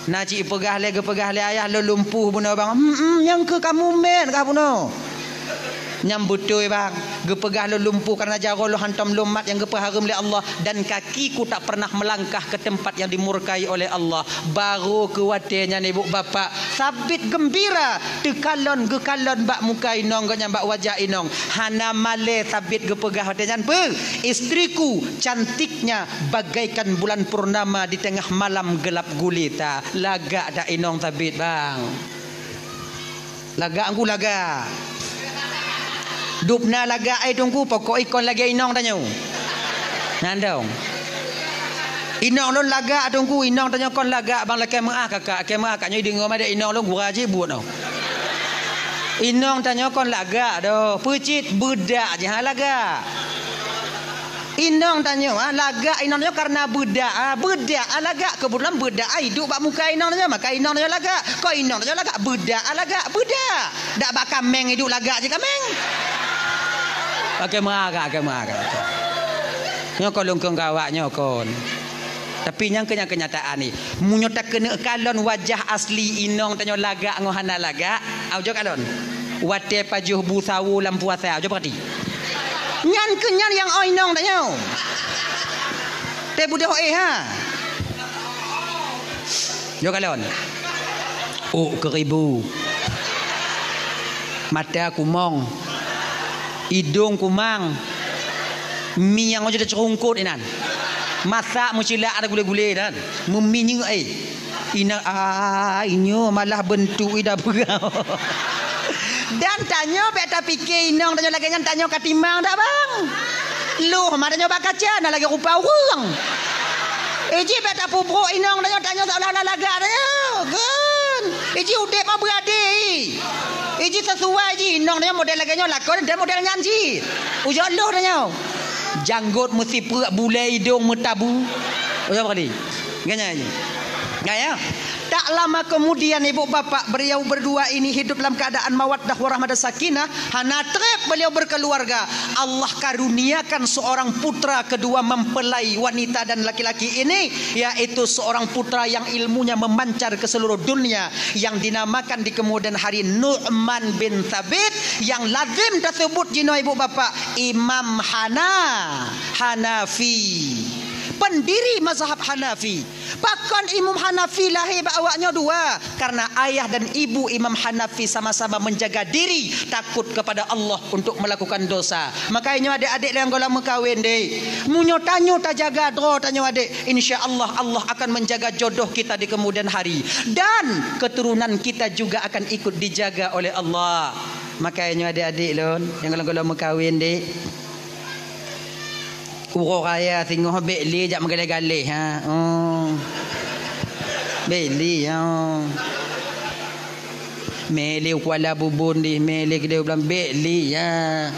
B: Naji pegah le gepegah le ayah lo lumpuh buno bang. Yang ke kamu men kah buno. Nyam betul bang. Gepegah lo lumpuh karena jaro lo hantam lumat yang gepaharam oleh Allah dan kakiku tak pernah melangkah ke tempat yang dimurkai oleh Allah. Baru kuatirnya ni ibu bapa sabit gembira tekalon gekalon bak muka inong ganya bak wajah inong. Hana male sabit gepegah hatinya pe. Istriku cantiknya bagaikan bulan purnama di tengah malam gelap gulita. Lagak dak inong sabit bang. Lagak aku lagak. Dupna laga ai tungku pokok ikon lagi inong tanya. Nandong. Inong lon laga tungku inong tanya kon laga bang laki maah kakak ke maah kaknya dengar ada inong lon gura je buat no. Inong tanya kon laga do pecit bedak je ha laga. Inong tanya laga inong tanya karena bedak bedak laga kebetulan bedak ai duk bak muka inong tanya maka inong tanya laga kau inong tanya laga bedak bedak dak bak kameng hidup laga je kameng. Pakai marah. Nyokon lungkung kawak nyokon. Tapi yang kenyataan ni, munyo tak kena kalon wajah asli inong tanyo laga ngohana laga, aujo kalon. Wate pajuh busawu lam puasa, aujo perhati. Nyan kenyan yang inong tanyo. Te budak ha. Jo kalon. Oh keribu. Mata kumong. Hidung kumang. Mi yang aja cerungkut inan. Masak mucila ada gule-gule dan. Meminyu ina inyo malah bentuk ida pegau. Dan tanya beta fikir inong tanya lagi nyan tanya katimang dak bang. Lu madanya bak kaca nak lagi rupa urang. Eji beta pubruk inong tanya seolah-olah laga tanya. Kan. Eji udep mah berade. Iji sesuai ji inong dia model laganya lakon dan model nyanji. Ujar lo tanya. Janggut mesti perak bulai hidung metabu. Ujar kali. Ganya aja. Gaya. Tak lama kemudian ibu bapa beliau berdua ini hidup dalam keadaan mawaddah warahmah dan sakinah. Hana trep beliau berkeluarga. Allah karuniakan seorang putra kedua mempelai wanita dan laki-laki ini, yaitu seorang putra yang ilmunya memancar ke seluruh dunia, yang dinamakan di kemudian hari Nu'man bin Thabit, yang lazim tersebut jino ibu bapa Imam Hanafi, pendiri mazhab Hanafi. Pakon Imam Hanafi lahir awaknya dua karena ayah dan ibu Imam Hanafi sama-sama menjaga diri takut kepada Allah untuk melakukan dosa. Makanya adik-adik yang golong kahwin deh, munyo tanyo tak jaga dro tanyo adik, insya-Allah Allah akan menjaga jodoh kita di kemudian hari dan keturunan kita juga akan ikut dijaga oleh Allah. Makanya adik-adik lon yang golong kahwin deh, urok raya tengok bekli jak mengalih-galih ha. Bekli ha. Meli kuala bubun di meli dia bilang bekli ha.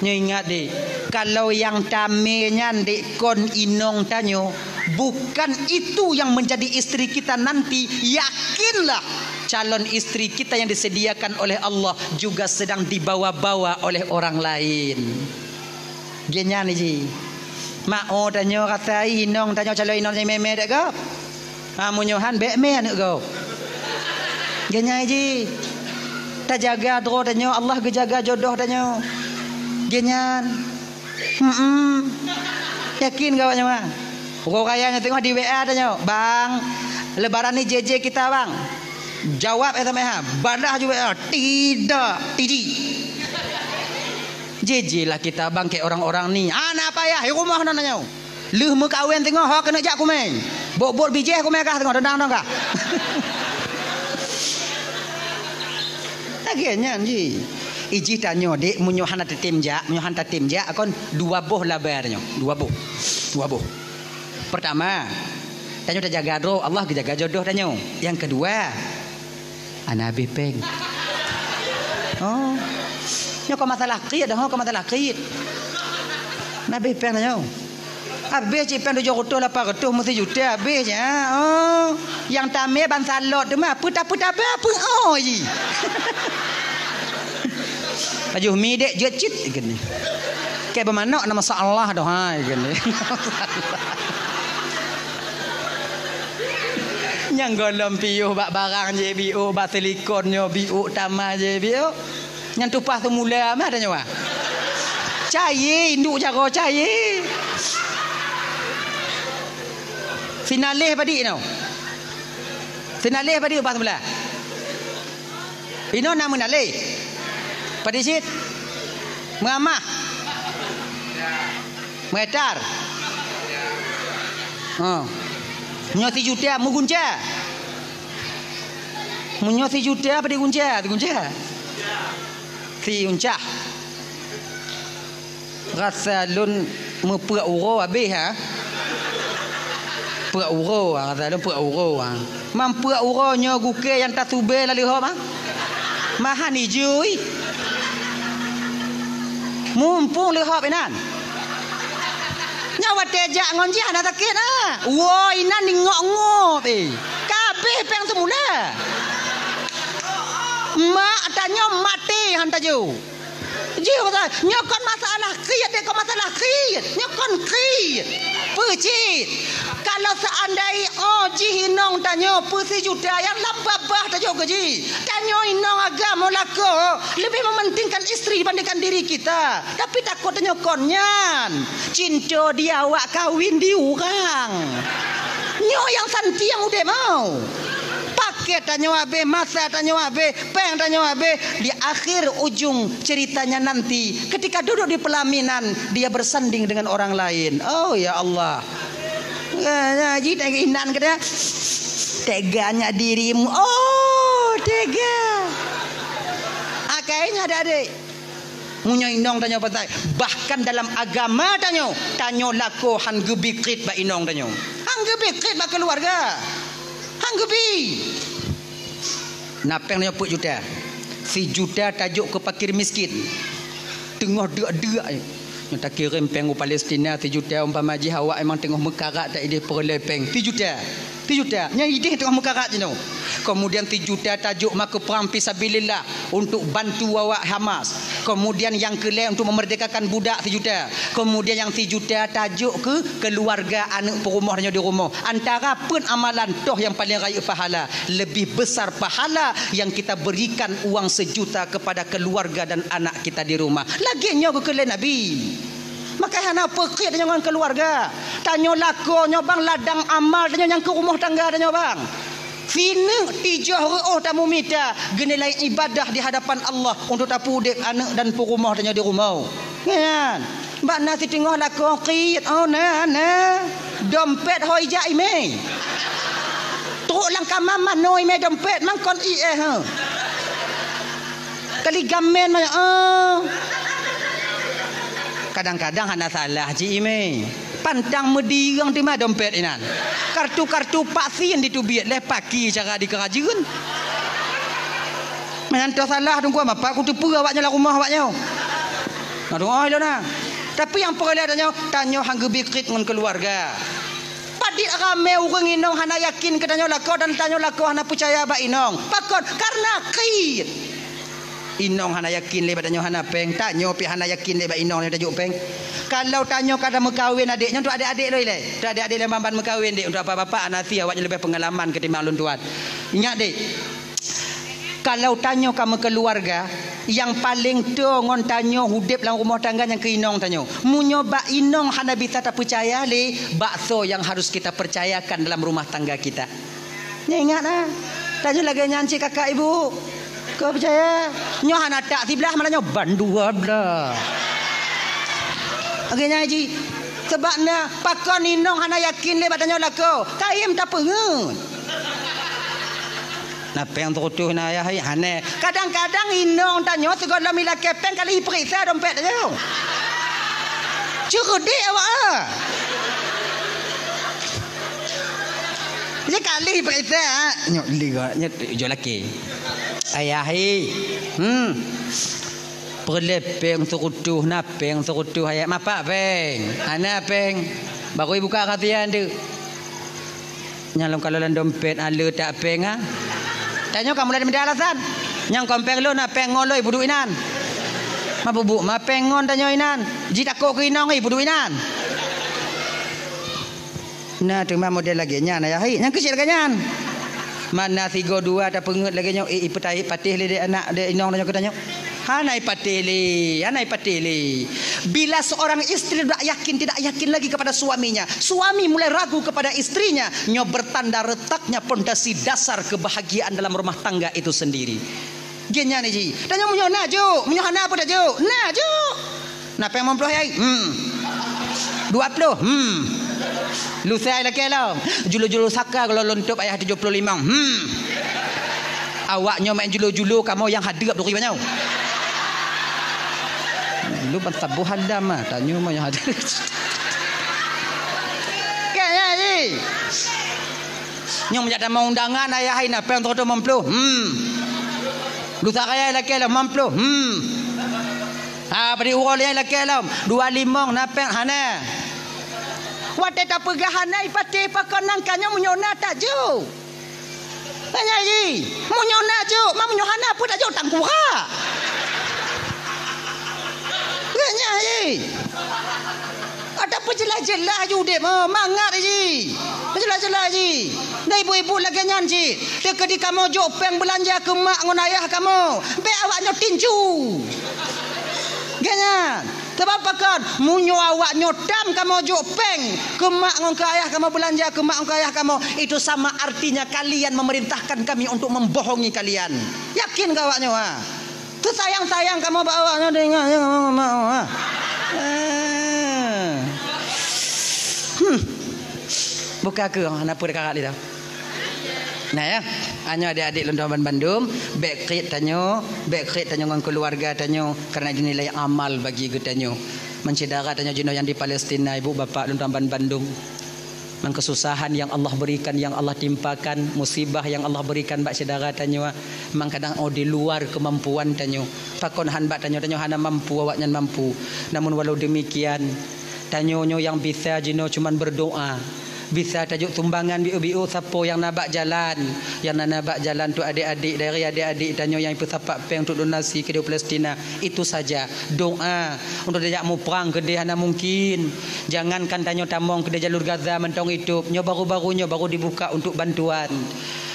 B: Nyo ingat deh, kalau yang tamenya dek kon inong tanyo bukan itu yang menjadi istri kita nanti, yakinlah calon istri kita yang disediakan oleh Allah juga sedang dibawa-bawa oleh orang lain. Genya ni ji. Mak tanyo kata inong tanyo calon inong ni meme dak go. Munyohan bek me nak go. Genya ji. Ta jaga dro tanyo Allah gejaga jodoh tanyo. Genyan. Yakin kawaknya mah. Pokok kayanya tengok di WA tanyo. Bang, lebaran ni JJ kita bang. Jawab SMS badah juga tidak tiji. JJ lah kita bang kayak orang-orang ni. Anak apa ya? Rumah nanya. Leh mu kahwin tengok ha kena jak kumeng. Bok-bok biji aku mekah tengok dendang kah. lagi nyanyi. Iji tanyo dek munyo hana tetemja, munyo hana tetemja akon 2 boh labarnya. 2 boh. Pertama, tanyo dah jaga doh, Allah jaga jodoh tanyo. Yang kedua, anabi peng. Oh. Nyo kau masalah qid dah, kau masalah qid. Nabi peng tanyo. Habis cik peng 700 800 mesti juta habis ya. Oh, yang tamir ban salot tu mah putar-putar apa oh ji. Baju mi dek jecit gini. Kayak bermakna nama masalah dah ha gini. Yang golom piuh bak barang je biu bak silikonnya biu tamah je biu. Yang tupas semula mah adanya wah. Cair induk cara cair. Finalih padi no. Finalih padi pas sebelah. Ino nama nalih. Padi sit. Mengamah. Mengetar. Oh. Nyoti juta mugunca. Menyoti juta padi gunca, gunca. Si unca. Rasa lun mepuk uro habis ha. Puk uro rasa lun puk uro ha. Mampu uronyo guke yang tak tube lalu ho mah. Mahan hijui. Mumpung lehop inan. Nyawa tejak ngonji ana sakit ah. Wo inan ni ngok-ngok kabeh peng semula. Mak tanya mati han taju. Ji kata nyokon masalah kriat dia kau masalah kriat. Nyokon kriat. Pecit. Kalau seandainya oh ji hinong tanya pesi juta yang labah tanya ke ji. Tanya hinong agama lako lebih mementingkan istri dibandingkan diri kita. Tapi takut tanya konyan. Cinta dia awak kawin di orang. Nyo yang santi yang udah mau. Paket tanya abe, masa tanya abe, peng tanya abe. Di akhir ujung ceritanya nanti ketika duduk di pelaminan dia bersanding dengan orang lain. Oh ya Allah. Jadi inan kata teganya dirimu. Oh tega. Kayaknya ada adik. Munya inong tanya pasal. Bahkan dalam agama tanya lako han gebikrit ba inong tanya. Han gebikrit ba keluarga. Han gebi. Napeng tanya put juta. Si juta tajuk ke fakir miskin. Tengah deak-deak. Yang tak kirim pengu Palestina 3 juta umpama ji awak memang tengah mekarat tak ide perlepeng 3 juta nya ide tengah mekarat je no. Kemudian 3 juta tajuk maka perang fisabilillah untuk bantu awak Hamas. Kemudian yang kelima untuk memerdekakan budak 3 juta. Kemudian yang 3 juta tajuk ke keluarga anak perumahnya di rumah. Antara pun amalan toh yang paling raya pahala, lebih besar pahala yang kita berikan uang 1 juta kepada keluarga dan anak kita di rumah. Laginya ke kelai Nabi. Maka hana pekit dengan keluarga. Tanya lako nyobang ladang amal tanya yang ke rumah tangga tanya bang. Fina tijah ruh tamu minta genilai ibadah di hadapan Allah untuk tapu dek anak dan perumah tanya di rumah. Kan? Mbak nasi tengah lako qit. Oh nah. Dompet hoi jai me. Truk langkah mama noi me dompet mangkon ha. Kali gamen mah kadang-kadang hana salah ji ime. Pantang medirang di mah dompet inan. Kartu-kartu paksin ditubiat leh paki cara di kerajaan. Menantu salah tunggu apa aku tu pura awaknya lah rumah awaknya. Aduh ai lona. Tapi yang perlu tanya hang gebikrit dengan keluarga. Padik rame urang inong hana yakin ke tanya lako dan tanya lako hana percaya ba inong. Pakon karena qid. Inong hana yakin lebat tanya hana peng tanya pi hana yakin lebat inong dia tajuk peng. Kalau tanya kada mekawin adiknya untuk adik-adik loi le. Untuk adik-adik le mamban mekawin dik untuk apa-apa anasi awaknya lebih pengalaman ketimbang lun tuan. Ingat dik. Kalau tanya kamu keluarga yang paling tu ngon tanya hudip dalam rumah tangga yang ke inong tanya. Munyo ba inong hana bisa tak percaya le bakso yang harus kita percayakan dalam rumah tangga kita. Nya ingatlah. Tanya lagi nyanci kakak ibu. Kau percaya? Nyo hana tak sebelah malah nyo bandua belah. Agaknya haji. Sebabnya pakon inong hana yakin le batanya lako. Kaim tak pengen. na peng terutuh na ayah hane. Kadang-kadang inong tanya segala mila kepeng kali periksa dompet dia. Cerdik awak ah. Dia kali periksa nyok liga nyok jo laki. Ayah perlepeng terutuh na peng terutuh ayah mapak peng. Ana peng. Baru buka kasihan tu. Nyalong kalau dompet ala tak peng ah. Tanya kamu ada medal alasan. Yang kompeng lu na peng ngoloi budu inan. Ma bubuk ma pengon tanya inan. Ji takok ke inang budu inan. Nah tu model lagi nya na hai. Yang kecil ganyan. Mana 32 ada pengut lagi nya petai patih le anak de inang tanya katanya. Hanai patili. Bila seorang istri tidak yakin lagi kepada suaminya, suami mulai ragu kepada istrinya, nyo bertanda retaknya pondasi dasar kebahagiaan dalam rumah tangga itu sendiri. Genya ni ji. Tanya munyo na jo, munyo hana apa dah jo? Na jo. Na peng 50 ai. 20. Lu saya lagi lah. Julu-julu saka kalau lontok ayah 75. Awaknya main julu-julu kamu yang hadap tu banyak. Lu bantabuh hadam ah tanya mau yang ada. Kaya ni. Nyong menjadi mau undangan ayah hai na peng tu 50. Lu tak kaya laki lah 50. Beri urang dia laki lah 25 na peng hana. Wate tak pegahanai pati pakanang kanya munyona tak jo. Tanya ji, munyona jo, ma munyohana pun tak jo tangkura. Tanya ji. Ada penjelas-jelas ju dek mangat ji. Penjelas-jelas ji. Dah ibu-ibu lagi nyan ji. Dek di kamu jo peng belanja ke mak ngon ayah kamu. Be awaknya tinju. Ganyan. Sebab kan munyo awak nyotam kamu jo peng ke mak ngon ke ayah kamu belanja ke mak ngon ke ayah kamu, itu sama artinya kalian memerintahkan kami untuk membohongi kalian. Yakin ke awaknya ha? Tu sayang-sayang kamu bawanya dengar mak. Buka ke anak pun dekat dia. Nah ya, hanya adik-adik Lontaman Bandung, backrit tanyo dengan keluarga tanyo karena dinilai amal bagi getanyo. Mencedera tanyo jino yang di Palestina, ibu bapa Lontaman Bandung. Kesusahan yang Allah berikan, yang Allah timpakan, musibah yang Allah berikan bak cedera tanyo, mang kadang di luar kemampuan tanyo. Pakon han bak tanyo hana mampu, awaknya mampu. Namun walau demikian, tanyo yang bisa jino cuman berdoa. Bisa tajuk tumbangan biu-biu siapa yang nak jalan. Yang nak jalan tu adik-adik dari adik-adik tanyo yang pesapak peng untuk donasi ke Palestina. Itu saja doa untuk dia mau perang ke dia hana mungkin. Jangankan tanyo tamong ke jalur Gaza mentong hidup. Nyo baru-barunya baru dibuka untuk bantuan.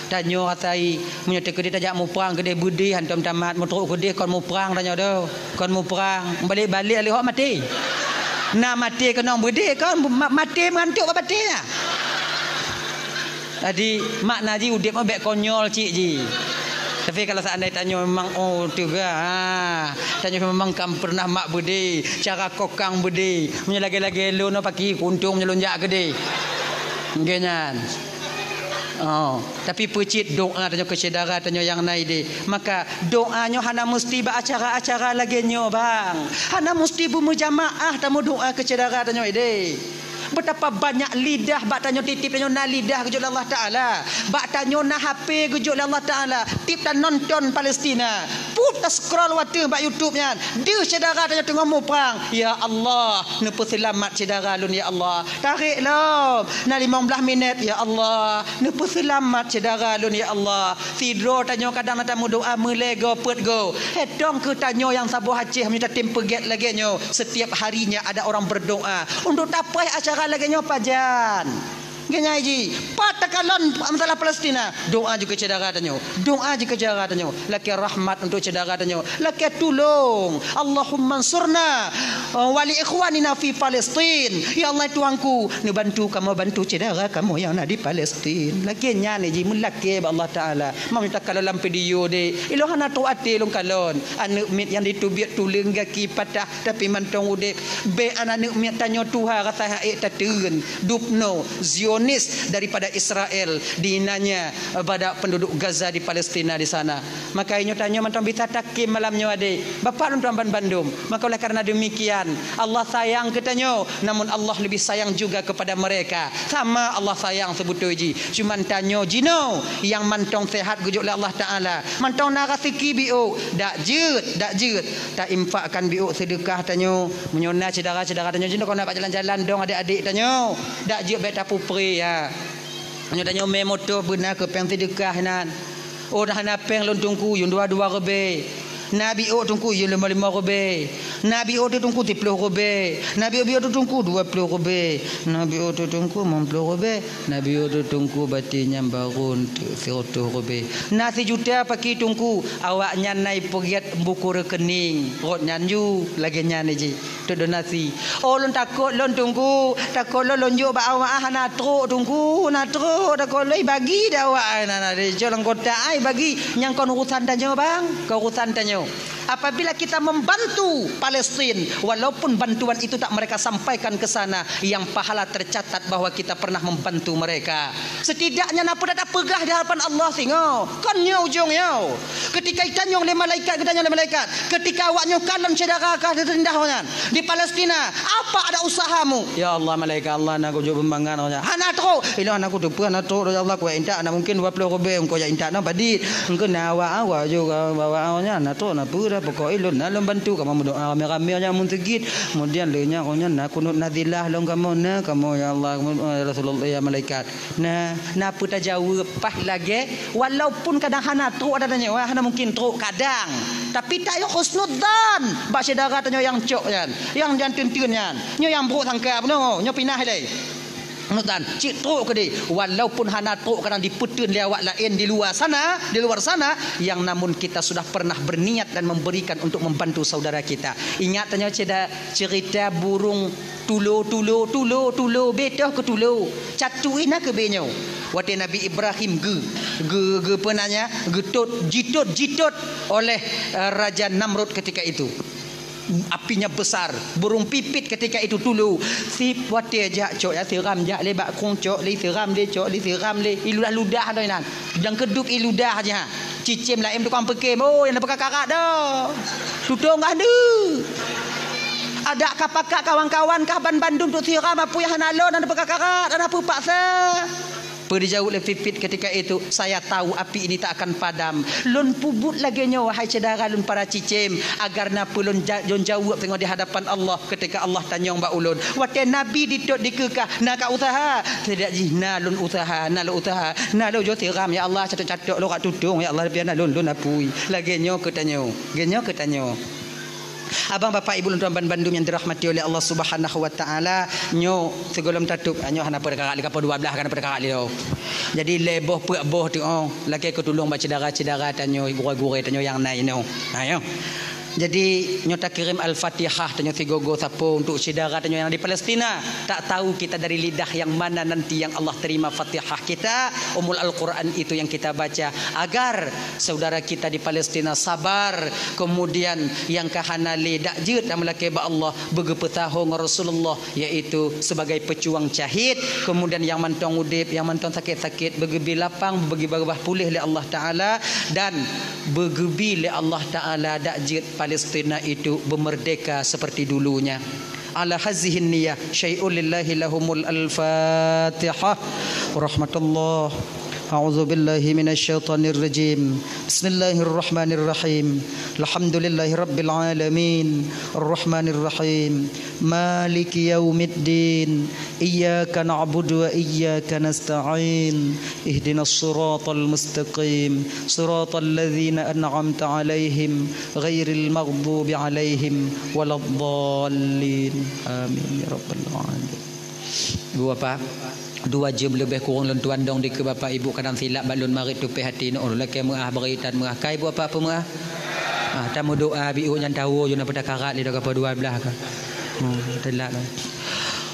B: Tanyo ratai menyata ke dia tajak mau perang ke dia budi hantam tamat motor ke dia kon mau perang tanyo dah. Kon mau perang balik-balik alih hok mati. Nak mati ke nong budi kon mati mengantuk apa matinya. Tadi mak naji udip mah bek konyol cik ji. Tapi kalau seandainya tanya memang juga tanya memang kam pernah mak budi cara kokang budi menyelagi-lagi lu no pagi kuntung menyelunjak gede. Genyan. Tapi pecit doa tanya kesedara tanya yang naik deh. Maka doanya hana mesti acara-acara lagi nyo bang. Hana mesti berjamaah tamu doa kesedara tanya ide. Betapa banyak lidah bak tanyo titip tanyo na lidah kejut Allah Taala. Bak tanyo na HP kejut Allah Taala. Tip dan nonton Palestina. Putar scroll watu bak YouTube-nya. Dia saudara tanyo tengah mau perang. Ya Allah, nepo selamat saudara lun ya Allah. Tarik lo. Na 15 minit ya Allah. Nepo selamat saudara lun ya Allah. Tidur tanyo kadang tamu doa melego put go. Hedong ke tanyo yang sabu Aceh minta tim peget lagi nyo. Setiap harinya ada orang berdoa untuk tapai acara lagi nyo pajan. Genya ji, patakalon masalah Palestina. Doa juga cedera tanyo. Doa juga cedera tanyo. Laki rahmat untuk cedera tanyo. Laki tolong. Allahumma ansurna wali ikhwanina fi Palestin. Ya Allah Tuhanku, ni bantu kamu bantu cedera kamu yang ada di Palestin. Laki nyane ji mulaki Allah Taala. Mau minta kalau lam video de. Ilohana tu ati long kalon. Anu mit yang ditubiat tuling gaki patah tapi mantong ude. Be anak mit tanyo Tuhan kata haik tatun. Dupno zion Zionis daripada Israel dinanya pada penduduk Gaza di Palestina di sana. Maka inyo tanya mantong bisa takim malamnya ade. Bapak dan tuan Bandung. Maka oleh karena demikian Allah sayang ketanyo, namun Allah lebih sayang juga kepada mereka. Sama Allah sayang sebutuji. Cuman tanyo jino yang mantong sehat gujuk oleh Allah Taala. Mantong narasiki biu dak jeut tak infakkan biu sedekah tanyo menyona cedera-cedera tanyo jino kau nak jalan-jalan dong adik-adik tanyo dak jeut bet tapu pri ya. Nyo tanyo me motor benar ke peng sedekah nan. Oh dah napeng lon tungku yun 2 rebe. Nabi o tungku yun 5 rebe. Nabi o tu tungku 30 rebe. Nabi o tu tungku 20 rebe. Nabi o tu tungku 50 rebe. Nabi o tu tungku batinya barun 100 rebe. Nasi juta pakai tungku awaknya naik pegiat buku rekening. Rot nyanju lagi nyan je. Tu donasi. Oh lon takut lon tungku, takut lon jo ba awak na truk tungku, na truk takut loi bagi dah awak na jalan kota ai bagi yang kon urusan tanyo bang, kau urusan tanyo. Apabila kita membantu Palestin, walaupun bantuan itu tak mereka sampaikan ke sana, yang pahala tercatat bahwa kita pernah membantu mereka. Setidaknya napa dak pegah di hadapan Allah singo. Kan nyo ujung nyo. Ketika itanyong le malaikat, ketanya le malaikat. Ketika awaknya kalam cedera kah rendahnya di Palestina, apa ada usahamu? Ya Allah malaikat Allah nak ujung pembangan nya. Hana tro, ilo aku tu pun tro ya Allah ku inta na mungkin 20 rebe engko ya inta na badit. Engko na awak juga bawa nya na tro na pura pokok ilun na bantu kamu berdoa rame-rame nya mun tegit. Kemudian le nya konya na kunut nadilah long kamu na kamu ya Allah Rasulullah ya malaikat. Nah, napa tak jawab pas lagi walaupun kadang hana tro ada tanya wah hana mungkin tro kadang. Tapi tak yo husnudzan. Bak saudara tanya yang cok yan, yang tuntun yan. Nyo yang buruk sangka beno, nyo pinah dai. Nutan, cik truk ke dia. Walaupun hana truk kadang diputun dia awak lain di luar sana, yang namun kita sudah pernah berniat dan memberikan untuk membantu saudara kita. Ingat tanya cerita burung tulo betah ke tulo. Catuina ke benyo. Waktu Nabi Ibrahim ge penanya, jitot oleh Raja Namrud ketika itu. Apinya besar, burung pipit ketika itu dulu. Si wate aja cok ya siram ja le bak kong cok le siram le cok le siram le iludah dah nan. Yang keduk iludah aja. Cicim lah tukang pekim. Oh yang dapat kakak dah. Tutung ada. Ada kapakak kawan-kawan kah Bandung tu siram apa yang nalon dan dapat kakak dan apa paksa. Dijauh oleh pipit ketika itu, saya tahu api ini tak akan padam. Lun pubut lagi nyo wahai saudara lun para cicim agar napa lun jauh tengok di hadapan Allah ketika Allah tanyong ba ulun. Wate nabi ditot dikekah nak usaha. Tidak jihna lun usaha, na lu usaha. Na lu jo tiram ya Allah catok-catok lo kat tudung ya Allah biar lun apui. Lagi nyo ketanyo. Genyo ketanyo. Abang bapak ibu tuan Bandung yang dirahmati oleh Allah Subhanahu wa taala, nyo segolom tatuk nyo hana pada kakak dekat 12 kan pada kakak dia. Jadi leboh puak boh tu laki aku tolong baca cedera tanyo gure-gure tanyo yang naik no. Ayo. Jadi nyota kirim Al-Fatihah tanyo sigogo sapo untuk saudara tanyo yang di Palestina. Tak tahu kita dari lidah yang mana nanti yang Allah terima Fatihah kita, umul Al-Quran itu yang kita baca agar saudara kita di Palestina sabar. Kemudian yang kahanali dak jeut dan melaki ba Allah begepetahong Rasulullah yaitu sebagai pejuang syahid. Kemudian yang mantong udip, yang mantong sakit-sakit begebi lapang, bagi bagah pulih oleh Allah Taala dan begebi oleh Allah Taala dak jeut Palestina itu bermerdeka seperti dulunya. Ala hazihin niyah syai'un lillahi lahumul al-fatihah warahmatullah. A'udzu billahi minasy syaithanir rajim. Bismillahirrahmanirrahim. Alhamdulillahi rabbil alamin. Arrahmanir rahim. Maliki yaumiddin. Iyyaka na'budu wa iyyaka nasta'in. Ihdinas siratal mustaqim. Siratal ladzina an'amta 'alaihim ghairil maghdubi 'alaihim waladdallin. Amin ya rabbal alamin. Ibu bapa 2 jam lebih kurang lon tuan dong di ke bapa ibu kadang silap balun mari tupi hati no laki merah beritan merah kai ibu apa merah tamu doa biu nyan tahu yo na pada karat li dak apa 12 ka telak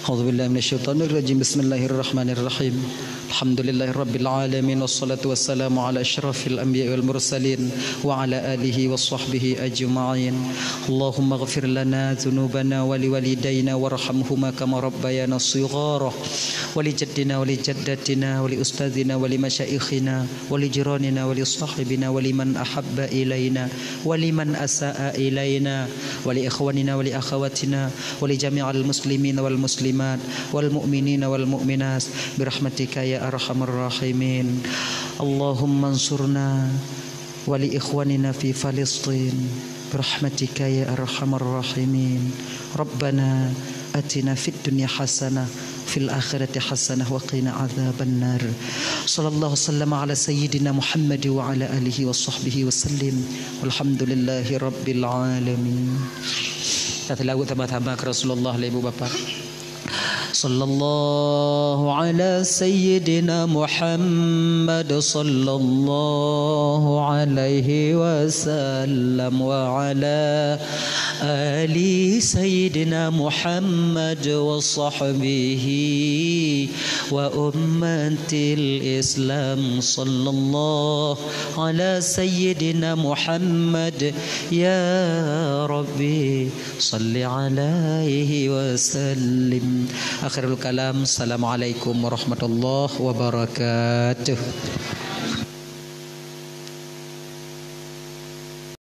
C: A'udzu billahi minasyaitonir rajim. Bismillahirrahmanirrahim. Alhamdulillahirabbil alamin wassalatu wassalamu ala asyrafil anbiya'i wal mursalin wa ala alihi washabbihi ajma'in. Allahumma ighfir lana dzunubana wa liwalidayna warhamhuma kama rabbayana shighara wa li jaddina wa li jaddatina wa li ustadzina wa li masyaikhina wa li jiranina wa li sahibina wa liman ahabba ilaina wa liman asaa ilaina wa li ikhwanina wa li akhawatina wa li jami'al muslimin wal muslimat wal mu'minina wal mu'minat birahmatika ya arhamar rahimin. Allahumma ansurna wa li ikhwanina fi Palestin birahmatika ya arhamar rahimin. Rabbana atina fid dunya hasanah fil akhirati hasanah wa qina adzabannar. Sallallahu sallama ala sayyidina Muhammad wa ala alihi wa sahbihi wa sallim. Walhamdulillahi rabbil alamin. Kita lagu tambah-tambah ke Rasulullah ibu bapa. Sallallahu ala sayyidina Muhammad sallallahu alaihi wasallam wa ala ali sayyidina Muhammad wa sahbihi wa ummatil Islam. Sallallahu ala sayyidina Muhammad ya Rabbi salli alaihi wasallim. Akhirul kalam. Assalamualaikum warahmatullahi wabarakatuh.